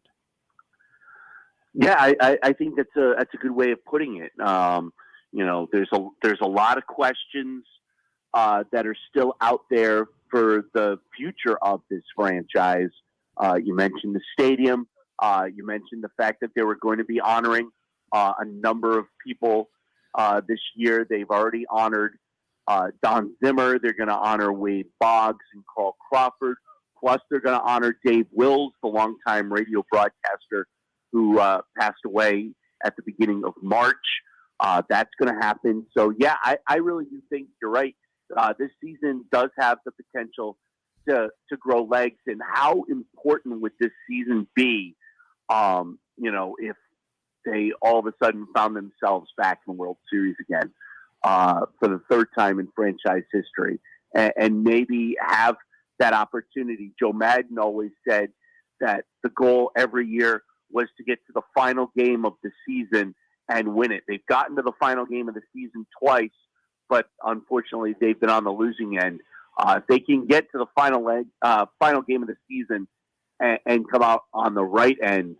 Yeah, I think that's a good way of putting it. There's a lot of questions that are still out there for the future of this franchise. You mentioned the stadium. You mentioned the fact that they were going to be honoring a number of people this year. They've already honored Don Zimmer. They're going to honor Wade Boggs and Carl Crawford. Plus, they're going to honor Dave Wills, the longtime radio broadcaster who passed away at the beginning of March. That's going to happen. So, yeah, I really do think you're right. This season does have the potential to grow legs. And how important would this season be, if they all of a sudden found themselves back in the World Series again? For the 3rd time in franchise history, and maybe have that opportunity. Joe Madden always said that the goal every year was to get to the final game of the season and win it. They've gotten to the final game of the season twice, but unfortunately they've been on the losing end. If they can get to the final game of the season and come out on the right end,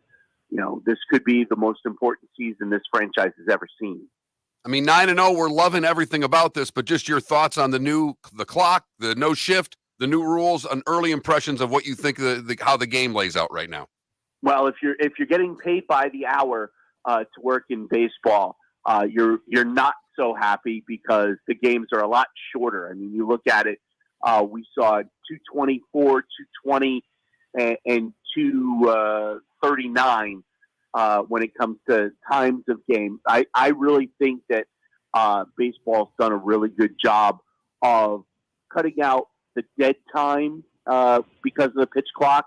this could be the most important season this franchise has ever seen. I mean, 9-0, we're loving everything about this, but just your thoughts on the clock, the no shift, the new rules, and early impressions of what you think how the game lays out right now. Well, if you're getting paid by the hour to work in baseball, you're not so happy because the games are a lot shorter. I mean, you look at it, we saw 224, 220, and 239 when it comes to times of games. I really think that baseball's done a really good job of cutting out the dead time because of the pitch clock.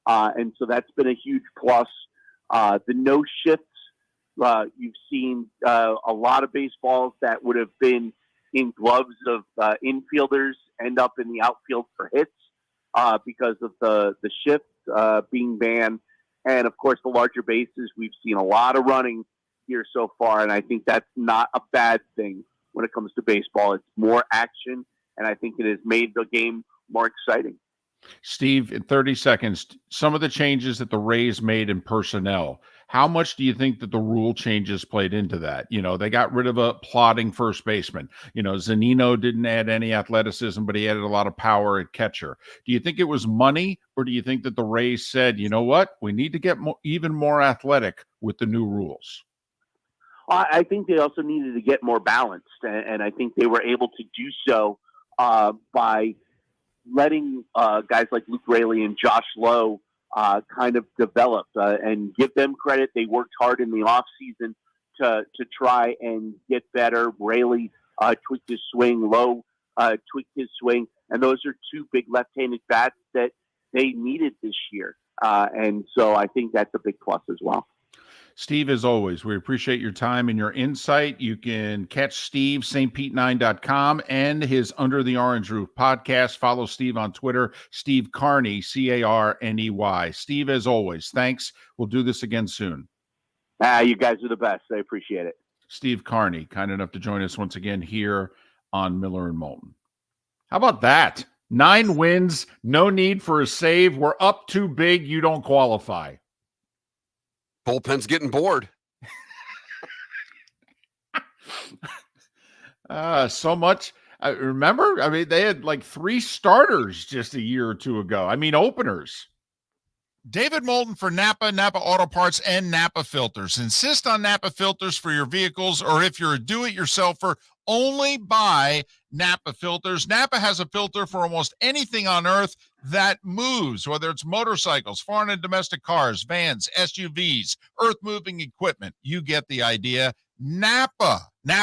And so that's been a huge plus. The no shifts, you've seen a lot of baseballs that would have been in gloves of infielders end up in the outfield for hits because of the shift being banned. And, of course, the larger bases, we've seen a lot of running here so far, and I think that's not a bad thing when it comes to baseball. It's more action, and I think it has made the game more exciting. Steve, in 30 seconds, some of the changes that the Rays made in personnel, how much do you think that the rule changes played into that? They got rid of a plodding first baseman. Zunino didn't add any athleticism, but he added a lot of power at catcher. Do you think it was money, or do you think that the Rays said, you know what, we need to get even more athletic with the new rules? I think they also needed to get more balanced, and I think they were able to do so by letting guys like Luke Raley and Josh Lowe kind of develop and give them credit. They worked hard in the offseason to try and get better. Raley tweaked his swing. Lowe tweaked his swing. And those are two big left-handed bats that they needed this year. And so I think that's a big plus as well. Steve, as always, we appreciate your time and your insight. You can catch Steve, stpete9.com, and his Under the Orange Roof podcast. Follow Steve on Twitter, Steve Carney, Carney. Steve, as always, thanks. We'll do this again soon. You guys are the best. I appreciate it. Steve Carney, kind enough to join us once again here on Miller and Moulton. How about that? 9 wins, no need for a save. We're up too big. You don't qualify. Bullpen's getting bored. So much. Remember? I mean, they had like 3 starters just a year or two ago. I mean, openers. David Moulton for Napa Auto Parts, and Napa Filters. Insist on Napa filters for your vehicles, or if you're a do-it-yourselfer, only buy Napa filters. Napa has a filter for almost anything on earth that moves, whether it's motorcycles, foreign and domestic cars, vans, SUVs, earth-moving equipment. You get the idea. Napa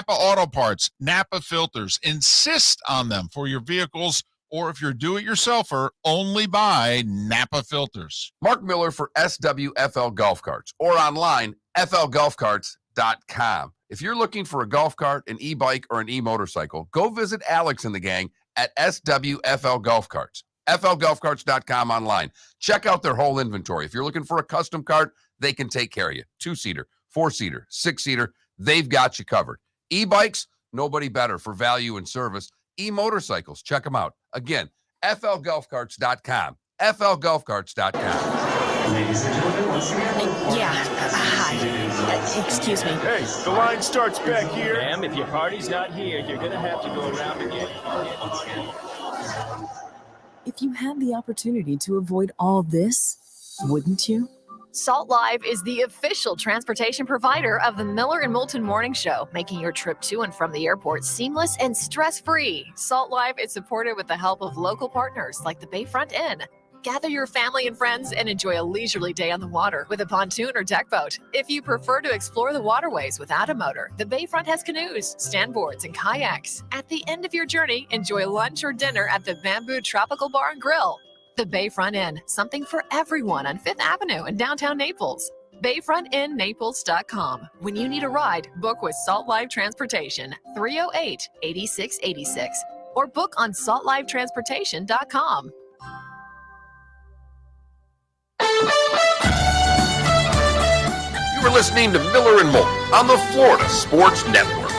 Auto Parts, Napa filters. Insist on them for your vehicles, or if you're do-it-yourselfer, only buy Napa filters. Mark Miller for SWFL Golf Carts, or online, flgolfcarts.com. If you're looking for a golf cart, an e-bike, or an e-motorcycle, go visit Alex and the gang at SWFL Golf Carts. flgolfcarts.com online. Check out their whole inventory. If you're looking for a custom cart, they can take care of you. 2-seater, 4-seater, 6-seater, they've got you covered. E-bikes, nobody better for value and service. E-motorcycles, check them out. Again, flgolfcarts.com. flgolfcarts.com. Ladies and gentlemen, once again. Hi. Excuse me. Hey, the line starts back here. Ma'am, if your party's not here, you're going to have to go around again. If you had the opportunity to avoid all this, wouldn't you? Salt Live is the official transportation provider of the Miller and Moulton Morning Show, making your trip to and from the airport seamless and stress-free. Salt Live is supported with the help of local partners like the Bayfront Inn. Gather your family and friends and enjoy a leisurely day on the water with a pontoon or deck boat. If you prefer to explore the waterways without a motor, the Bayfront has canoes, standboards, and kayaks. At the end of your journey, enjoy lunch or dinner at the Bamboo Tropical Bar and Grill. The Bayfront Inn, something for everyone on 5th Avenue in downtown Naples. BayfrontInNaples.com. When you need a ride, book with Salt Live Transportation, 308-8686, or book on saltlivetransportation.com. You were listening to Miller and Moulton on the Florida Sports Network.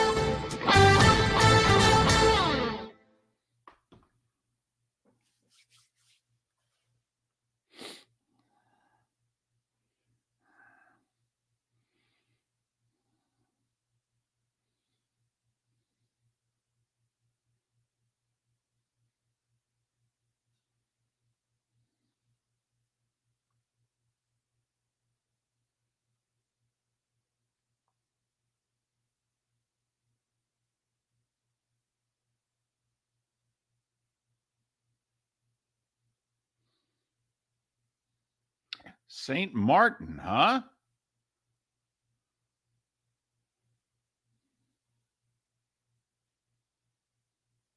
St. Martin, huh?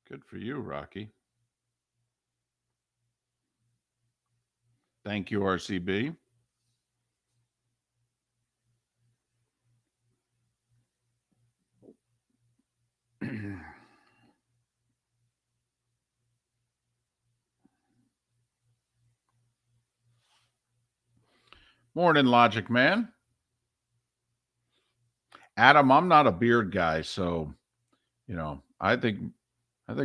Good for you, Rocky. Thank you, RCB. Morning, Logic Man. Adam, I'm not a beard guy, so I think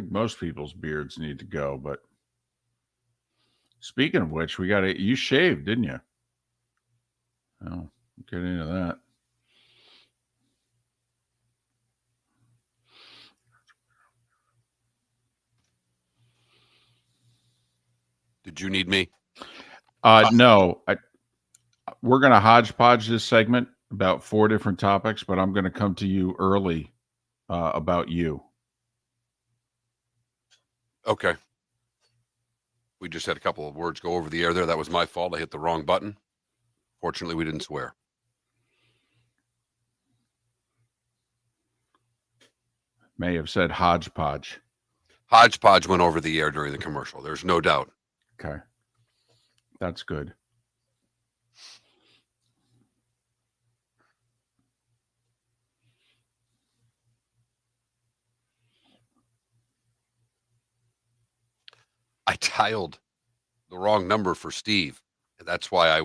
most people's beards need to go. But speaking of which, you shaved, didn't you? Oh, get into that. Did you need me? No. We're going to hodgepodge this segment about 4 different topics, but I'm going to come to you early about you. Okay. We just had a couple of words go over the air there. That was my fault. I hit the wrong button. Fortunately, we didn't swear. May have said hodgepodge. Hodgepodge went over the air during the commercial. There's no doubt. Okay. That's good. I dialed the wrong number for Steve. That's why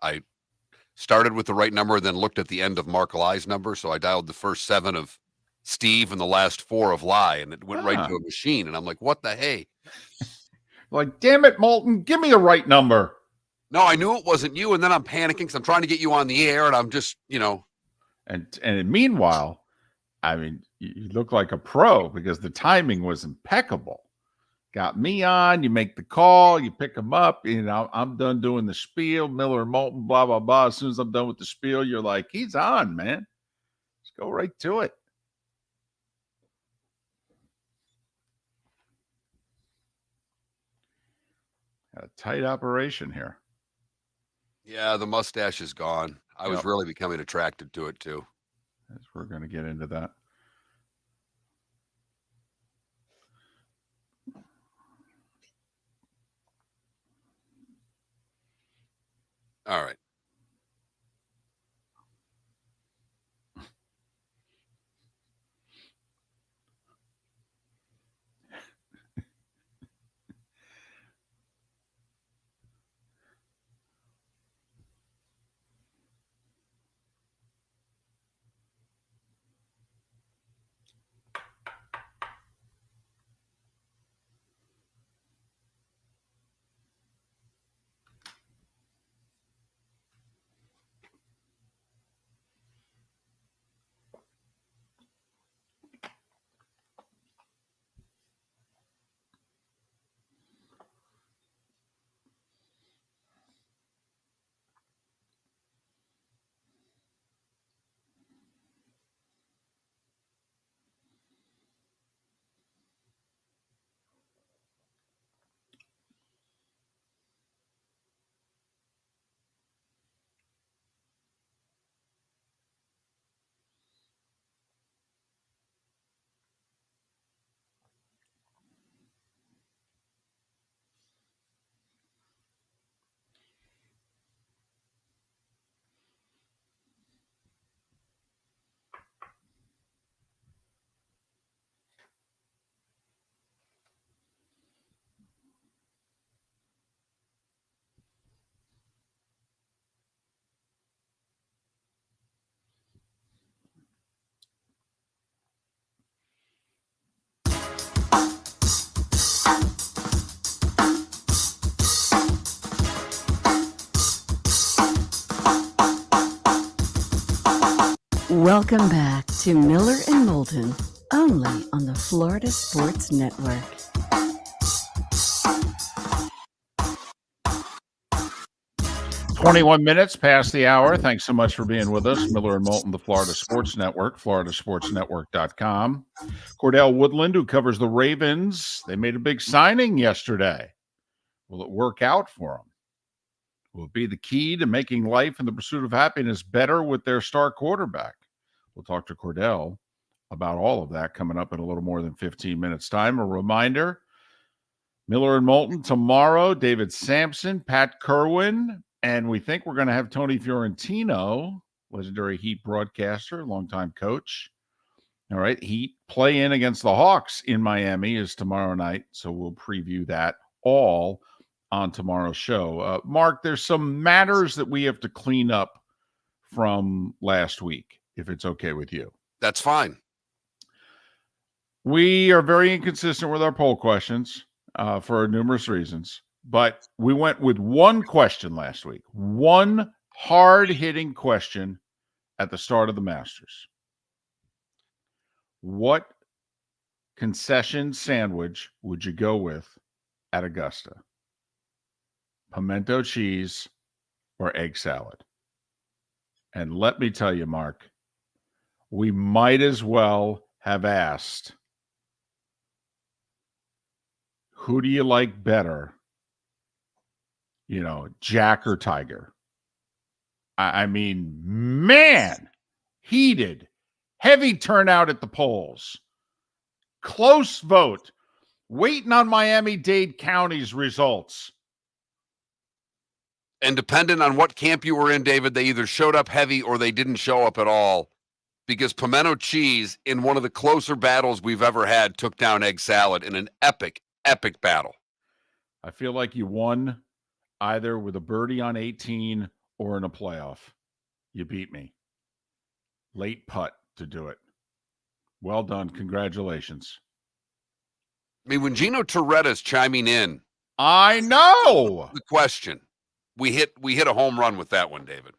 I started with the right number, then looked at the end of Mark Lie's number. So I dialed the first 7 of Steve and the last 4 of Lie, and it went right to a machine. And I'm like, what the hey? Like, damn it, Moulton, give me the right number. No, I knew it wasn't you. And then I'm panicking because I'm trying to get you on the air, and I'm just, And meanwhile, I mean, you look like a pro because the timing was impeccable. Got me on, you make the call, you pick them up. I'm done doing the spiel, Miller and Moulton, blah, blah, blah. As soon as I'm done with the spiel, you're like, he's on, man. Let's go right to it. Got a tight operation here. Yeah, the mustache is gone. I was really becoming attracted to it too. As we're going to get into that. All right. Welcome back to Miller and Moulton, only on the Florida Sports Network. "21 minutes past the hour. Thanks so much for being with us. Miller and Moulton, the Florida Sports Network, floridasportsnetwork.com. Cordell Woodland, who covers the Ravens, they made a big signing yesterday. Will it work out for them? will be the key to making life and the pursuit of happiness better with their star quarterback. We'll talk to Cordell about all of that coming up in a little more than 15 minutes time. A reminder, Miller and Moulton tomorrow, David Sampson, Pat Kerwin, and we think we're going to have Tony Fiorentino, legendary Heat broadcaster, longtime coach. All right, Heat play in against the Hawks in Miami is tomorrow night, so we'll preview that all on tomorrow's show. Mark, there's some matters that we have to clean up from last week, if it's okay with you. That's fine. We are very inconsistent with our poll questions for numerous reasons, but we went with one question last week, one hard-hitting question at the start of the Masters. What concession sandwich would you go with at Augusta? Pimento cheese or egg salad? And let me tell you, Mark, we might as well have asked, who do you like better? You know, Jack or Tiger? I mean, man, heated, heavy turnout at the polls, close vote, waiting on Miami-Dade County's results. And dependent on what camp you were in, David, they either showed up heavy or they didn't show up at all, because pimento cheese, in one of the closer battles we've ever had, took down egg salad in an epic battle. I feel like you won either with a birdie on 18 or in a playoff. You beat me. Late putt to do it. Well done. Congratulations. I mean, when Gino Toretta's chiming in, I know the question, we hit a home run with that one, David.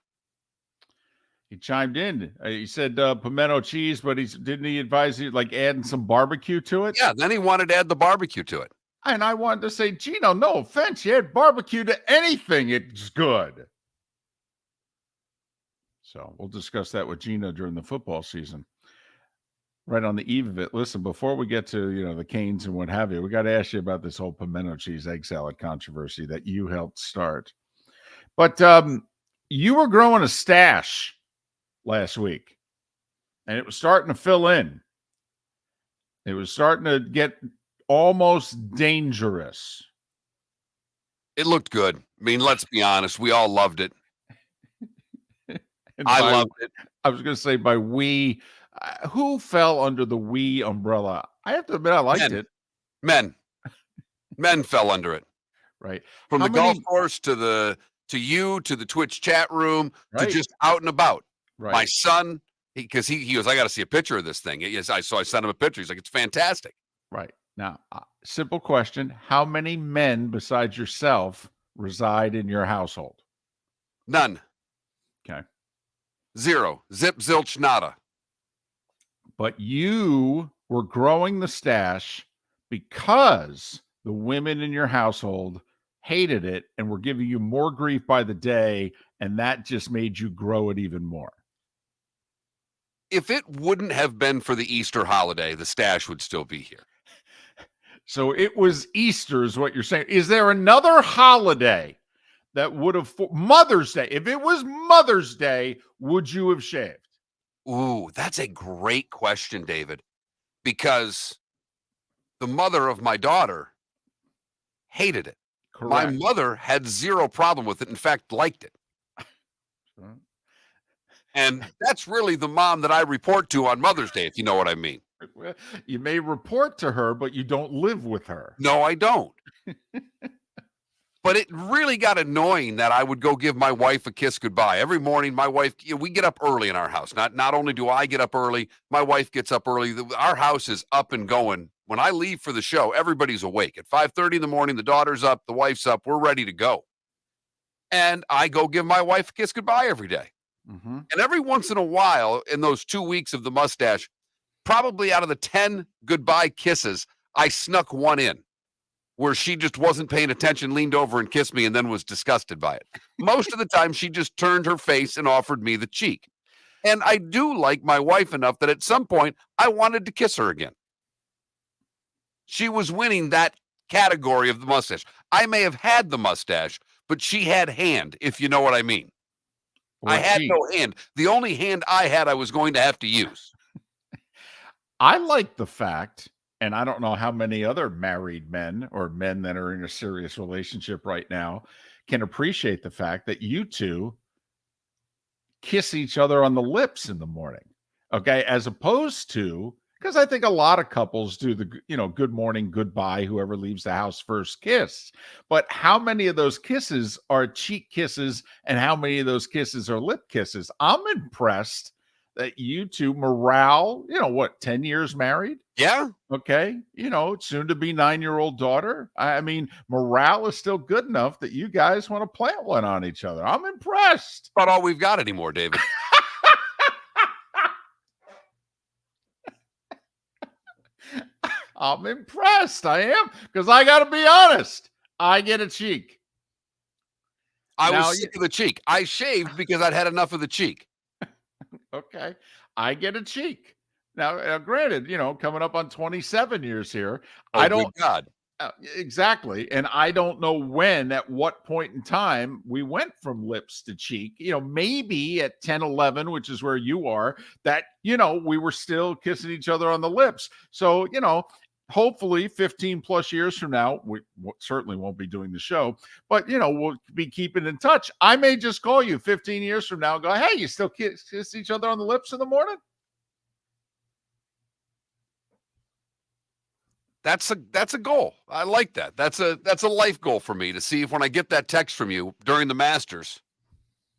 He chimed in. He said pimento cheese, but didn't he advise you like adding some barbecue to it? Yeah, then he wanted to add the barbecue to it. And I wanted to say, Gino, no offense, you add barbecue to anything, it's good. So we'll discuss that with Gino during the football season. Right on the eve of it. Listen, before we get to, the Canes and what have you, we got to ask you about this whole pimento cheese egg salad controversy that you helped start. But you were growing a stash last week, and it was starting to fill in. It was starting to get almost dangerous. It looked good. I mean, let's be honest. We all loved it. I loved it. I was going to say by we, who fell under the we umbrella? I have to admit, I liked it. Men fell under it. Right. From the golf course to you, to the Twitch chat room, to just out and about. Right. My son, because he goes, I got to see a picture of this thing. Yes, I sent him a picture. He's like, it's fantastic. Right. Now, simple question. How many men besides yourself reside in your household? None. Okay. 0. Zip, zilch, nada. But you were growing the stash because the women in your household hated it and were giving you more grief by the day, and that just made you grow it even more. If it wouldn't have been for the Easter holiday, the stash would still be here. So it was Easter is what you're saying. Is there another holiday that would have Mother's Day? If it was Mother's Day, would you have shaved? Ooh, that's a great question, David, because the mother of my daughter hated it. Correct. My mother had zero problem with it. In fact, liked it. Sure. And that's really the mom that I report to on Mother's Day, if you know what I mean. You may report to her, but you don't live with her. No, I don't. But it really got annoying that I would go give my wife a kiss goodbye. Every morning, my wife, we get up early in our house. Not only do I get up early, my wife gets up early. Our house is up and going. When I leave for the show, everybody's awake. At 5:30 in the morning, the daughter's up, the wife's up, we're ready to go. And I go give my wife a kiss goodbye every day. Mm-hmm. And every once in a while, in those 2 weeks of the mustache, probably out of the 10 goodbye kisses, I snuck one in where she just wasn't paying attention, leaned over and kissed me, and then was disgusted by it. Most of the time, she just turned her face and offered me the cheek. And I do like my wife enough that at some point, I wanted to kiss her again. She was winning that category of the mustache. I may have had the mustache, but she had hand, if you know what I mean. I Or had cheek. no hand. The only hand I had, I was going to have to use. I like the fact, and I don't know how many other married men or men that are in a serious relationship right now can appreciate the fact that you two kiss each other on the lips in the morning. Okay. As opposed to, because I think a lot of couples do the, good morning, goodbye, whoever leaves the house first kiss. But how many of those kisses are cheek kisses and how many of those kisses are lip kisses? I'm impressed that you two morale, 10 years married? Yeah. Okay. Soon to be 9-year-old daughter. I mean, morale is still good enough that you guys want to plant one on each other. I'm impressed. Not all we've got anymore, David. I'm impressed. I am, because I got to be honest. I get a cheek. I Now was sick of the cheek. I shaved because I'd had enough of the cheek. Okay. I get a cheek. Now, granted, coming up on 27 years here, Oh, I good don't God. exactly. And I don't know at what point in time we went from lips to cheek, maybe at 10, 11, which is where you are, that, we were still kissing each other on the lips. So, hopefully 15 plus years from now, we certainly won't be doing the show, but, we'll be keeping in touch. I may just call you 15 years from now and go, hey, you still kiss each other on the lips in the morning? That's a goal. I like that. That's a life goal for me, to see if when I get that text from you during the Masters,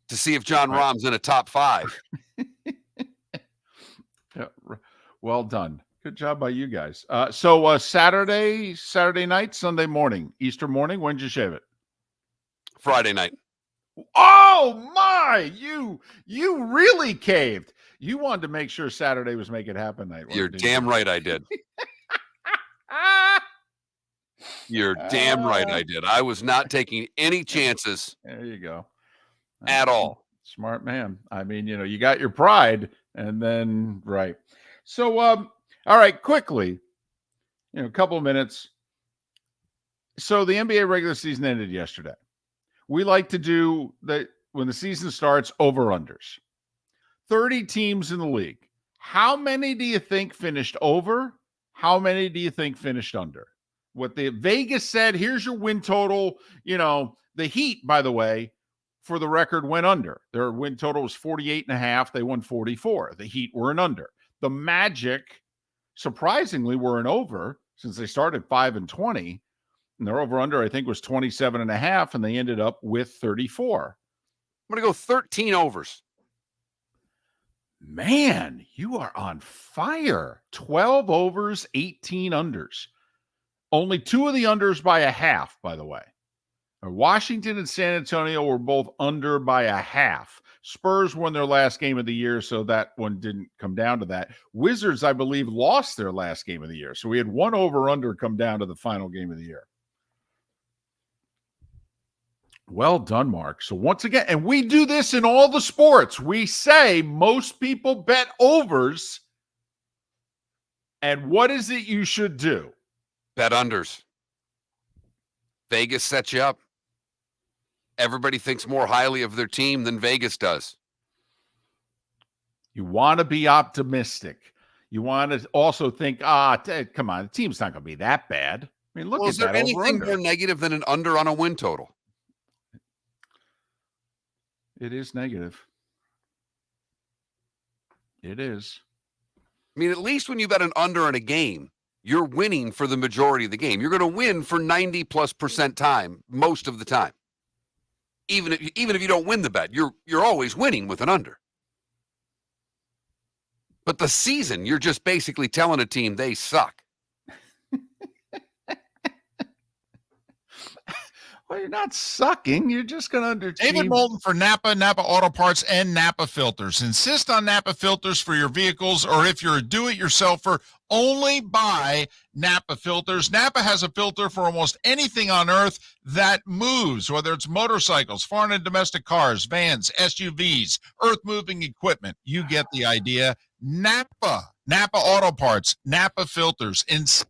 to see if John Rahm's in a top 5. Yeah, well done. Good job by you guys. So Saturday night, Sunday morning, Easter morning, when'd you shave it? Friday night. Oh my, you really caved. You wanted to make sure Saturday was make it happen night. You're damn right I did. You're damn right I did. I was not taking any chances. There you go. At all. Smart man. I mean, you got your pride, and then right. So all right, quickly, a couple of minutes. So the NBA regular season ended yesterday. We like to do when the season starts, over-unders. 30 teams in the league. How many do you think finished over? How many do you think finished under? What the Vegas said, here's your win total. The Heat, by the way, for the record, went under. Their win total was 48.5. They won 44. The Heat were an under. The Magic, surprisingly, were an over, since they started 5-20. And their over-under, I think, was 27.5, and they ended up with 34. I'm going to go 13 overs. Man, you are on fire. 12 overs, 18 unders. Only 2 of the unders by a half, by the way. Washington and San Antonio were both under by a half. Spurs won their last game of the year, so that one didn't come down to that. Wizards, I believe, lost their last game of the year. So we had 1 over-under come down to the final game of the year. Well done, Mark. So once again, and we do this in all the sports. We say most people bet overs. And what is it you should do? Bet unders. Vegas sets you up. Everybody thinks more highly of their team than Vegas does. You want to be optimistic. You want to also think, come on, the team's not going to be that bad. I mean, look at that. Is there anything more negative than an under on a win total? It is negative. It is. I mean, at least when you bet an under in a game, you're winning for the majority of the game. You're going to win for 90+% time, most of the time. Even if you don't win the bet, you're always winning with an under. But the season, you're just basically telling a team they suck. Well, you're not sucking. You're just going to David Moulton for Napa Auto Parts, and Napa Filters. Insist on Napa filters for your vehicles, or if you're a do-it-yourselfer, only buy Napa filters. Napa has a filter for almost anything on earth that moves, whether it's motorcycles, foreign and domestic cars, vans, SUVs, earth-moving equipment. You get the idea. Napa Auto Parts, Napa filters. Insist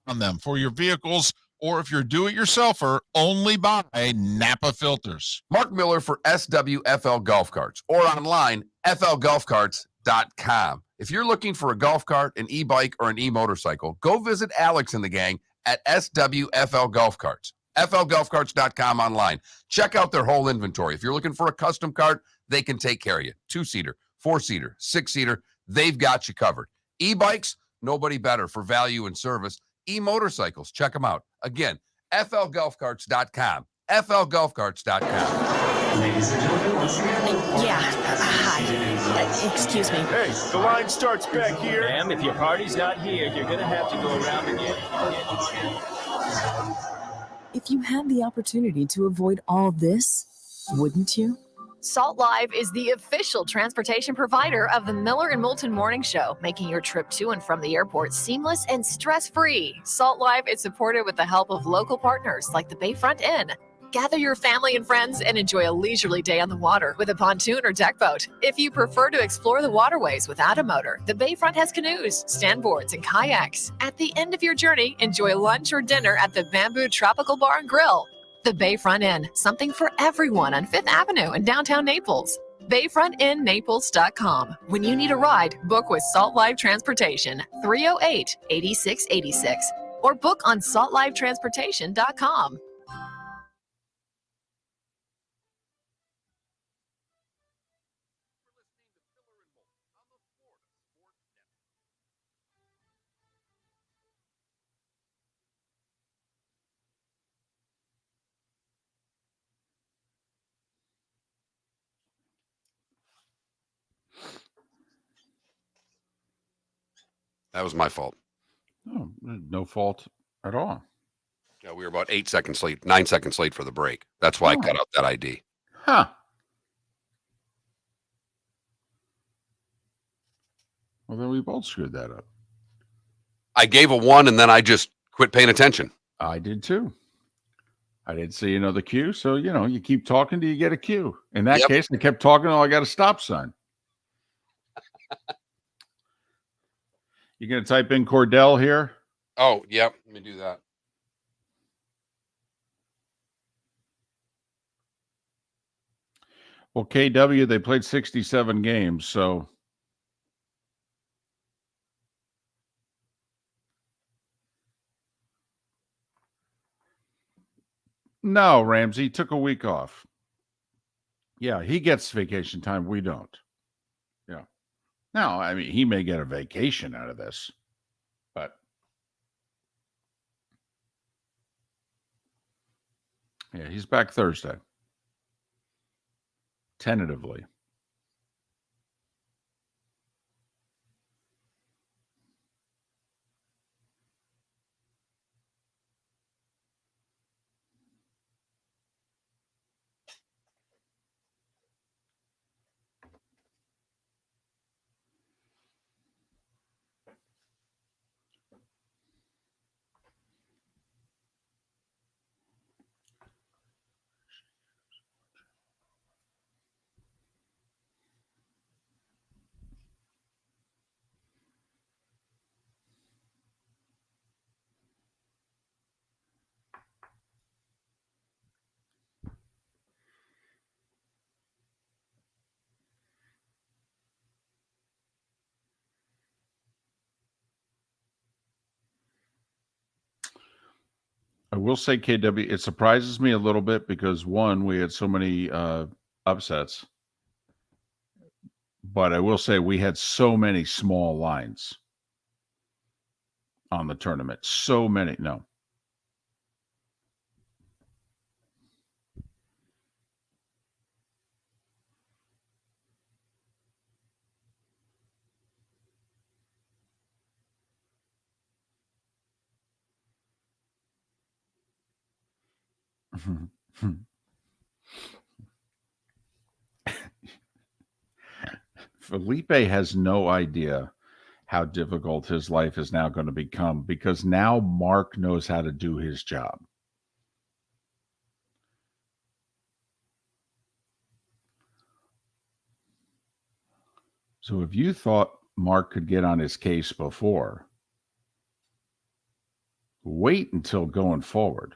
on them for your vehicles or if you're a do-it-yourselfer, only buy Napa filters. Mark Miller for SWFL Golf Carts or online, flgolfcarts.com. If you're looking for a golf cart, an e-bike, or an e-motorcycle, go visit Alex and the gang at SWFL Golf Carts. flgolfcarts.com online. Check out their whole inventory. If you're looking for a custom cart, they can take care of you. 2-seater, 4-seater, 6-seater, they've got you covered. E-bikes, nobody better for value and service. E-motorcycles, check them out. Again, flgolfcarts.com. flgolfcarts.com. Ladies and gentlemen, once again. Yeah. Hi. Excuse me. Hey, the line starts back here. Ma'am, if your party's not here, you're gonna have to go around again. If you had the opportunity to avoid all this, wouldn't you? Salt Live is the official transportation provider of the Miller and Moulton Morning Show, making your trip to and from the airport seamless and stress-free. Salt Live is supported with the help of local partners like the Bayfront Inn. Gather your family and friends and enjoy a leisurely day on the water with a pontoon or deck boat. If you prefer to explore the waterways without a motor, the Bayfront has canoes, standboards, and kayaks. At the end of your journey, enjoy lunch or dinner at the Bamboo Tropical Bar and Grill. The Bayfront Inn, something for everyone on 5th Avenue in downtown Naples. BayfrontInNaples.com. When you need a ride, book with Salt Live Transportation, 308-8686, or book on saltlivetransportation.com. That was my fault. Oh, no fault at all. Yeah, we were about 9 seconds late for the break. That's why I cut out that ID. Huh. Well, then we both screwed that up. I gave a 1 and then I just quit paying attention. I did too. I didn't see another cue. So, you keep talking till you get a cue. In that case, I kept talking till I got a stop sign. You going to type in Cordell here? Oh, yep. Let me do that. Well, KW, they played 67 games, so no, Ramsey took a week off. Yeah, he gets vacation time. We don't. Yeah. Now, I mean, he may get a vacation out of this, but yeah, he's back Thursday. Tentatively. I will say, KW, it surprises me a little bit because, one, we had so many upsets. But I will say we had so many small lines on the tournament. So many. No. Felipe has no idea how difficult his life is now going to become because now Mark knows how to do his job. So if you thought Mark could get on his case before, Wait until going forward.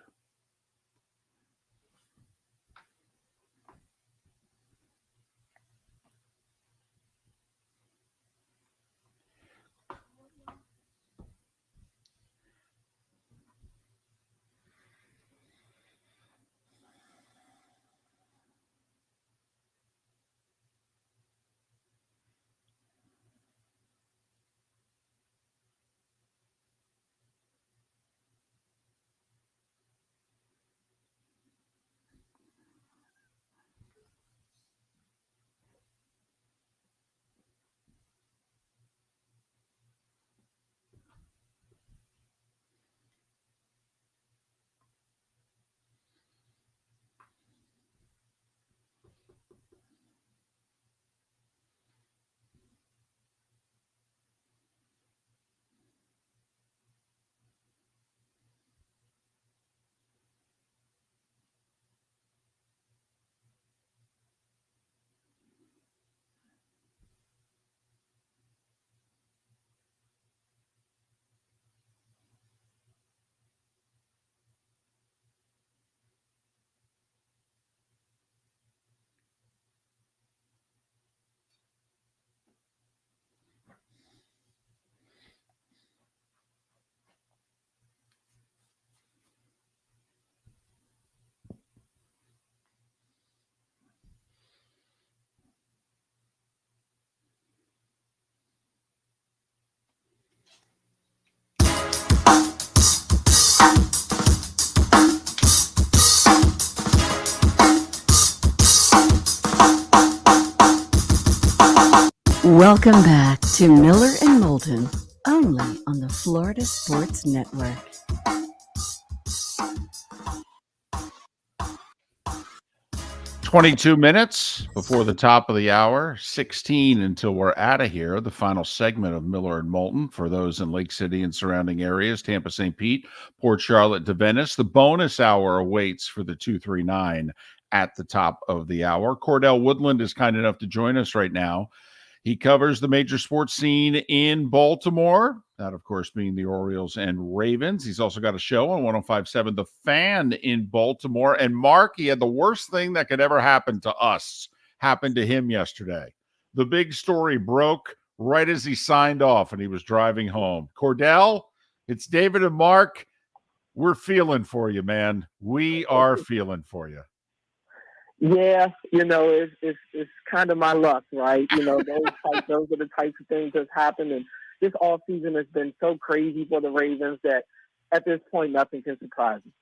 Welcome back to Miller and Moulton, only on the Florida Sports Network. "22 minutes before the top of the hour, 16 until we're out of here. The final segment of Miller and Moulton for those in Lake City and surrounding areas, Tampa, St. Pete, Port Charlotte to Venice. The bonus hour awaits for the 239 at the top of the hour. Cordell Woodland is kind enough to join us right now. He covers the major sports scene in Baltimore, that, of course, being the Orioles and Ravens. He's also got a show on 105.7 The Fan in Baltimore. And Mark, he had the worst thing that could ever happen to us happened to him yesterday. The big story broke right as he signed off and he was driving home. Cordell, it's David and Mark. We're feeling for you, man. We are feeling for you. Yeah, it's kind of my luck, right? Those are the types of things that happen. And this off season has been so crazy for the Ravens that at this point, nothing can surprise me.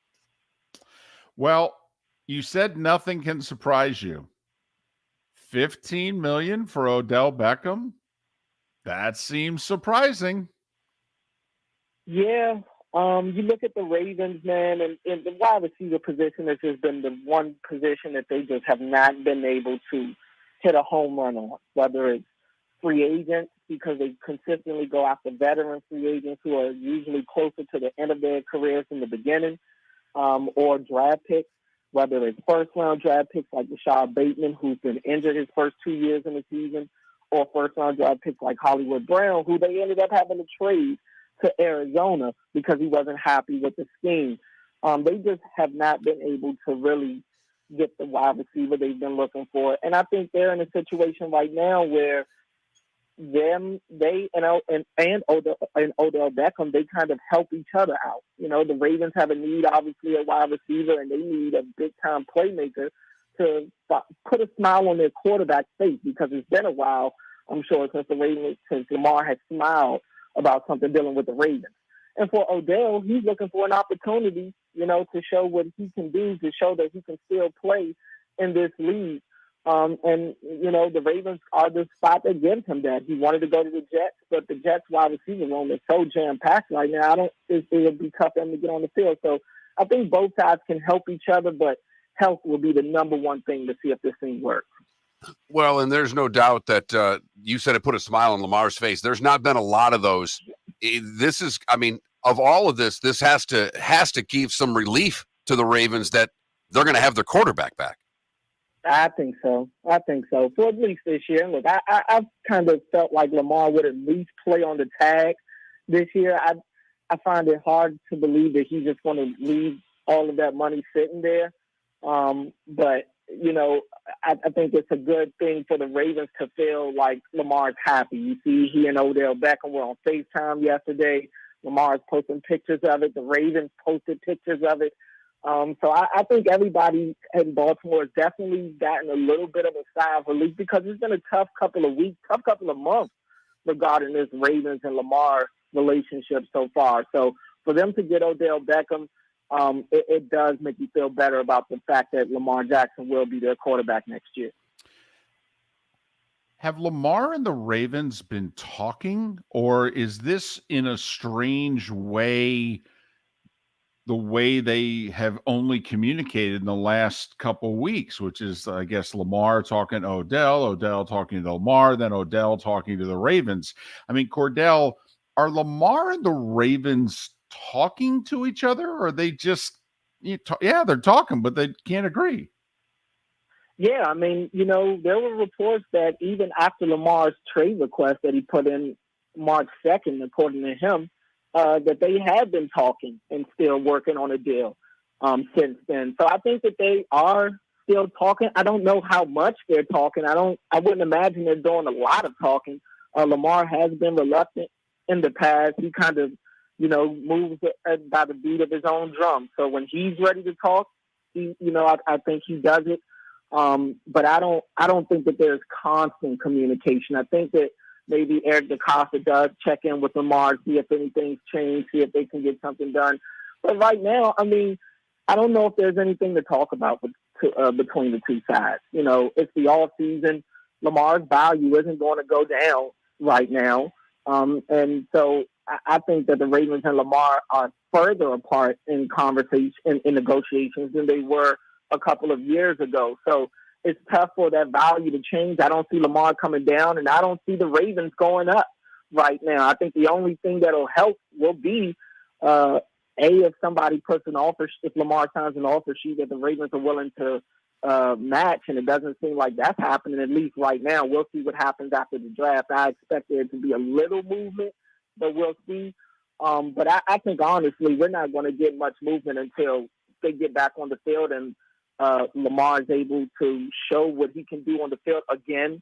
Well, you said nothing can surprise you. $15 million for Odell Beckham? That seems surprising. Yeah. You look at the Ravens, man, and the wide receiver position has just been the one position that they just have not been able to hit a home run on, whether it's free agents, because they consistently go after veteran free agents who are usually closer to the end of their careers than the beginning, or draft picks, whether it's first-round draft picks like Rashad Bateman, who's been injured his first 2 years in the season, or first-round draft picks like Hollywood Brown, who they ended up having to trade to Arizona because he wasn't happy with the scheme. They just have not been able to really get the wide receiver they've been looking for. And I think they're in a situation right now where Odell Beckham, they kind of help each other out. The Ravens have a need, obviously, a wide receiver, and they need a big-time playmaker to put a smile on their quarterback's face, because it's been a while, I'm sure, since Lamar has smiled about something dealing with the Ravens. And for Odell, he's looking for an opportunity, to show what he can do, to show that he can still play in this league. The Ravens are the spot that gives him that. He wanted to go to the Jets, but the Jets wide receiver room is so jam-packed right now. I don't think it would be tough for him to get on the field. So I think both sides can help each other, but health will be the number one thing to see if this thing works. Well, and there's no doubt that you said it put a smile on Lamar's face. There's not been a lot of those. This is, of all of this, this has to give some relief to the Ravens that they're going to have their quarterback back. I think so. For at least this year. Look, I've kind of felt like Lamar would at least play on the tag this year. I find it hard to believe that he's just going to leave all of that money sitting there. But, you know, I think it's a good thing for the Ravens to feel like Lamar's happy. You see, he and Odell Beckham were on FaceTime yesterday. Lamar's posting pictures of it. The Ravens posted pictures of it. So I think everybody in Baltimore has definitely gotten a little bit of a sigh of relief because it's been a tough couple of weeks, tough couple of months regarding this Ravens and Lamar relationship so far. So for them to get Odell Beckham, it does make you feel better about the fact that Lamar Jackson will be their quarterback next year. Have Lamar and the Ravens been talking, or is this in a strange way the way they have only communicated in the last couple weeks, which is, I guess, Lamar talking to Odell, Odell talking to Lamar, then Odell talking to the Ravens? I mean, Cordell, are Lamar and the Ravens talking to each other, or are they just, yeah, they're talking, but they can't agree? Yeah, I mean, you know, there were reports that even after Lamar's trade request that he put in March 2nd, according to him, that they have been talking and still working on a deal since then. So I think that they are still talking. I don't know how much they're talking. I wouldn't imagine they're doing a lot of talking. Lamar has been reluctant in the past. He kind of, you know, moves by the beat of his own drum. So when he's ready to talk, I think he does it. But I don't think that there's constant communication. I think that maybe Eric DeCosta does check in with Lamar, see if anything's changed, see if they can get something done. But right now, I mean, I don't know if there's anything to talk about between the two sides. You know, it's the off season. Lamar's value isn't going to go down right now. And so I think that the Ravens and Lamar are further apart in conversation, in negotiations than they were a couple of years ago. So it's tough for that value to change. I don't see Lamar coming down, and I don't see the Ravens going up right now. I think the only thing that'll help will be, if somebody puts an offer, if Lamar signs an offer sheet that the Ravens are willing to match, and it doesn't seem like that's happening, at least right now. We'll see what happens after the draft. I expect there to be a little movement, but we'll see. But I think, honestly, we're not going to get much movement until they get back on the field and Lamar is able to show what he can do on the field again.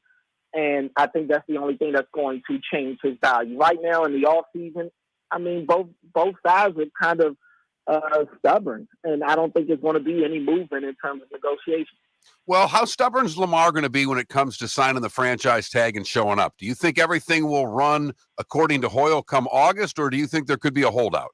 And I think that's the only thing that's going to change his value. Right now in the offseason, I mean, both sides are kind of stubborn, and I don't think there's going to be any movement in terms of negotiation. Well, how stubborn is Lamar going to be when it comes to signing the franchise tag and showing up? Do you think everything will run according to Hoyle come August, or do you think there could be a holdout?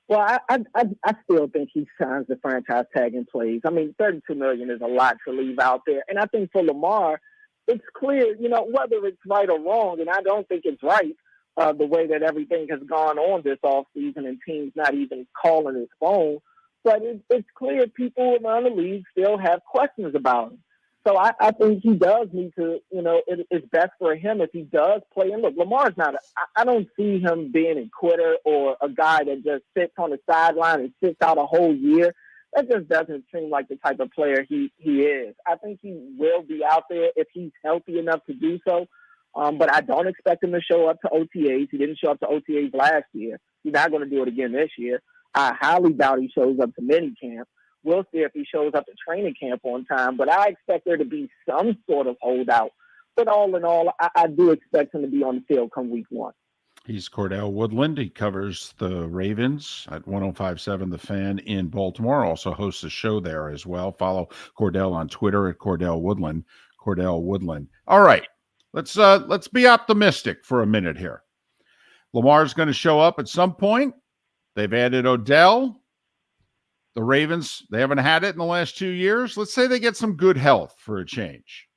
Well, I still think he signs the franchise tag and plays. I mean, $32 million is a lot to leave out there. And I think for Lamar, it's clear, you know, whether it's right or wrong, and I don't think it's right, the way that everything has gone on this offseason and teams not even calling his phone. But it's clear people around the league still have questions about him. So I think he does need to, you know, it's best for him if he does play. And look, Lamar's not, I don't see him being a quitter or a guy that just sits on the sideline and sits out a whole year. That just doesn't seem like the type of player he is. I think he will be out there if he's healthy enough to do so. But I don't expect him to show up to OTAs. He didn't show up to OTAs last year. He's not going to do it again this year. I highly doubt he shows up to minicamp. We'll see if he shows up to training camp on time, but I expect there to be some sort of holdout. But all in all, I do expect him to be on the field come week one. He's Cordell Woodland. He covers the Ravens at 105.7 The Fan in Baltimore. Also hosts a show there as well. Follow Cordell on Twitter at Cordell Woodland. Cordell Woodland. All right, let's be optimistic for a minute here. Lamar's going to show up at some point. They've added Odell. The Ravens, they haven't had it in the last 2 years. Let's say they get some good health for a change.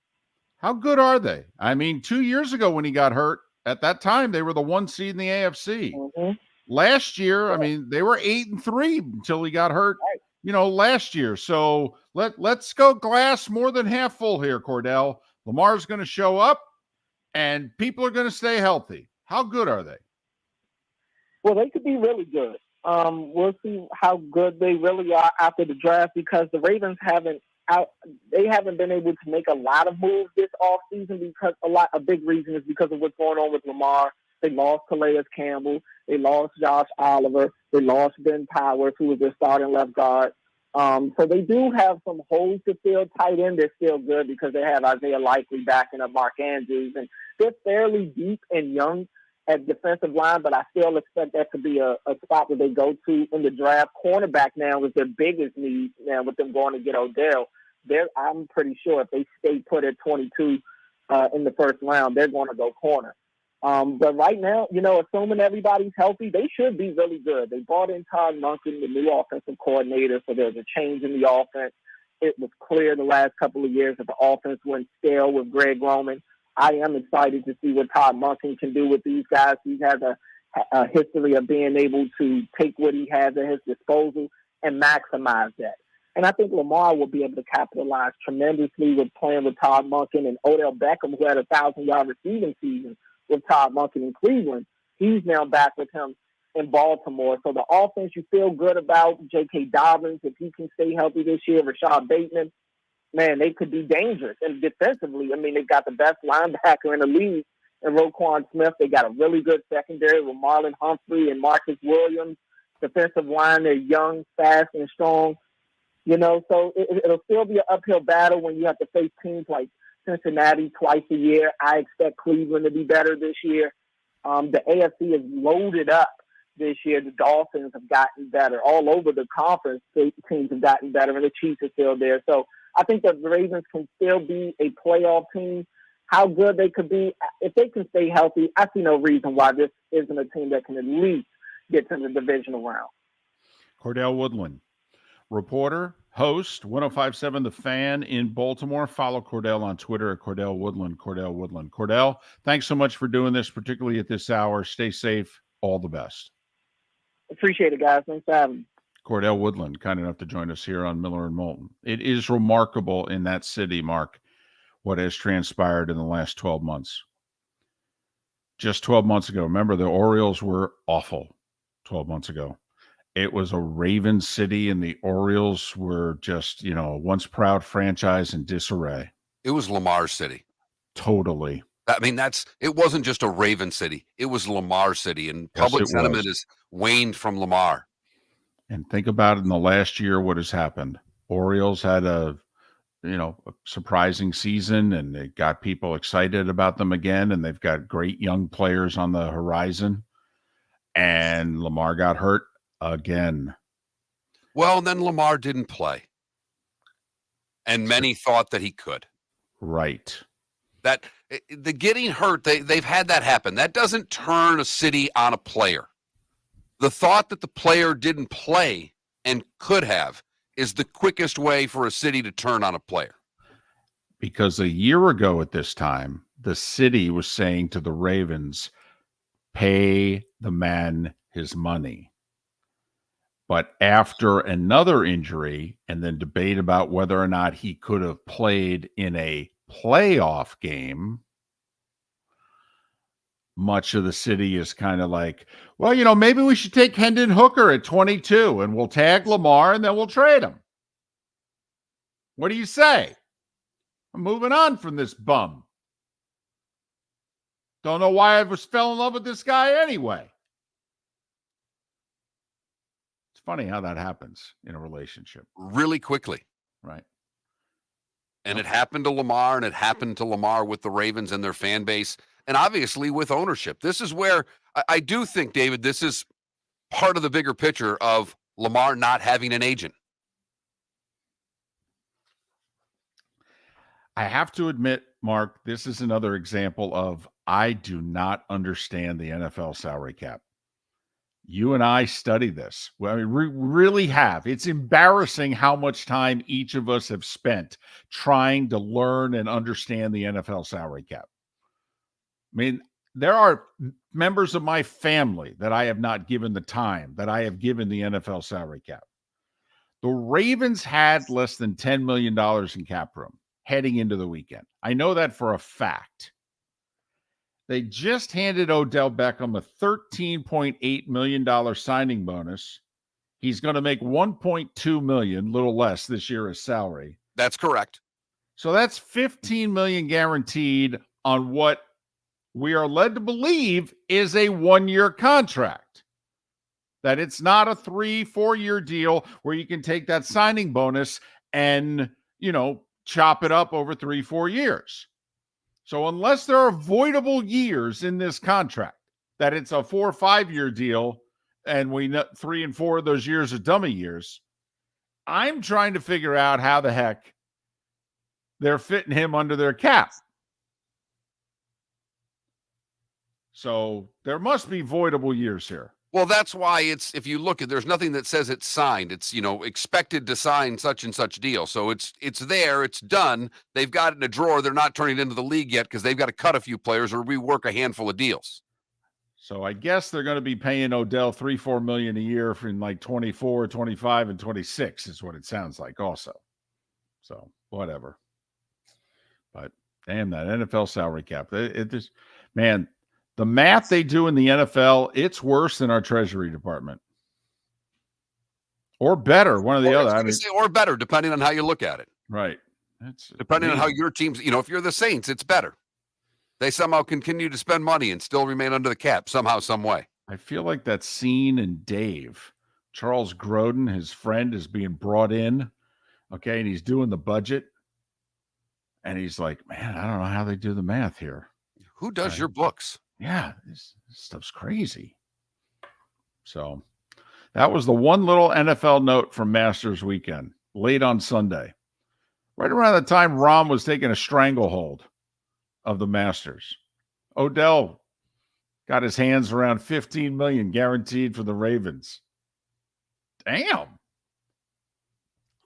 How good are they? I mean, 2 years ago when he got hurt, at that time, they were the 1 seed in the AFC. Mm-hmm. Last year, I mean, they were 8-3 until he got hurt, you know, last year. So let's go glass more than half full here, Cordell. Lamar's going to show up, and people are going to stay healthy. How good are they? Well, they could be really good. We'll see how good they really are after the draft because the Ravens haven't been able to make a lot of moves this offseason because a big reason is because of what's going on with Lamar. They lost Calais Campbell. They lost Josh Oliver. They lost Ben Powers, who was their starting left guard. So they do have some holes to fill. Tight end, they're still good because they have Isaiah Likely backing up Mark Andrews. And they're fairly deep and young at defensive line, but I still expect that to be a spot that they go to in the draft. Cornerback now is their biggest need now with them going to get Odell. I'm pretty sure if they stay put at 22 in the first round, they're going to go corner. But right now, assuming everybody's healthy, they should be really good. They brought in Todd Monken, the new offensive coordinator, so there's a change in the offense. It was clear the last couple of years that the offense went stale with Greg Roman. I am excited to see what Todd Monken can do with these guys. He has a history of being able to take what he has at his disposal and maximize that. And I think Lamar will be able to capitalize tremendously with playing with Todd Monken and Odell Beckham, who had a 1,000-yard receiving season with Todd Monken in Cleveland. He's now back with him in Baltimore. So the offense you feel good about. J.K. Dobbins, if he can stay healthy this year, Rashad Bateman, man, they could be dangerous. And defensively, I mean, they've got the best linebacker in the league in Roquan Smith. They got a really good secondary with Marlon Humphrey and Marcus Williams. Defensive line, they're young, fast, and strong. So it'll still be an uphill battle when you have to face teams like Cincinnati twice a year. I expect Cleveland to be better this year. The AFC is loaded up this year. The Dolphins have gotten better. All over the conference, teams have gotten better, and the Chiefs are still there. So I think the Ravens can still be a playoff team. How good they could be, if they can stay healthy, I see no reason why this isn't a team that can at least get to the divisional round. Cordell Woodland, reporter, host, 105.7 The Fan in Baltimore. Follow Cordell on Twitter at Cordell Woodland, Cordell Woodland. Cordell, thanks so much for doing this, particularly at this hour. Stay safe. All the best. Appreciate it, guys. Thanks for having me. Cordell Woodland, kind enough to join us here on Miller and Moulton. It is remarkable in that city, Mark, what has transpired in the last 12 months. Just 12 months ago, remember, the Orioles were awful 12 months ago. It was a Raven city, and the Orioles were just, a once proud franchise in disarray. It was Lamar City. Totally. I mean, it wasn't just a Raven city. It was Lamar City, and public sentiment has waned from Lamar. And think about it in the last year, what has happened. Orioles had a surprising season, and they got people excited about them again, and they've got great young players on the horizon. And Lamar got hurt again. Well, then Lamar didn't play. And many thought that he could. Right. That the getting hurt, they've had that happen. That doesn't turn a city on a player. The thought that the player didn't play and could have is the quickest way for a city to turn on a player. Because a year ago at this time, the city was saying to the Ravens, pay the man his money. But after another injury and then debate about whether or not he could have played in a playoff game, much of the city is kind of like, well, maybe we should take Hendon Hooker at 22 and we'll tag Lamar and then we'll trade him. What do you say? I'm moving on from this bum. Don't know why I fell in love with this guy anyway. It's funny how that happens in a relationship. Really quickly. Right. And it happened to Lamar, and it happened to Lamar with the Ravens and their fan base, and obviously with ownership. This is where I do think, David, this is part of the bigger picture of Lamar not having an agent. I have to admit, Mark, this is another example of I do not understand the NFL salary cap. You and I study this. Well, we really have. It's embarrassing how much time each of us have spent trying to learn and understand the NFL salary cap. I mean, there are members of my family that I have not given the time that I have given the NFL salary cap. The Ravens had less than $10 million in cap room heading into the weekend. I know that for a fact. They just handed Odell Beckham a $13.8 million signing bonus. He's going to make $1.2 million, a little less this year as salary. That's correct. So that's $15 million guaranteed on what we are led to believe is a 1-year contract. That it's not a 3-4 year deal where you can take that signing bonus and, chop it up over 3-4 years. So unless there are voidable years in this contract, that it's a 4 or 5 year deal, and we know 3 and 4 of those years are dummy years, I'm trying to figure out how the heck they're fitting him under their cap. So there must be voidable years here. Well, that's why if you look at, there's nothing that says it's signed. It's, expected to sign such and such deal. So it's there, it's done. They've got it in a drawer. They're not turning it into the league yet because they've got to cut a few players or rework a handful of deals. So I guess they're going to be paying Odell $3-4 million a year from like 24, 25, and 26 is what it sounds like also. So whatever. But damn, that NFL salary cap. It just, man, the math they do in the NFL, it's worse than our Treasury Department. Or better, one or the other. Or better, depending on how you look at it. Right. Depending on how your team's, if you're the Saints, it's better. They somehow continue to spend money and still remain under the cap somehow, some way. I feel like that scene in Dave. Charles Grodin, his friend, is being brought in. Okay, and he's doing the budget. And he's like, man, I don't know how they do the math here. Who does your books? Yeah, this stuff's crazy. So that was the one little NFL note from Masters weekend, late on Sunday. Right around the time Rahm was taking a stranglehold of the Masters. Odell got his hands around $15 million guaranteed for the Ravens. Damn.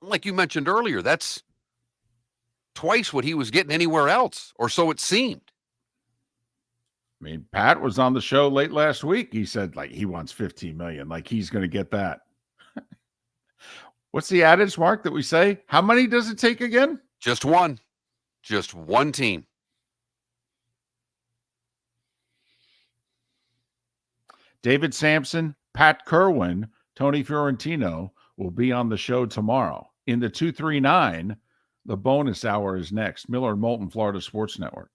Like you mentioned earlier, that's twice what he was getting anywhere else, or so it seemed. I mean, Pat was on the show late last week. He said, like, he wants $15 million. Like, he's going to get that. What's the adage, Mark, that we say? How many does it take again? Just one. Just one team. David Sampson, Pat Kerwin, Tony Fiorentino will be on the show tomorrow. In the 239, the bonus hour is next. Miller and Moulton, Florida Sports Network.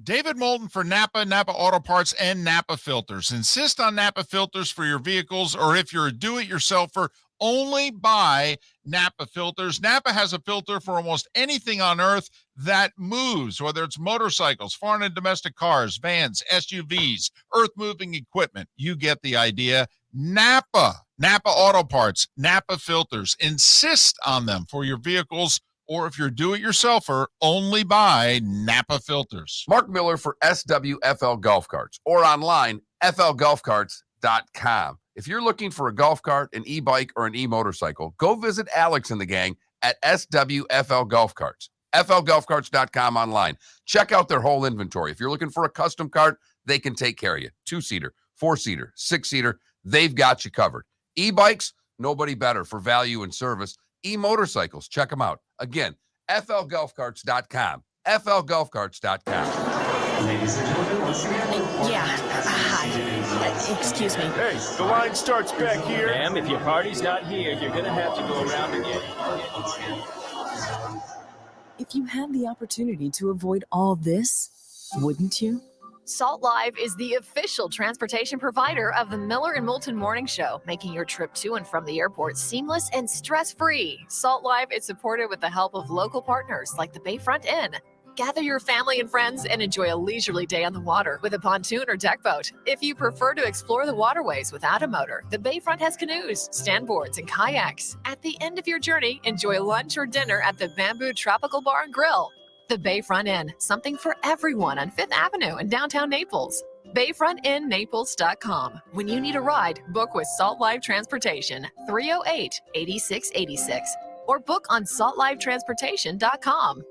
David Moulton for Napa Auto Parts, and Napa Filters. Insist on Napa filters for your vehicles, or if you're a do-it-yourselfer, only buy Napa filters. Napa has a filter for almost anything on earth that moves, whether it's motorcycles, foreign and domestic cars, vans, SUVs, earth-moving equipment. You get the idea. Napa Auto Parts, Napa filters. Insist on them for your vehicles, or if you're do-it-yourselfer, only buy Napa filters. Mark Miller for SWFL Golf Carts, or online, flgolfcarts.com. If you're looking for a golf cart, an e-bike, or an e-motorcycle, go visit Alex and the gang at SWFL Golf Carts. flgolfcarts.com online. Check out their whole inventory. If you're looking for a custom cart, they can take care of you. 2-seater, 4-seater, 6-seater, they've got you covered. E-bikes, nobody better for value and service. E-motorcycles, check them out. Again, flgolfcarts.com. flgolfcarts.com. Ladies and gentlemen, once again. Yeah. Hi. Excuse me. Hey, the line starts back here. Ma'am, if your party's not here, you're going to have to go around again. If you had the opportunity to avoid all this, wouldn't you? Salt Live is the official transportation provider of the Miller and Moulton Morning Show, making your trip to and from the airport seamless and stress-free. Salt Live is supported with the help of local partners like the Bayfront Inn. Gather your family and friends and enjoy a leisurely day on the water with a pontoon or deck boat. If you prefer to explore the waterways without a motor, the Bayfront has canoes, standboards, and kayaks. At the end of your journey, enjoy lunch or dinner at the Bamboo Tropical Bar and Grill. The Bayfront Inn, something for everyone on 5th Avenue in downtown Naples. BayfrontInNaples.com. When you need a ride, book with Salt Live Transportation, 308-8686, or book on saltlivetransportation.com.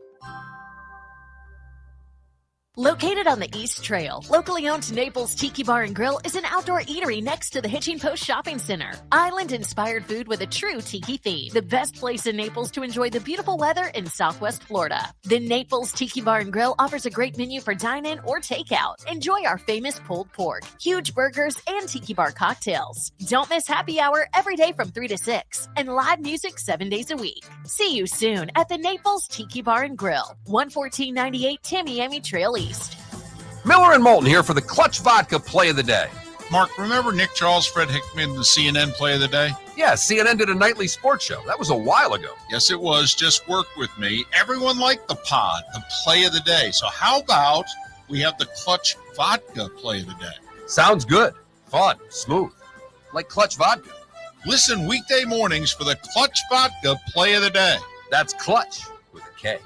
Located on the East Trail, locally owned Naples Tiki Bar and Grill is an outdoor eatery next to the Hitching Post Shopping Center. Island-inspired food with a true tiki theme. The best place in Naples to enjoy the beautiful weather in Southwest Florida. The Naples Tiki Bar and Grill offers a great menu for dine-in or takeout. Enjoy our famous pulled pork, huge burgers, and tiki bar cocktails. Don't miss happy hour every day from 3 to 6, and live music 7 days a week. See you soon at the Naples Tiki Bar and Grill, 11498 Tamiami Trail East. Miller and Moulton here for the Clutch Vodka Play of the Day. Mark, remember Nick Charles, Fred Hickman, the CNN Play of the Day? Yeah, CNN did a nightly sports show. That was a while ago. Yes, it was. Just work with me. Everyone liked the pod, the Play of the Day. So how about we have the Clutch Vodka Play of the Day? Sounds good. Fun. Smooth. Like Clutch Vodka. Listen weekday mornings for the Clutch Vodka Play of the Day. That's Clutch with a K.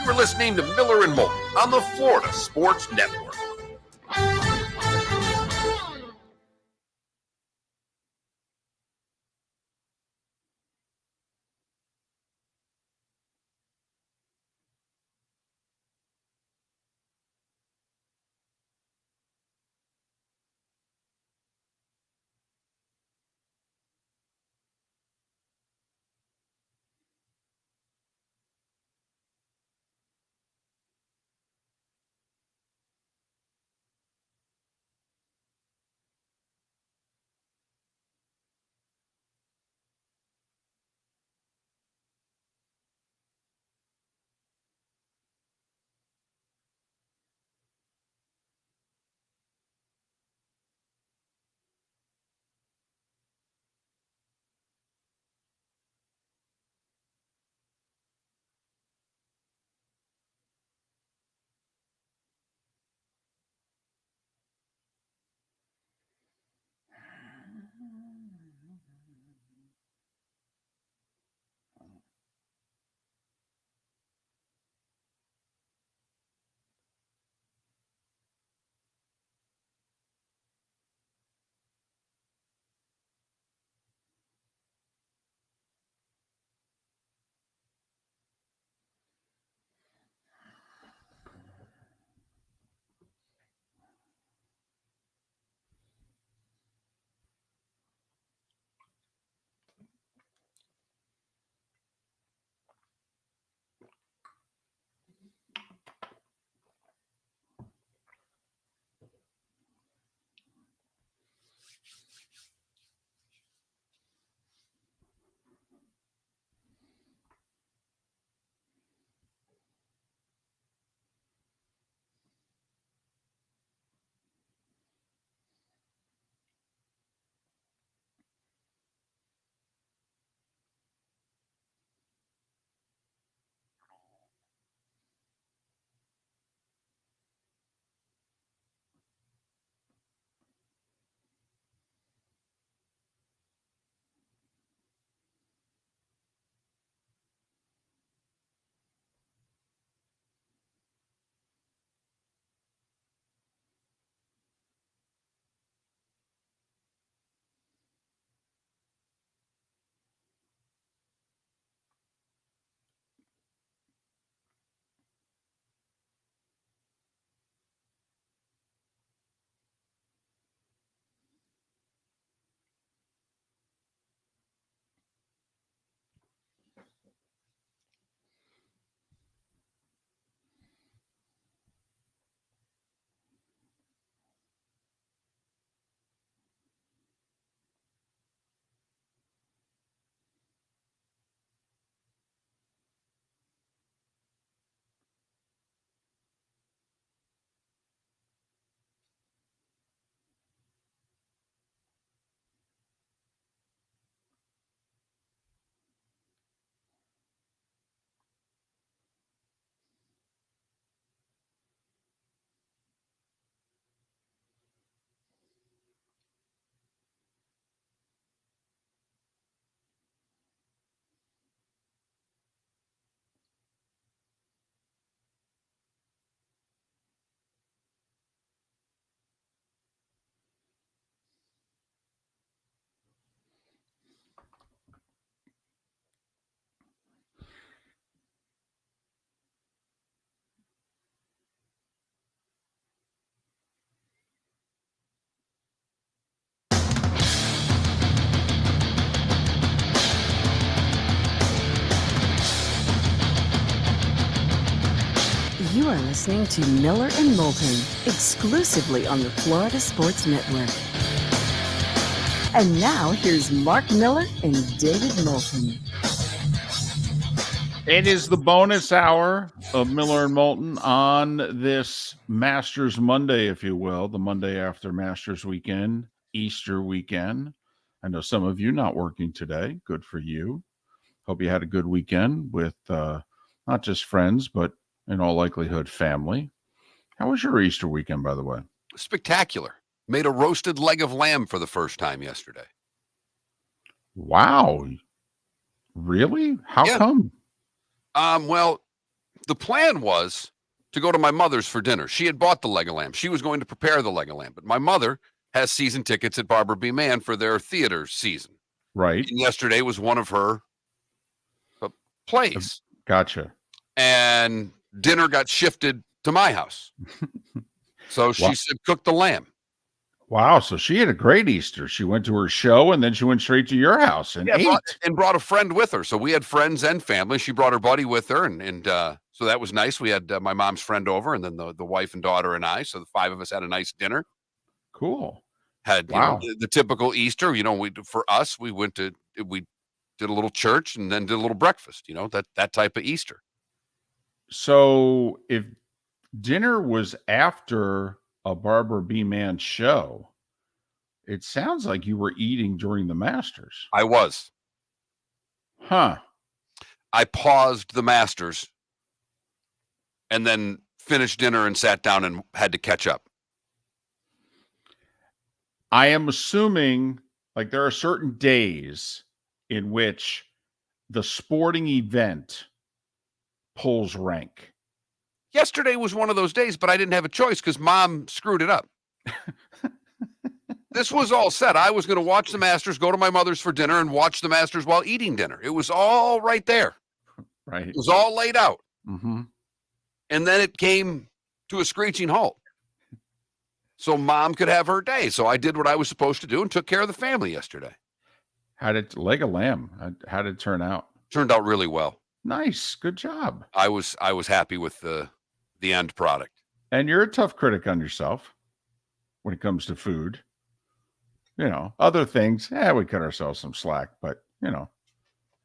You are listening to Miller and Moulton on the Florida Sports Network. You are listening to Miller and Moulton, exclusively on the Florida Sports Network. And now, here's Mark Miller and David Moulton. It is the bonus hour of Miller and Moulton on this Masters Monday, if you will, the Monday after Masters weekend, Easter weekend. I know some of you not working today. Good for you. Hope you had a good weekend with not just friends, but in all likelihood, family. How was your Easter weekend, by the way? Spectacular. Made a roasted leg of lamb for the first time yesterday. Wow. Really? How come? Well, the plan was to go to my mother's for dinner. She had bought the leg of lamb. She was going to prepare the leg of lamb, but my mother has season tickets at Barbara B. Mann for their theater season. Right. And yesterday was one of her plays. Gotcha. And dinner got shifted to my house. So she said, cook the lamb. Wow. So she had a great Easter. She went to her show and then she went straight to your house and ate. Brought a friend with her. So we had friends and family. She brought her buddy with her. And so that was nice. We had my mom's friend over and then the wife and daughter and I. So the five of us had a nice dinner. Cool. Had you know, the typical Easter, you know, we did a little church and then did a little breakfast, you know, that type of Easter. So if dinner was after a Barbara B. Mann show, it sounds like you were eating during the Masters. I was. Huh. I paused the Masters and then finished dinner and sat down and had to catch up. I am assuming like there are certain days in which the sporting event pulls rank. Yesterday was one of those days, but I didn't have a choice because Mom screwed it up. This was all set. I was going to watch the Masters, go to my mother's for dinner, and watch the Masters while eating dinner. It was all right there. Right. It was all laid out. Mm-hmm. And then it came to a screeching halt. So Mom could have her day. So I did what I was supposed to do and took care of the family yesterday. Leg of lamb? How did it turn out? Turned out really well. Nice. Good job. I was happy with the end product. And you're a tough critic on yourself when it comes to food. You know, other things, we cut ourselves some slack, but you know,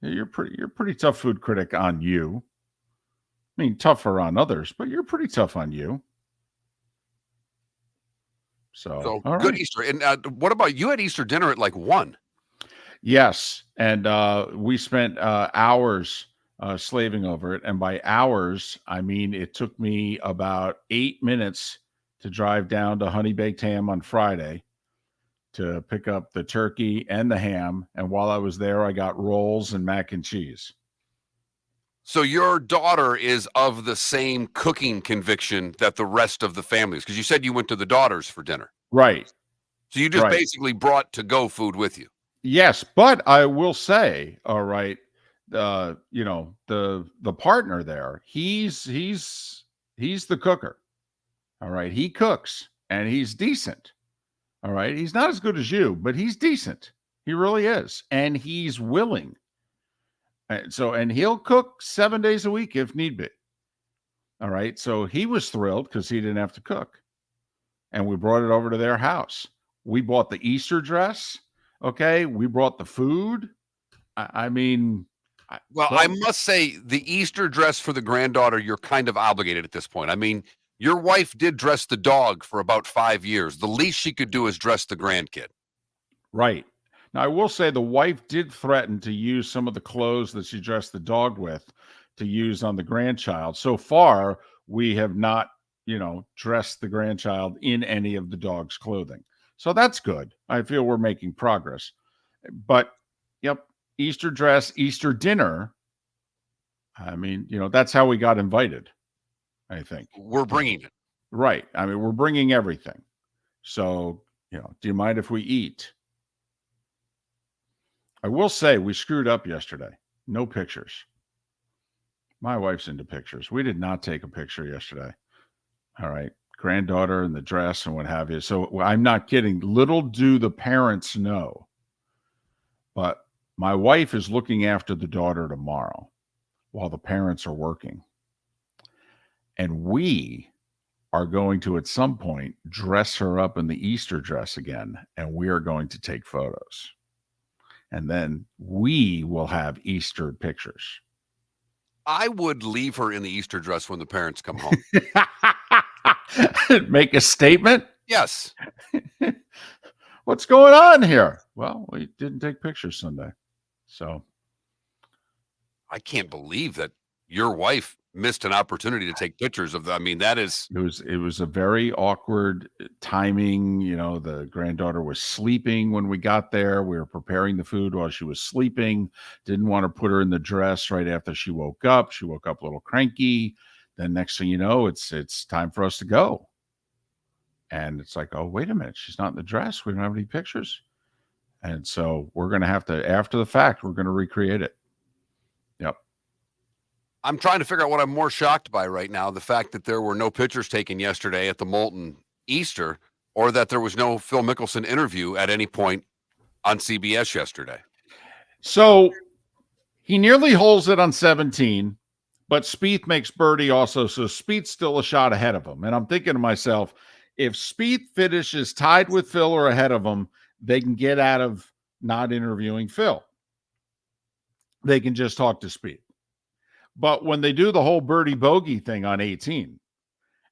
you're pretty tough food critic on you. I mean, tougher on others, but you're pretty tough on you. So all good right. Easter. And what about you? Had Easter dinner at like 1? Yes, and we spent hours slaving over it, and by hours I mean it took me about 8 minutes to drive down to Honey Baked Ham on Friday to pick up the turkey and the ham, and while I was there I got rolls and mac and cheese. So your daughter is of the same cooking conviction that the rest of the family is, because you said you went to the daughter's for dinner. Right. So you just basically brought to-go food with you. Yes, but I will say, all right, you know, the partner there, he's the cooker. All right. He cooks and he's decent. All right. He's not as good as you, but he's decent. He really is. And he's willing. And he'll cook 7 days a week if need be. All right. So he was thrilled because he didn't have to cook. And we brought it over to their house. We bought the Easter dress. Okay. We brought the food. I mean. I must say the Easter dress for the granddaughter, you're kind of obligated at this point. I mean, your wife did dress the dog for about 5 years. The least she could do is dress the grandkid. Right. Now, I will say the wife did threaten to use some of the clothes that she dressed the dog with to use on the grandchild. So far, we have not, you know, dressed the grandchild in any of the dog's clothing. So that's good. I feel we're making progress. But, yep, Easter dress, Easter dinner. I mean, you know, that's how we got invited, I think. We're bringing it. Right. I mean, we're bringing everything. So, you know, do you mind if we eat? I will say we screwed up yesterday. No pictures. My wife's into pictures. We did not take a picture yesterday. All right. Granddaughter and the dress and what have you. So I'm not kidding. Little do the parents know. But my wife is looking after the daughter tomorrow while the parents are working. And we are going to, at some point, dress her up in the Easter dress again. And we are going to take photos. And then we will have Easter pictures. I would leave her in the Easter dress when the parents come home. Make a statement. Yes. What's going on here? Well, we didn't take pictures Sunday. So I can't believe that your wife missed an opportunity to take pictures of the, I mean, that is, it was a very awkward timing. You know, the granddaughter was sleeping when we got there. We were preparing the food while she was sleeping. Didn't want to put her in the dress right after she woke up. She woke up a little cranky. Then next thing you know, it's time for us to go. And it's like, oh, wait a minute. She's not in the dress. We don't have any pictures. And so we're going to have to, after the fact, we're going to recreate it. Yep. I'm trying to figure out what I'm more shocked by right now. The fact that there were no pictures taken yesterday at the Moulton Easter, or that there was no Phil Mickelson interview at any point on CBS yesterday. So he nearly holds it on 17, but Spieth makes birdie also. So Spieth's still a shot ahead of him. And I'm thinking to myself, if Spieth finishes tied with Phil or ahead of him, they can get out of not interviewing Phil. They can just talk to Spieth. But when they do the whole birdie bogey thing on 18,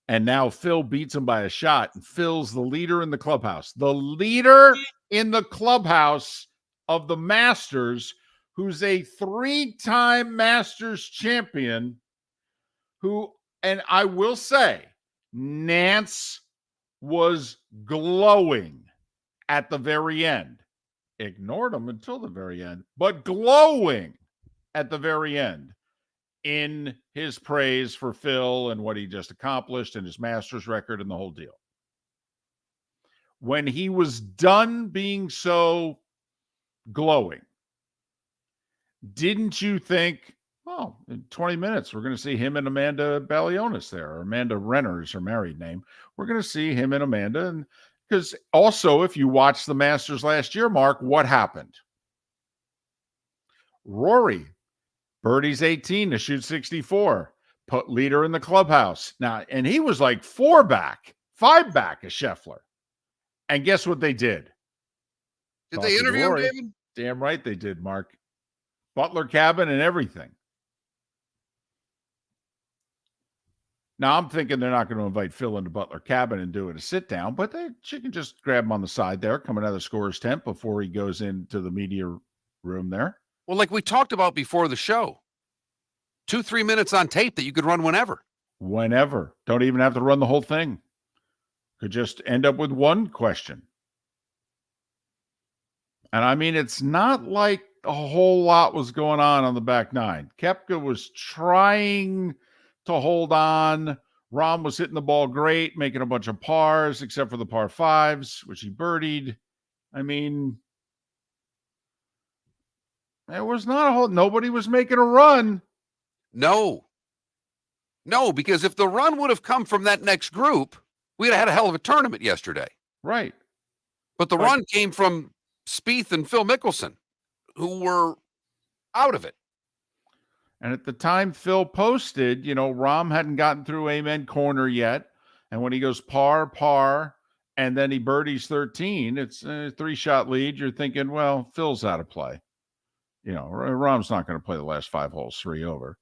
and now Phil beats him by a shot, and Phil's the leader in the clubhouse. The leader in the clubhouse of the Masters, who's a 3-time Masters champion, who, and I will say, Nance was glowing at the very end. Ignored him until the very end, but glowing at the very end in his praise for Phil and what he just accomplished and his Masters record and the whole deal. When he was done being so glowing, didn't you think, oh, in 20 minutes, we're going to see him and Amanda Balionis there, or Amanda Renner is her married name. We're going to see him and Amanda. And because also, if you watched the Masters last year, Mark, what happened? Rory birdies 18 to shoot 64, put leader in the clubhouse. Now, and he was like 5 back of Scheffler. And guess what they did? Did they interview him, David? Damn right they did, Mark. Butler cabin and everything. Now, I'm thinking they're not going to invite Phil into Butler cabin and do it a sit down, but she can just grab him on the side there, coming out of the scorer's tent before he goes into the media room there. Well, like we talked about before the show, 2-3 minutes on tape that you could run whenever. Whenever. Don't even have to run the whole thing. Could just end up with one question. And I mean, it's not like a whole lot was going on the back nine. Koepka was trying to hold on. Rahm was hitting the ball great, making a bunch of pars, except for the par fives, which he birdied. I mean, there was not a whole, nobody was making a run. No, because if the run would have come from that next group, we'd have had a hell of a tournament yesterday. Right. But the run came from Spieth and Phil Mickelson, who were out of it. And at the time Phil posted, Rahm hadn't gotten through Amen Corner yet. And when he goes par, and then he birdies 13, it's a 3-shot lead. You're thinking, well, Phil's out of play. Rahm's not going to play the last 5 holes 3 over.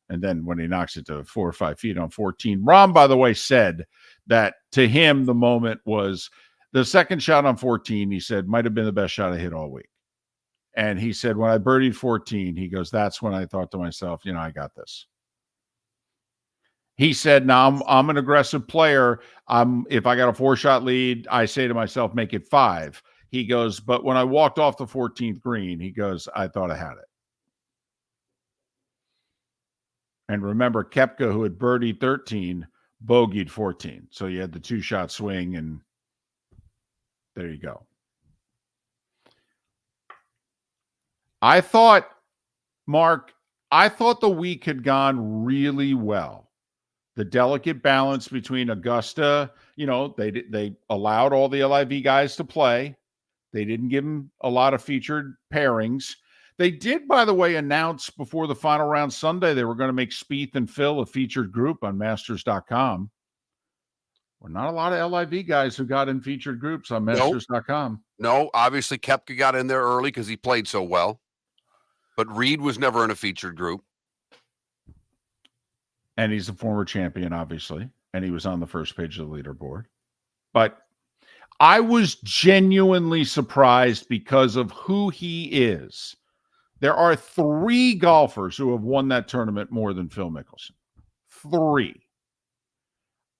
And then when he knocks it to 4 or 5 feet on 14, Rahm, by the way, said that to him, the moment was the second shot on 14, he said, might have been the best shot I hit all week. And he said, when I birdied 14, he goes, that's when I thought to myself, I got this. He said, now I'm an aggressive player. If I got a 4-shot lead, I say to myself, make it 5. He goes, but when I walked off the 14th green, he goes, I thought I had it. And remember, Koepka, who had birdied 13, bogeyed 14. So you had the 2-shot swing, and there you go. I thought, Mark, the week had gone really well. The delicate balance between Augusta, they allowed all the LIV guys to play. They didn't give them a lot of featured pairings. They did, by the way, announce before the final round Sunday they were going to make Spieth and Phil a featured group on Masters.com. Well, not a lot of LIV guys who got in featured groups on Masters.com. No, obviously Koepka got in there early because he played so well. But Reed was never in a featured group. and he's a former champion, obviously, and he was on the first page of the leaderboard. But I was genuinely surprised because of who he is. There are 3 golfers who have won that tournament more than Phil Mickelson. 3.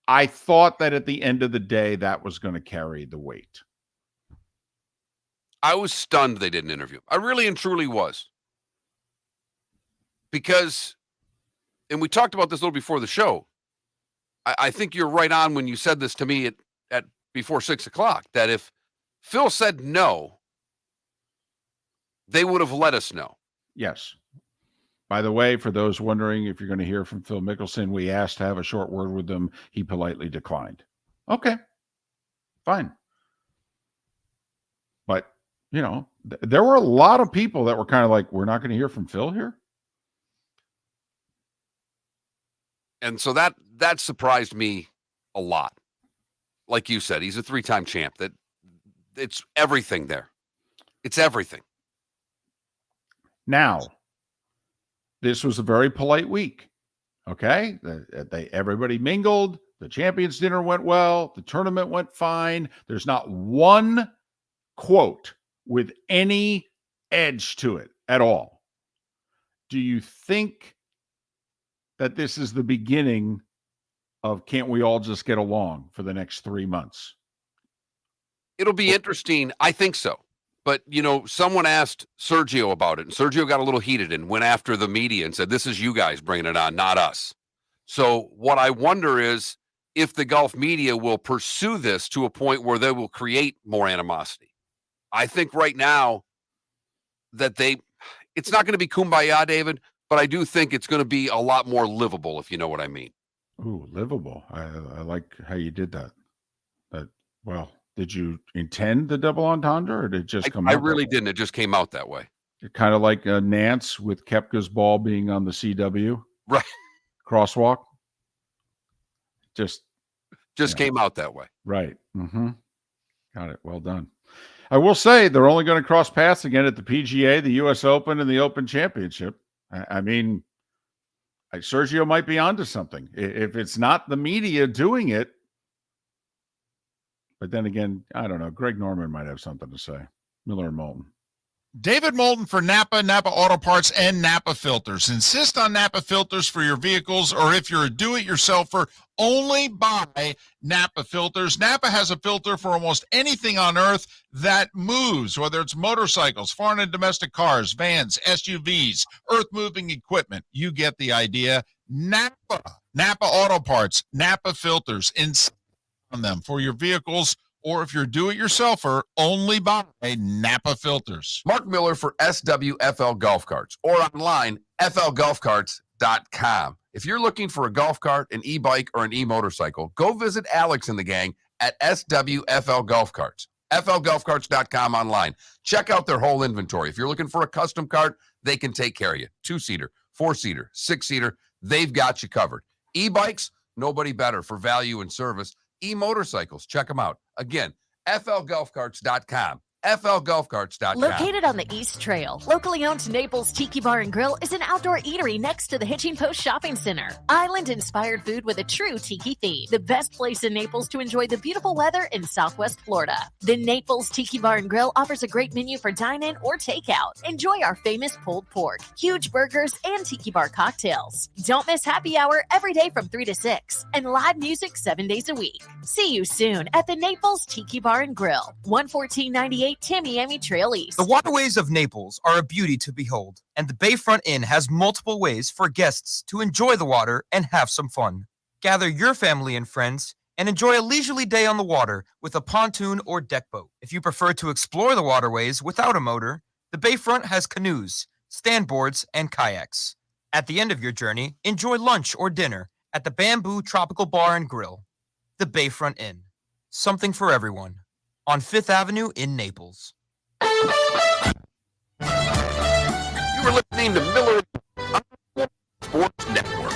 I thought that at the end of the day, that was going to carry the weight. I was stunned they didn't interview him. I really and truly was. Because, and we talked about this a little before the show, I think you're right on when you said this to me at before 6 o'clock, that if Phil said no, they would have let us know. Yes. By the way, for those wondering if you're going to hear from Phil Mickelson, we asked to have a short word with him. He politely declined. Okay, fine. But, you know, there were a lot of people that were kind of like, we're not going to hear from Phil here. And so that surprised me a lot. Like you said, he's a 3-time champ. That it's everything there. It's everything. Now, this was a very polite week. Okay, everybody mingled. The champions dinner went well. The tournament went fine. There's not one quote with any edge to it at all. Do you think that this is the beginning of can't we all just get along for the next 3 months? It'll be interesting. I think so. But, you know, someone asked Sergio about it, and Sergio got a little heated and went after the media and said, this is you guys bringing it on, not us. So what I wonder is if the golf media will pursue this to a point where they will create more animosity. I think right now that it's not going to be kumbaya, David, but I do think it's going to be a lot more livable, if you know what I mean. Ooh, livable. I like how you did that. Well, did you intend the double entendre, or did it just come out? I really didn't. It just came out that way. Kind of like Nance with Koepka's ball being on the CW. Right. Crosswalk. Just came out that way. Right. Mm-hmm. Got it. Well done. I will say they're only going to cross paths again at the PGA, the U.S. Open, and the Open Championship. I mean, Sergio might be onto something. If it's not the media doing it, but then again, I don't know. Greg Norman might have something to say. Miller and Moulton. David Moulton for Napa, Napa Auto Parts, and Napa Filters. Insist on Napa filters for your vehicles, or if you're a do-it-yourselfer, only buy Napa filters. Napa has a filter for almost anything on earth that moves, whether it's motorcycles, foreign and domestic cars, vans, SUVs, earth-moving equipment. You get the idea. Napa Auto Parts, Napa filters. Insist on them for your vehicles, or if you're do-it-yourselfer, only buy Napa filters. Mark Miller for SWFL Golf Carts, or online, flgolfcarts.com. If you're looking for a golf cart, an e-bike, or an e-motorcycle, go visit Alex and the gang at SWFL Golf Carts. flgolfcarts.com online. Check out their whole inventory. If you're looking for a custom cart, they can take care of you. 2-seater, 4-seater, 6-seater, they've got you covered. E-bikes, nobody better for value and service. E-motorcycles, check them out. Again, flgolfcarts.com. flgolfcarts.com. Located on the East Trail, locally owned Naples Tiki Bar and Grill is an outdoor eatery next to the Hitching Post Shopping Center. Island-inspired food with a true tiki theme. The best place in Naples to enjoy the beautiful weather in Southwest Florida. The Naples Tiki Bar and Grill offers a great menu for dine-in or takeout. Enjoy our famous pulled pork, huge burgers, and tiki bar cocktails. Don't miss happy hour every day from 3 to 6, and live music 7 days a week. See you soon at the Naples Tiki Bar and Grill, 11498 Tamiami Trail East. The waterways of Naples are a beauty to behold, and the Bayfront Inn has multiple ways for guests to enjoy the water and have some fun. Gather your family and friends and enjoy a leisurely day on the water with a pontoon or deck boat. If you prefer to explore the waterways without a motor, the Bayfront has canoes, standboards, and kayaks. At the end of your journey, enjoy lunch or dinner at the Bamboo Tropical Bar and Grill. The Bayfront Inn. Something for everyone. On 5th Avenue in Naples. You were listening to Miller Sports Network.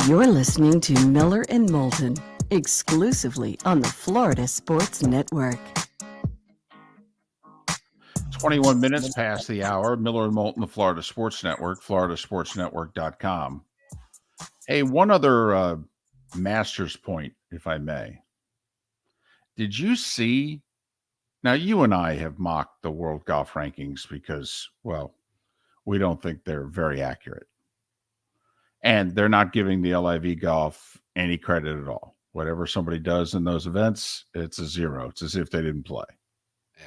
You're listening to Miller and Moulton, exclusively on the Florida Sports Network. 21 minutes past the hour. Miller and Moulton, the Florida Sports Network, floridasportsnetwork.com. Hey, one other master's point, if I may. Did you see? Now, you and I have mocked the world golf rankings because, well, we don't think they're very accurate. And they're not giving the LIV golf any credit at all. Whatever somebody does in those events, it's a zero. It's as if they didn't play.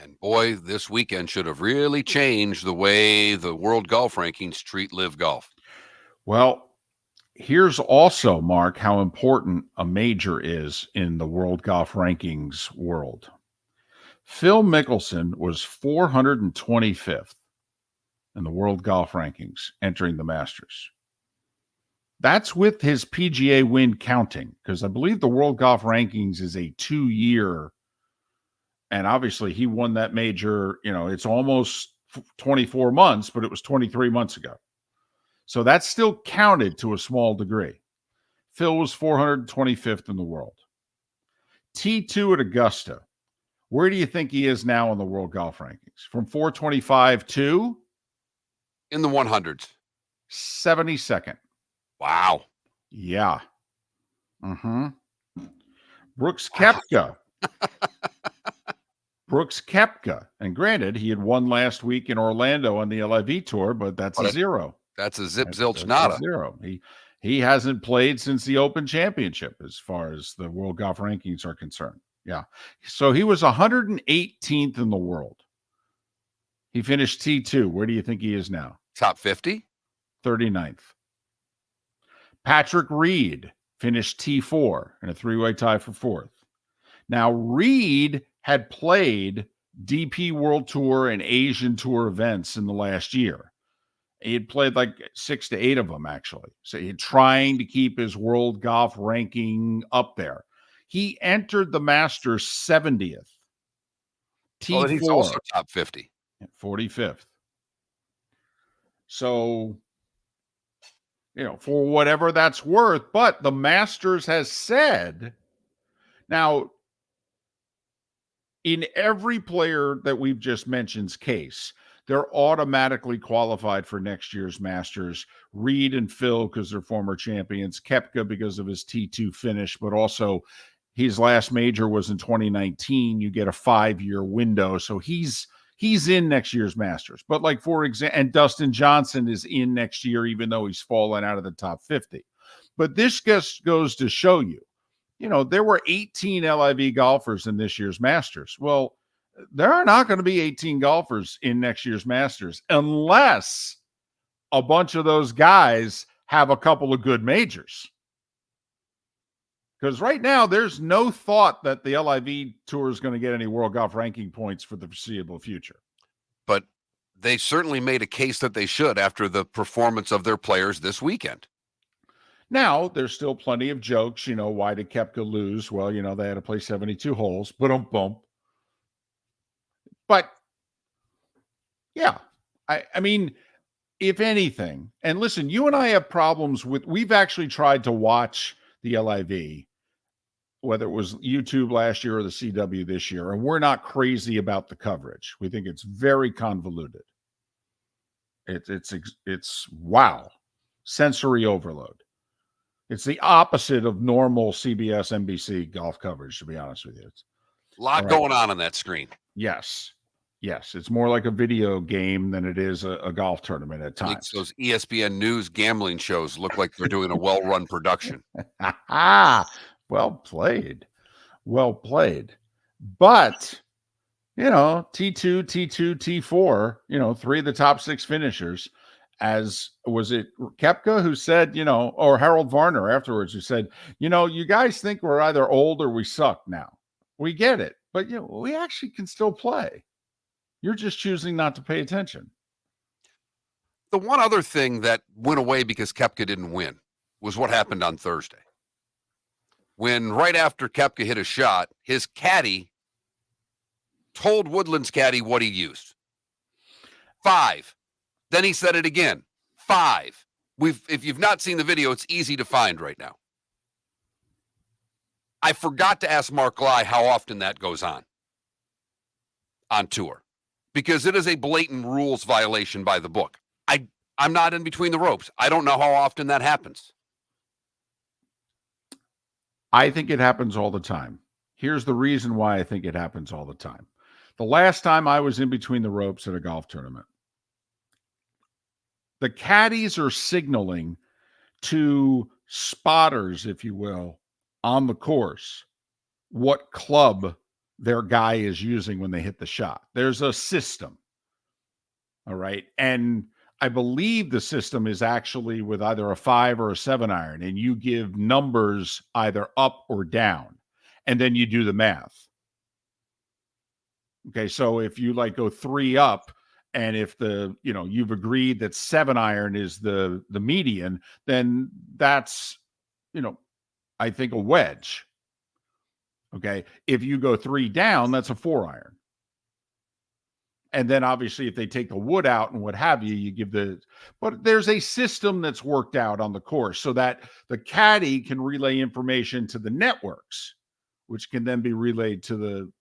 And boy, this weekend should have really changed the way the world golf rankings treat live golf. Well, here's also, Mark, how important a major is in the world golf rankings world. Phil Mickelson was 425th in the world golf rankings entering the Masters. That's with his PGA win counting, because I believe the world golf rankings is a 2-year, and obviously he won that major, it's almost 24 months, but it was 23 months ago. So that's still counted to a small degree. Phil was 425th in the world. T2 at Augusta. Where do you think he is now in the world golf rankings? From 425 to? In the 100s. 72nd. Wow. Yeah. Brooks Koepka. Brooks Koepka. And granted, he had won last week in Orlando on the LIV tour, but that's a zero. That's a zilch nada. Zero. He hasn't played since the Open Championship as far as the world golf rankings are concerned. Yeah. So he was 118th in the world. He finished T2. Where do you think he is now? Top 50? 39th. Patrick Reed finished T4 in a 3-way tie for 4th. Now, Reed had played DP World Tour and Asian Tour events in the last year. He had played like 6 to 8 of them, actually. So he's trying to keep his world golf ranking up there. He entered the Masters 70th. T4. He's also top 50. 45th. So, for whatever that's worth, but the Masters has said, now, in every player that we've just mentioned's case, they're automatically qualified for next year's Masters. Reed and Phil, because they're former champions. Koepka, because of his T2 finish, but also his last major was in 2019. You get a 5-year window. So he's in next year's Masters. But like, for example, and Dustin Johnson is in next year, even though he's fallen out of the top 50. But this just goes to show you, there were 18 LIV golfers in this year's Masters. Well, there are not going to be 18 golfers in next year's Masters unless a bunch of those guys have a couple of good majors. Because right now, there's no thought that the LIV Tour is going to get any world golf ranking points for the foreseeable future. But they certainly made a case that they should after the performance of their players this weekend. Now, there's still plenty of jokes. Why did Koepka lose? Well, they had to play 72 holes. Boom. But, yeah, I mean, if anything, and listen, you and I have problems we've actually tried to watch the LIV, whether it was YouTube last year or the CW this year, and we're not crazy about the coverage. We think it's very convoluted. It's wow, sensory overload. It's the opposite of normal CBS, NBC golf coverage, to be honest with you. It's a lot going on that screen. Yes. It's more like a video game than it is a golf tournament at times. Makes those ESPN News gambling shows look like they're doing a well-run production. Well played. But, T2, T4, 3 of the top 6 finishers. As was it Koepka who said, or Harold Varner afterwards, who said, you guys think we're either old or we suck now. We get it, but we actually can still play. You're just choosing not to pay attention. The one other thing that went away because Koepka didn't win was what happened on Thursday. When right after Koepka hit a shot, his caddy told Woodland's caddy what he used. 5. Then he said it again. 5. If you've not seen the video, it's easy to find right now. I forgot to ask Mark Lai how often that goes on tour, because it is a blatant rules violation by the book. I'm not in between the ropes. I don't know how often that happens. I think it happens all the time. Here's the reason why I think it happens all the time. The last time I was in between the ropes at a golf tournament, the caddies are signaling to spotters, if you will, on the course what club their guy is using when they hit the shot. There's a system. All right. And I believe the system is actually with either a 5 or a 7 iron, and you give numbers either up or down, and then you do the math. Okay. So if you like go 3 up, and if you've agreed that 7 iron is the median, then that's, I think a wedge. Okay. If you go 3 down, that's a 4 iron. And then obviously if they take the wood out and what have you, you give but there's a system that's worked out on the course so that the caddy can relay information to the networks, which can then be relayed to the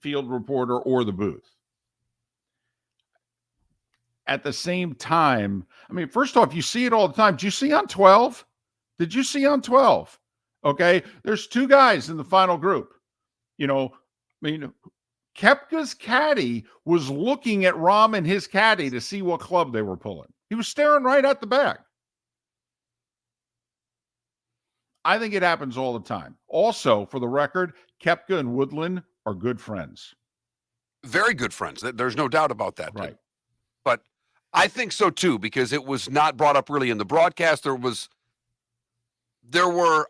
field reporter or the booth. At the same time, I mean, first off, you see it all the time. Did you see on 12? Did you see on 12? Okay. There's 2 guys in the final group. Koepka's caddy was looking at Rahm and his caddy to see what club they were pulling. He was staring right at the bag. I think it happens all the time. Also, for the record, Koepka and Woodland are good friends. Very good friends. There's no doubt about that. Right. But I think so too, because it was not brought up really in the broadcast. There were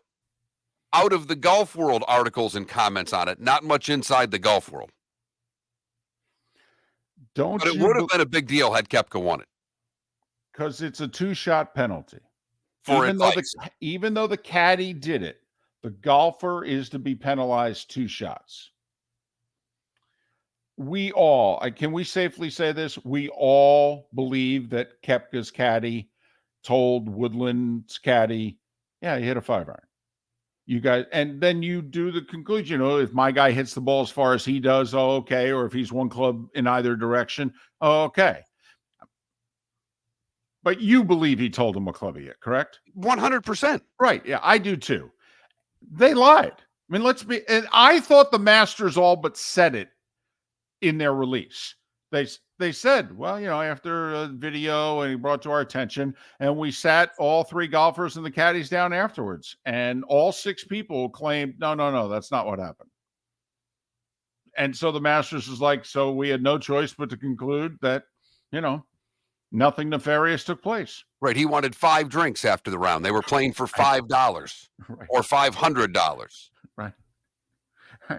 out of the golf world articles and comments on it, not much inside the golf world. But it would have been a big deal had Koepka won it. Because it's a 2-shot penalty. Even though the caddy did it, the golfer is to be penalized 2 shots. We all, can we safely say this? We all believe that Koepka's caddy told Woodland's caddy, yeah, he hit a 5 iron. You guys, and then you do the conclusion, if my guy hits the ball as far as he does, okay. Or if he's 1 club in either direction, okay. But you believe he told him what club he hit, correct? 100%. Right. Yeah, I do too. They lied. I mean, and I thought the Masters all but said it in their release. They said, well, after a video and he brought to our attention, and we sat all 3 golfers and the caddies down afterwards, and all 6 people claimed, no, that's not what happened. And so the Masters was like, so we had no choice but to conclude that, nothing nefarious took place. Right. He wanted 5 drinks after the round. They were playing for $5 or $500. Right.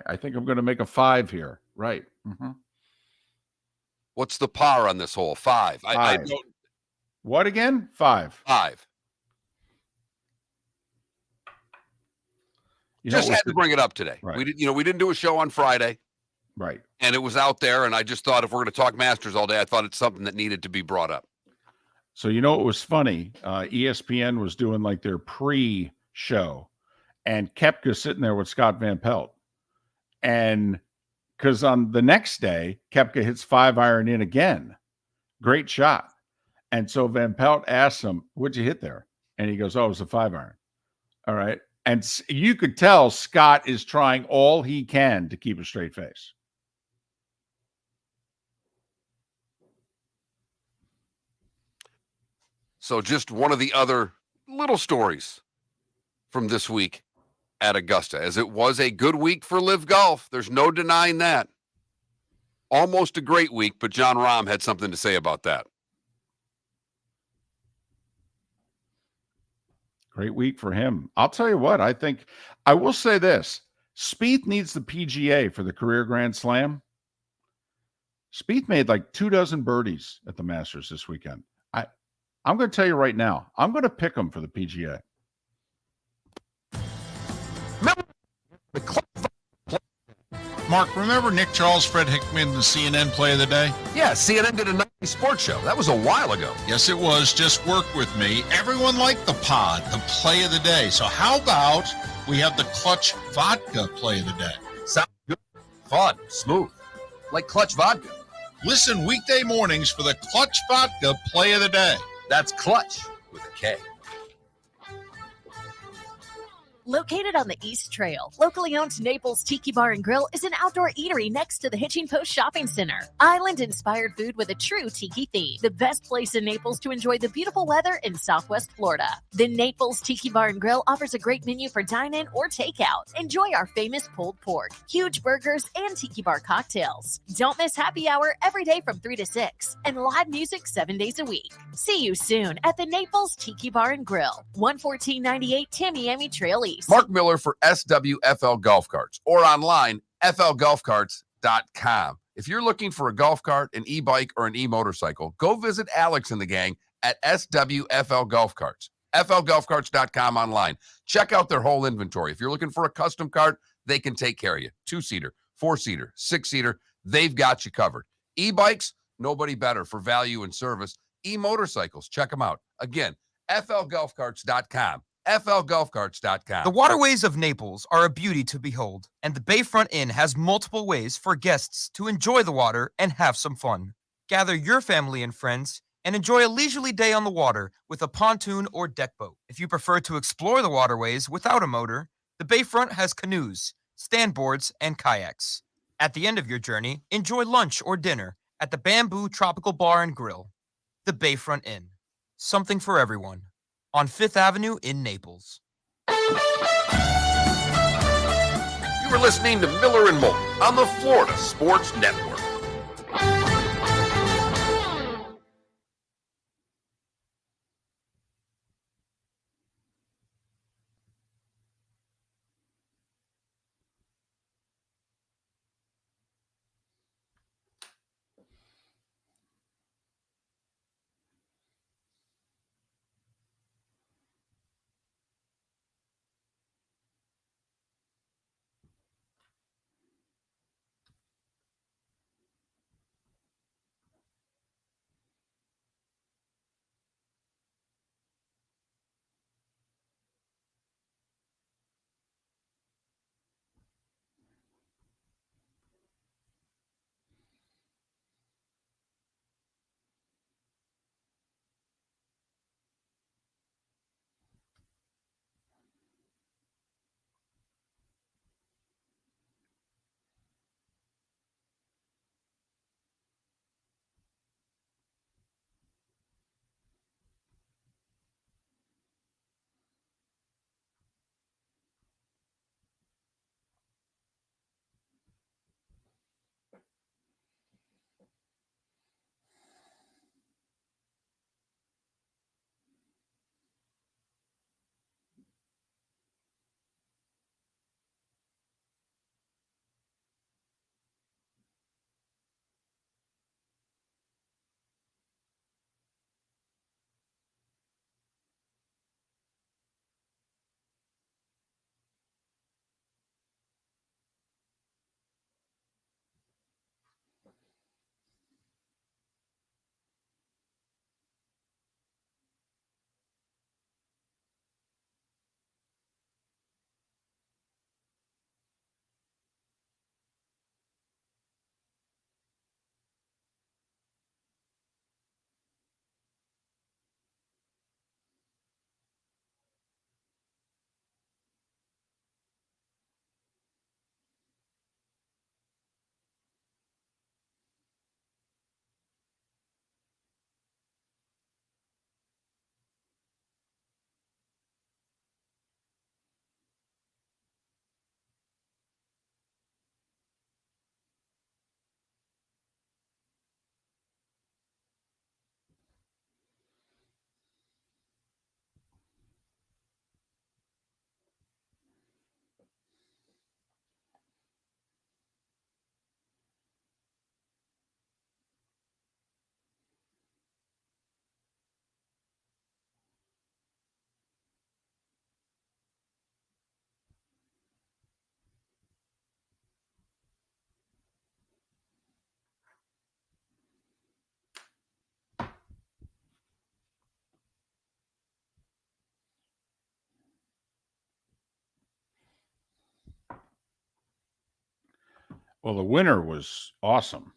I think I'm going to make a 5 here. Right. Mm-hmm. What's the par on this hole? 5. I don't. What again? 5. 5. Just had to bring it up today. Right. We didn't do a show on Friday. Right. And it was out there, and I just thought if we're going to talk Masters all day, I thought it's something that needed to be brought up. So it was funny. ESPN was doing like their pre-show, and Koepka sitting there with Scott Van Pelt, and because on the next day, Koepka hits 5 iron in again. Great shot. And so Van Pelt asks him, what'd you hit there? And he goes, oh, it was a 5 iron. All right. And you could tell Scott is trying all he can to keep a straight face. So just one of the other little stories from this week at Augusta, as it was a good week for Live Golf. There's no denying that. Almost a great week, but Jon Rahm had something to say about that. Great week for him. I'll tell you what, I will say this. Spieth needs the PGA for the career Grand Slam. Spieth made like 24 birdies at the Masters this weekend. I'm going to tell you right now, I'm going to pick him for the PGA. Mark, remember Nick Charles, Fred Hickman, the CNN play of the day? Yeah, CNN did a Sports show. That was a while ago. Yes, it was. Just work with me. Everyone liked the pod, the play of the day. So how about we have the Clutch Vodka play of the day? Sounds good. Fun. Smooth. Like Clutch Vodka. Listen weekday mornings for the Clutch Vodka play of the day. That's Clutch with a K. Located on the East Trail, locally owned Naples Tiki Bar and Grill is an outdoor eatery next to the Hitching Post Shopping Center. Island-inspired food with a true tiki theme. The best place in Naples to enjoy the beautiful weather in Southwest Florida. The Naples Tiki Bar and Grill offers a great menu for dine-in or takeout. Enjoy our famous pulled pork, huge burgers, and tiki bar cocktails. Don't miss happy hour every day from 3 to 6 and live music 7 days a week. See you soon at the Naples Tiki Bar and Grill, 11498 Tamiami Trail East. Mark Miller for SWFL Golf Carts or online, flgolfcarts.com. If you're looking for a golf cart, an e-bike, or an e-motorcycle, go visit Alex and the gang at SWFL Golf Carts. flgolfcarts.com online. Check out their whole inventory. If you're looking for a custom cart, they can take care of you. 2-seater, 4-seater, 6-seater, they've got you covered. E-bikes, nobody better for value and service. E-motorcycles, check them out. Again, flgolfcarts.com. flgolfcarts.com. The waterways of Naples are a beauty to behold, and the Bayfront Inn has multiple ways for guests to enjoy the water and have some fun. Gather your family and friends and enjoy a leisurely day on the water with a pontoon or deck boat. If you prefer to explore the waterways without a motor, the Bayfront has canoes, standboards, and kayaks. At the end of your journey, enjoy lunch or dinner at the Bamboo Tropical Bar and Grill. The Bayfront Inn. Something for everyone. On 5th Avenue in Naples. You were listening to Miller and Moulton on the Florida Sports Network. Well, the winner was awesome.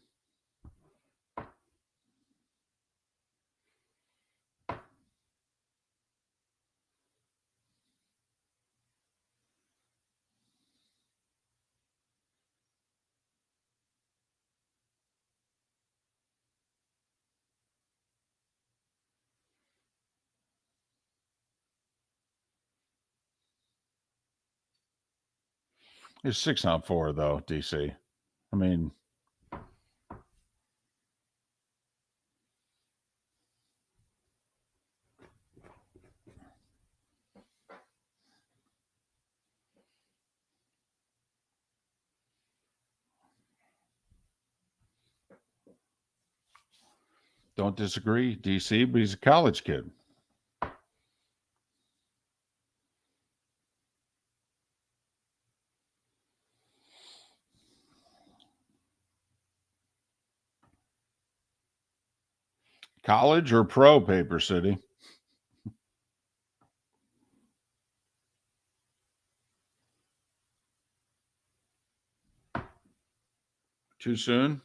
It's 6-on-4 though, DC. I mean, don't disagree, DC, but he's a college kid. College or pro, Paper City? Too soon?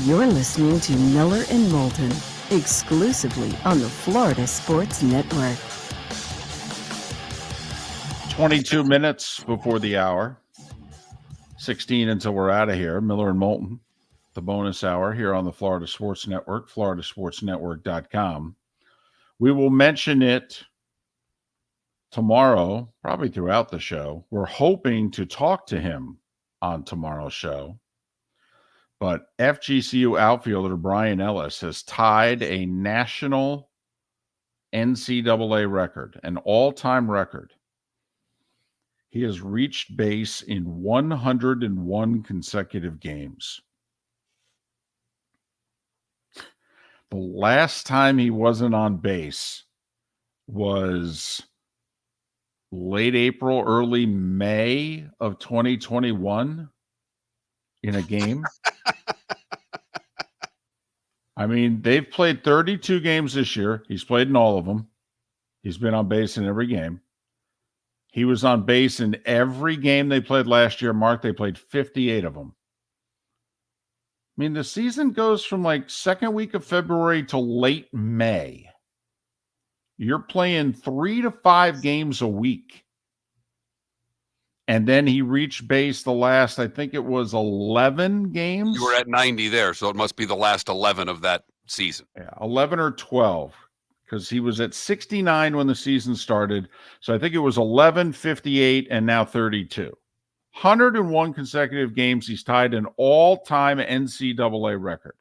You're listening to Miller and Moulton, exclusively on the Florida Sports Network. 22 minutes before the hour. 16 until we're out of here. Miller and Moulton, the bonus hour here on the Florida Sports Network, floridasportsnetwork.com. We will mention it tomorrow, probably throughout the show. We're hoping to talk to him on tomorrow's show. But FGCU outfielder Brian Ellis has tied a national NCAA record, an all-time record. He has reached base in 101 consecutive games. The last time he wasn't on base was late April, early May of 2021 in a game. I mean, they've played 32 games this year. He's played in all of them. He's been on base in every game. He was on base in every game they played last year. Mark, they played 58 of them. I mean, the season goes from like second week of February to late May. You're playing 3 to 5 games a week. And then he reached base the last, I think it was 11 games. You were at 90 there, so it must be the last 11 of that season. Yeah, 11 or 12, because he was at 69 when the season started. So I think it was 11, 58, and now 32. 101 consecutive games. He's tied an all-time NCAA record.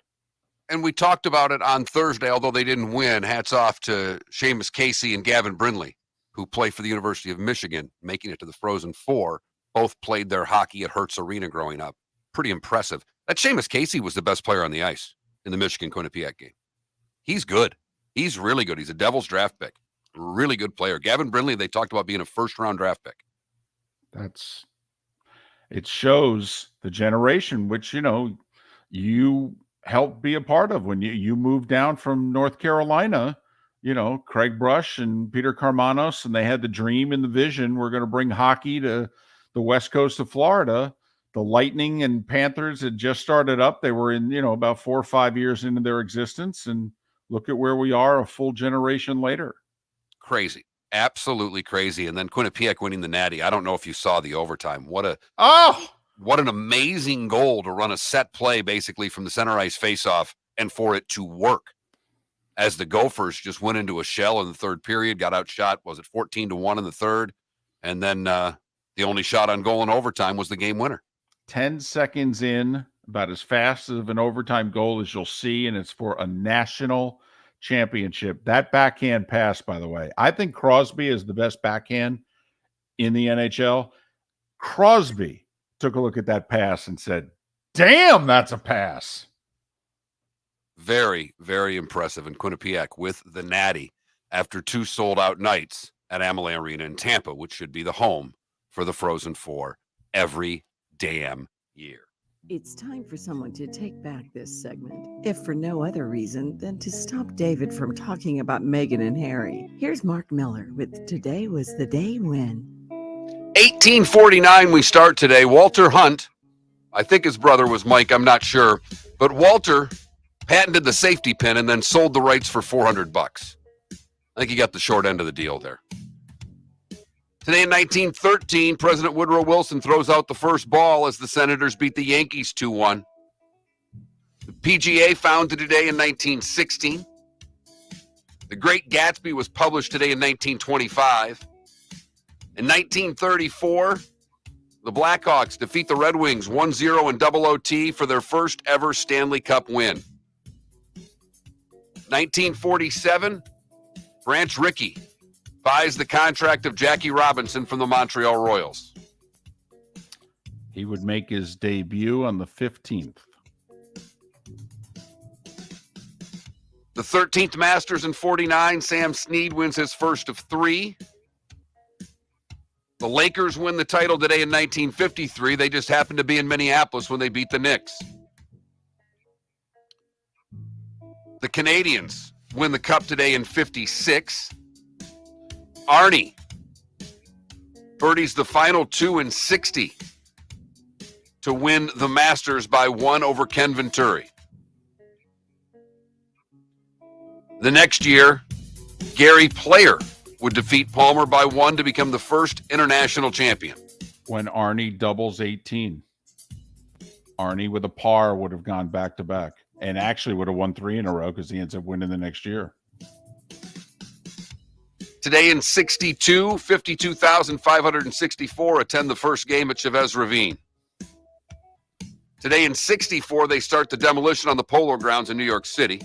And we talked about it on Thursday, although they didn't win. Hats off to Seamus Casey and Gavin Brindley, who play for the University of Michigan, making it to the Frozen Four. Both played their hockey at Hertz Arena growing up. Pretty impressive. That Seamus Casey was the best player on the ice in the Michigan-Quinnipiac game. He's good. He's really good. He's a Devils draft pick. Really good player. Gavin Brindley, they talked about being a first-round draft pick. It shows the generation, which, you helped be a part of when you moved down from North Carolina. Craig Brush and Peter Carmanos, and they had the dream and the vision. We're going to bring hockey to the west coast of Florida. The Lightning and Panthers had just started up. They were in, about 4 or 5 years into their existence. And look at where we are a full generation later. Crazy. Absolutely crazy. And then Quinnipiac winning the Natty. I don't know if you saw the overtime. What an amazing goal to run a set play basically from the center ice faceoff and for it to work. As the Gophers just went into a shell in the third period, got outshot, was it 14-1 in the third? And then the only shot on goal in overtime was the game winner. 10 seconds in, about as fast of an overtime goal as you'll see, and it's for a national championship, that backhand pass, by the way, I think Crosby is the best backhand in the NHL. Crosby took a look at that pass and said, damn, that's a pass. Very, very impressive. And Quinnipiac with the Natty after 2 sold-out nights at Amalie Arena in Tampa, which should be the home for the Frozen Four every damn year. It's time for someone to take back this segment, if for no other reason than to stop David from talking about Meghan and Harry. Here's Mark Miller with Today Was the Day When. 1849 we start today. Walter Hunt, I think his brother was Mike, I'm not sure, but Walter patented the safety pin and then sold the rights for $400. I think he got the short end of the deal there. Today in 1913, President Woodrow Wilson throws out the first ball as the Senators beat the Yankees 2-1. The PGA founded today in 1916. The Great Gatsby was published today in 1925. In 1934, the Blackhawks defeat the Red Wings 1-0 in double OT for their first ever Stanley Cup win. 1947, Branch Rickey buys the contract of Jackie Robinson from the Montreal Royals. He would make his debut on the 15th. The 13th Masters in 49, Sam Snead wins his first of 3. The Lakers win the title today in 1953. They just happened to be in Minneapolis when they beat the Knicks. The Canadians win the Cup today in 56. Arnie birdies the final 2 in 60 to win the Masters by 1 over Ken Venturi. The next year, Gary Player would defeat Palmer by 1 to become the first international champion. When Arnie doubles 18. Arnie with a par would have gone back-to-back and actually would have won 3 in a row because he ends up winning the next year. Today in 62, 52,564 attend the first game at Chavez Ravine. Today in 64, they start the demolition on the Polo Grounds in New York City.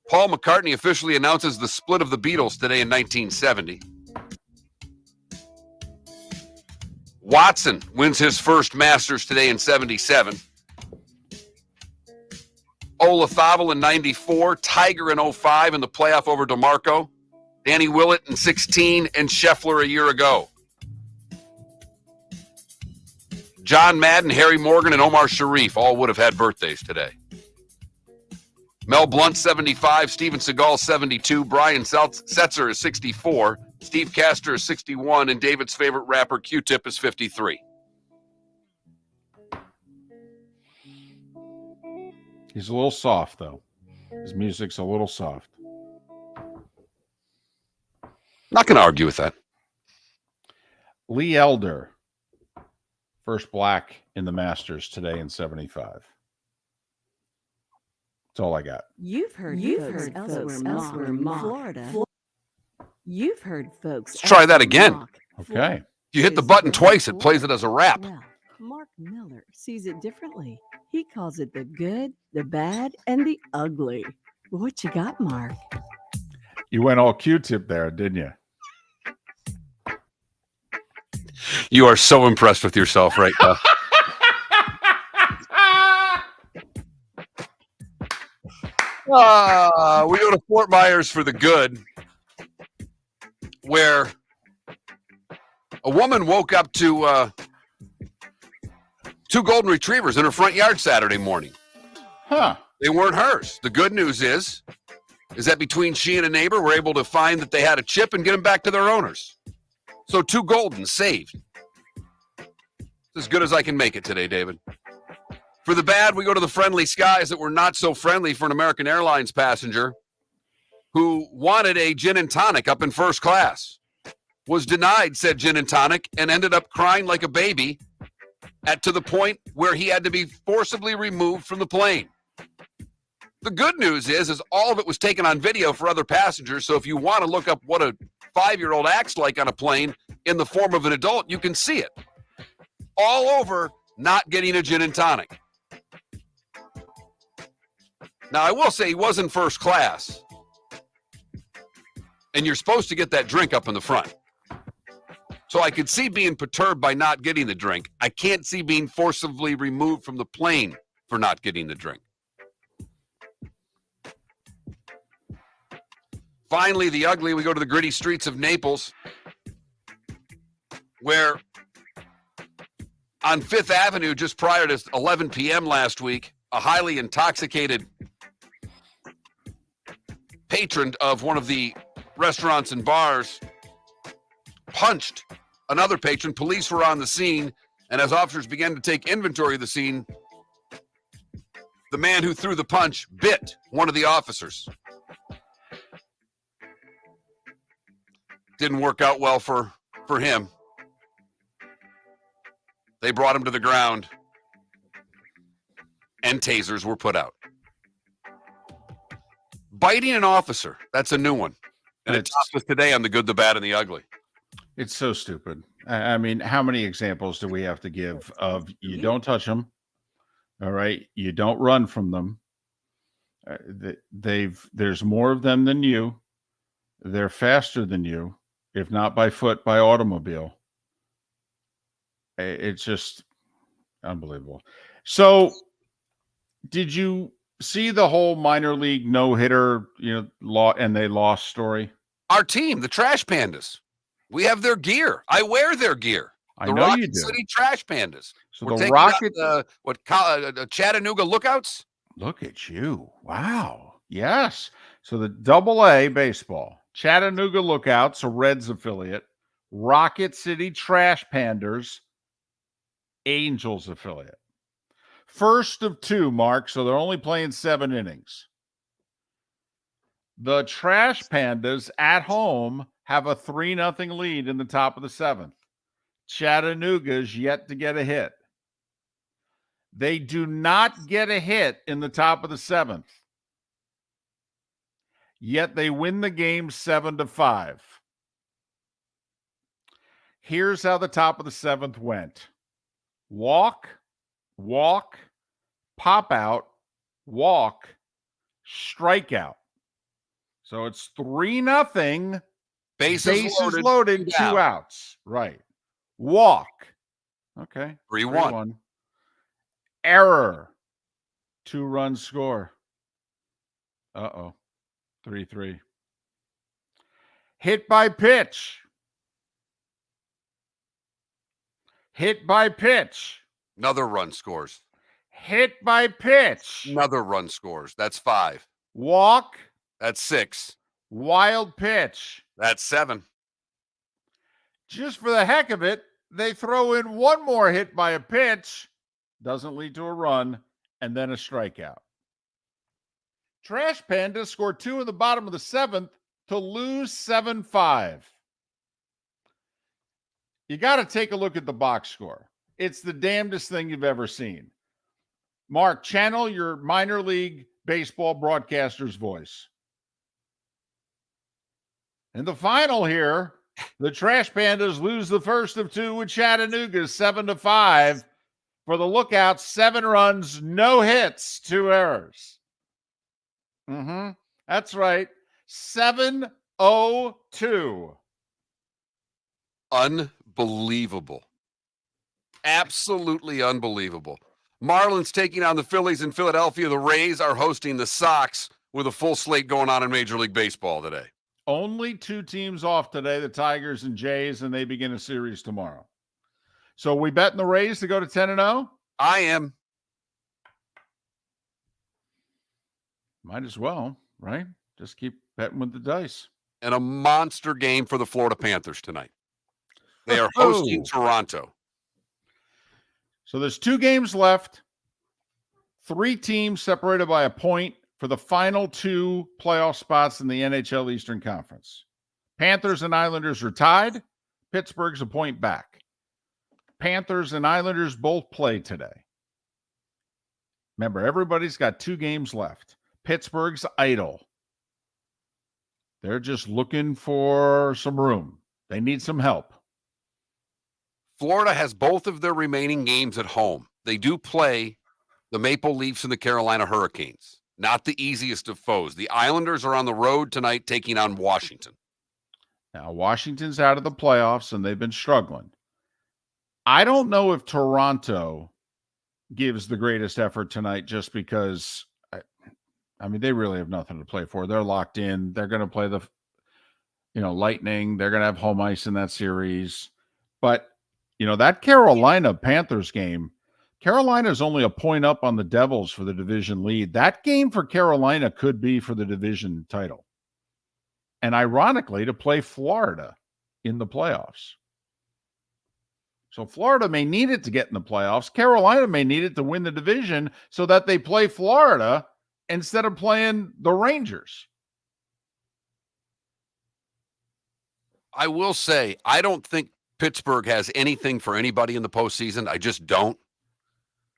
Paul McCartney officially announces the split of the Beatles today in 1970. Watson wins his first Masters today in 77. Olazabal in 94, Tiger in 05 in the playoff over DeMarco. Danny Willett in 16, and Scheffler a year ago. John Madden, Harry Morgan, and Omar Sharif all would have had birthdays today. Mel Blount, 75, Steven Seagal, 72, Brian Setzer is 64, Steve Castor is 61, and David's favorite rapper, Q-Tip, is 53. He's a little soft, though. His music's a little soft. Not going to argue with that. Lee Elder, first black in the Masters today in 75. That's all I got. You've heard folks elsewhere mock Florida. You've heard folks. Let's try that again. Okay. You hit the button twice, it plays it as a rap. Well, Mark Miller sees it differently. He calls it the good, the bad, and the ugly. What you got, Mark? You went all Q-Tip there, didn't you? You are so impressed with yourself right now. We go to Fort Myers for the good, where a woman woke up to 2 golden retrievers in her front yard Saturday morning. Huh. They weren't hers. The good news is that between she and a neighbor were able to find that they had a chip and get them back to their owners. So 2 golden saved. It's as good as I can make it today, David. For the bad, we go to the friendly skies that were not so friendly for an American Airlines passenger who wanted a gin and tonic up in first class, was denied said gin and tonic, and ended up crying like a baby to the point where he had to be forcibly removed from the plane. The good news is all of it was taken on video for other passengers, so if you want to look up what a 5-year-old acts like on a plane in the form of an adult, you can see it. All over not getting a gin and tonic. Now, I will say he was in first class. And you're supposed to get that drink up in the front. So I could see being perturbed by not getting the drink. I can't see being forcibly removed from the plane for not getting the drink. Finally, the ugly, we go to the gritty streets of Naples, where on 5th Avenue, just prior to 11 p.m. last week, a highly intoxicated patron of one of the restaurants and bars punched another patron. Police were on the scene, and as officers began to take inventory of the scene, the man who threw the punch bit one of the officers. Didn't work out well for him. They brought him to the ground, and tasers were put out. Biting an officer, that's a new one. And it topped us today on the good, the bad, and the ugly. It's so stupid. I mean, how many examples do we have to give of you don't touch them, all right? You don't run from them. There's more of them than you. They're faster than you, if not by foot, by automobile. It's just unbelievable. So, did you see the whole minor league no-hitter, and they lost story? Our team, the Trash Pandas, we have their gear. I wear their gear. I The know Rocket you do. City Trash Pandas. So We're the taking out Rocket, Chattanooga Lookouts. look at you. Wow. Yes. So the AA baseball, Chattanooga Lookouts, a Reds affiliate, Rocket City Trash Pandas, Angels affiliate. First of two, Mark. So they're only playing 7 innings. The Trash Pandas at home have a 3-0 lead in the top of the 7th. Chattanooga's yet to get a hit. They do not get a hit in the top of the 7th. Yet they win the game 7-5. Here's how the top of the 7th went. Walk, pop out, walk, strikeout. So it's 3-0. Bases loaded, 2 outs. Right. Walk. Okay. 3-1. Error. 2-run score. 3-3. Hit by pitch. Another run scores. Hit by pitch. Another run scores. That's 5. Walk. That's 6. Wild pitch. That's 7. Just for the heck of it, they throw in one more hit by a pitch. Doesn't lead to a run. And then a strikeout. Trash Pandas scored 2 in the bottom of the 7th to lose 7-5. You got to take a look at the box score. It's the damnedest thing you've ever seen. Mark, channel your minor league baseball broadcaster's voice. In the final here, the Trash Pandas lose the first of 2 with Chattanooga 7-5. For the Lookouts, 7 runs, no hits, 2 errors. That's right. 7-0-2. Unbelievable. Absolutely unbelievable. Marlins taking on the Phillies in Philadelphia. The Rays are hosting the Sox with a full slate going on in Major League Baseball today. Only 2 teams off today, the Tigers and Jays, and they begin a series tomorrow. So we betting the Rays to go to 10-0? I am. Might as well, right? Just keep betting with the dice. And a monster game for the Florida Panthers tonight. They are hosting Toronto. So there's 2 games left. 3 teams separated by a point for the final 2 playoff spots in the NHL Eastern Conference. Panthers and Islanders are tied. Pittsburgh's a point back. Panthers and Islanders both play today. Remember, everybody's got 2 games left. Pittsburgh's idle. They're just looking for some room. They need some help. Florida has both of their remaining games at home. They do play the Maple Leafs and the Carolina Hurricanes. Not the easiest of foes. The Islanders are on the road tonight taking on Washington. Now, Washington's out of the playoffs, and they've been struggling. I don't know if Toronto gives the greatest effort tonight just because, I mean, they really have nothing to play for. They're locked in. They're going to play the, Lightning. They're going to have home ice in that series. But, that Carolina Panthers game, Carolina's only a point up on the Devils for the division lead. That game for Carolina could be for the division title. And ironically, to play Florida in the playoffs. So Florida may need it to get in the playoffs. Carolina may need it to win the division so that they play Florida instead of playing the Rangers. I will say, I don't think Pittsburgh has anything for anybody in the postseason. I just don't.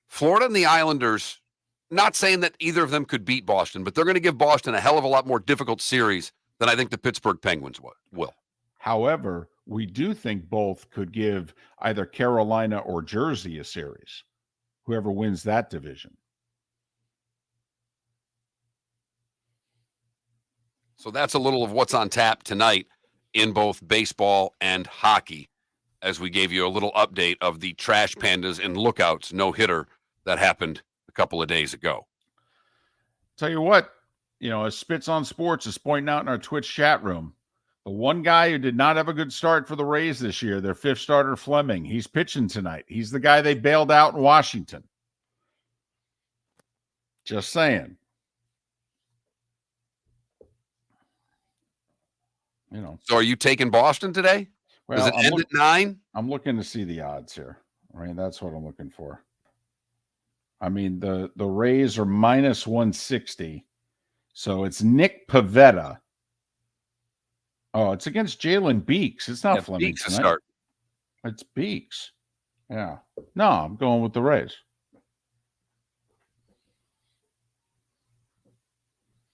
Florida and the Islanders, not saying that either of them could beat Boston, but they're going to give Boston a hell of a lot more difficult series than I think the Pittsburgh Penguins will. However, we do think both could give either Carolina or Jersey a series, whoever wins that division. So that's a little of what's on tap tonight in both baseball and hockey, as we gave you a little update of the Trash Pandas and Lookouts no-hitter that happened a couple of days ago. Tell you what, as Spits on Sports is pointing out in our Twitch chat room, the one guy who did not have a good start for the Rays this year, their fifth starter, Fleming, he's pitching tonight. He's the guy they bailed out in Washington. Just saying. So are you taking Boston today? Well, does it end at 9? I'm looking to see the odds here. Right? That's what I'm looking for. I mean, the Rays are minus 160. So it's Nick Pivetta. Oh, it's against Jalen Beeks. It's not Fleming Beeks to tonight. start. It's Beeks. Yeah. No, I'm going with the Rays.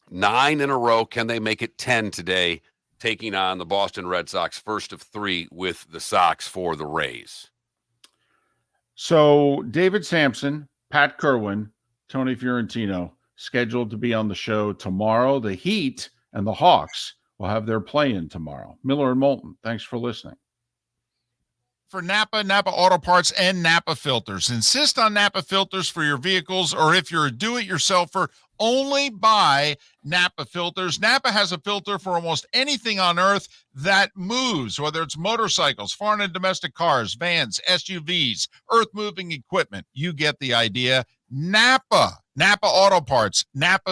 9 in a row. Can they make it 10 today, taking on the Boston Red Sox, first of 3 with the Sox for the Rays? So David Sampson, Pat Kerwin, Tony Fiorentino scheduled to be on the show tomorrow. The Heat and the Hawks will have their play-in tomorrow. Miller and Moulton, thanks for listening. For Napa Auto Parts, and Napa Filters. Insist on Napa filters for your vehicles, or if you're a do-it-yourselfer, only buy Napa filters. Napa has a filter for almost anything on earth that moves, whether it's motorcycles, foreign and domestic cars, vans, SUVs, earth-moving equipment. You get the idea. Napa Auto Parts, Napa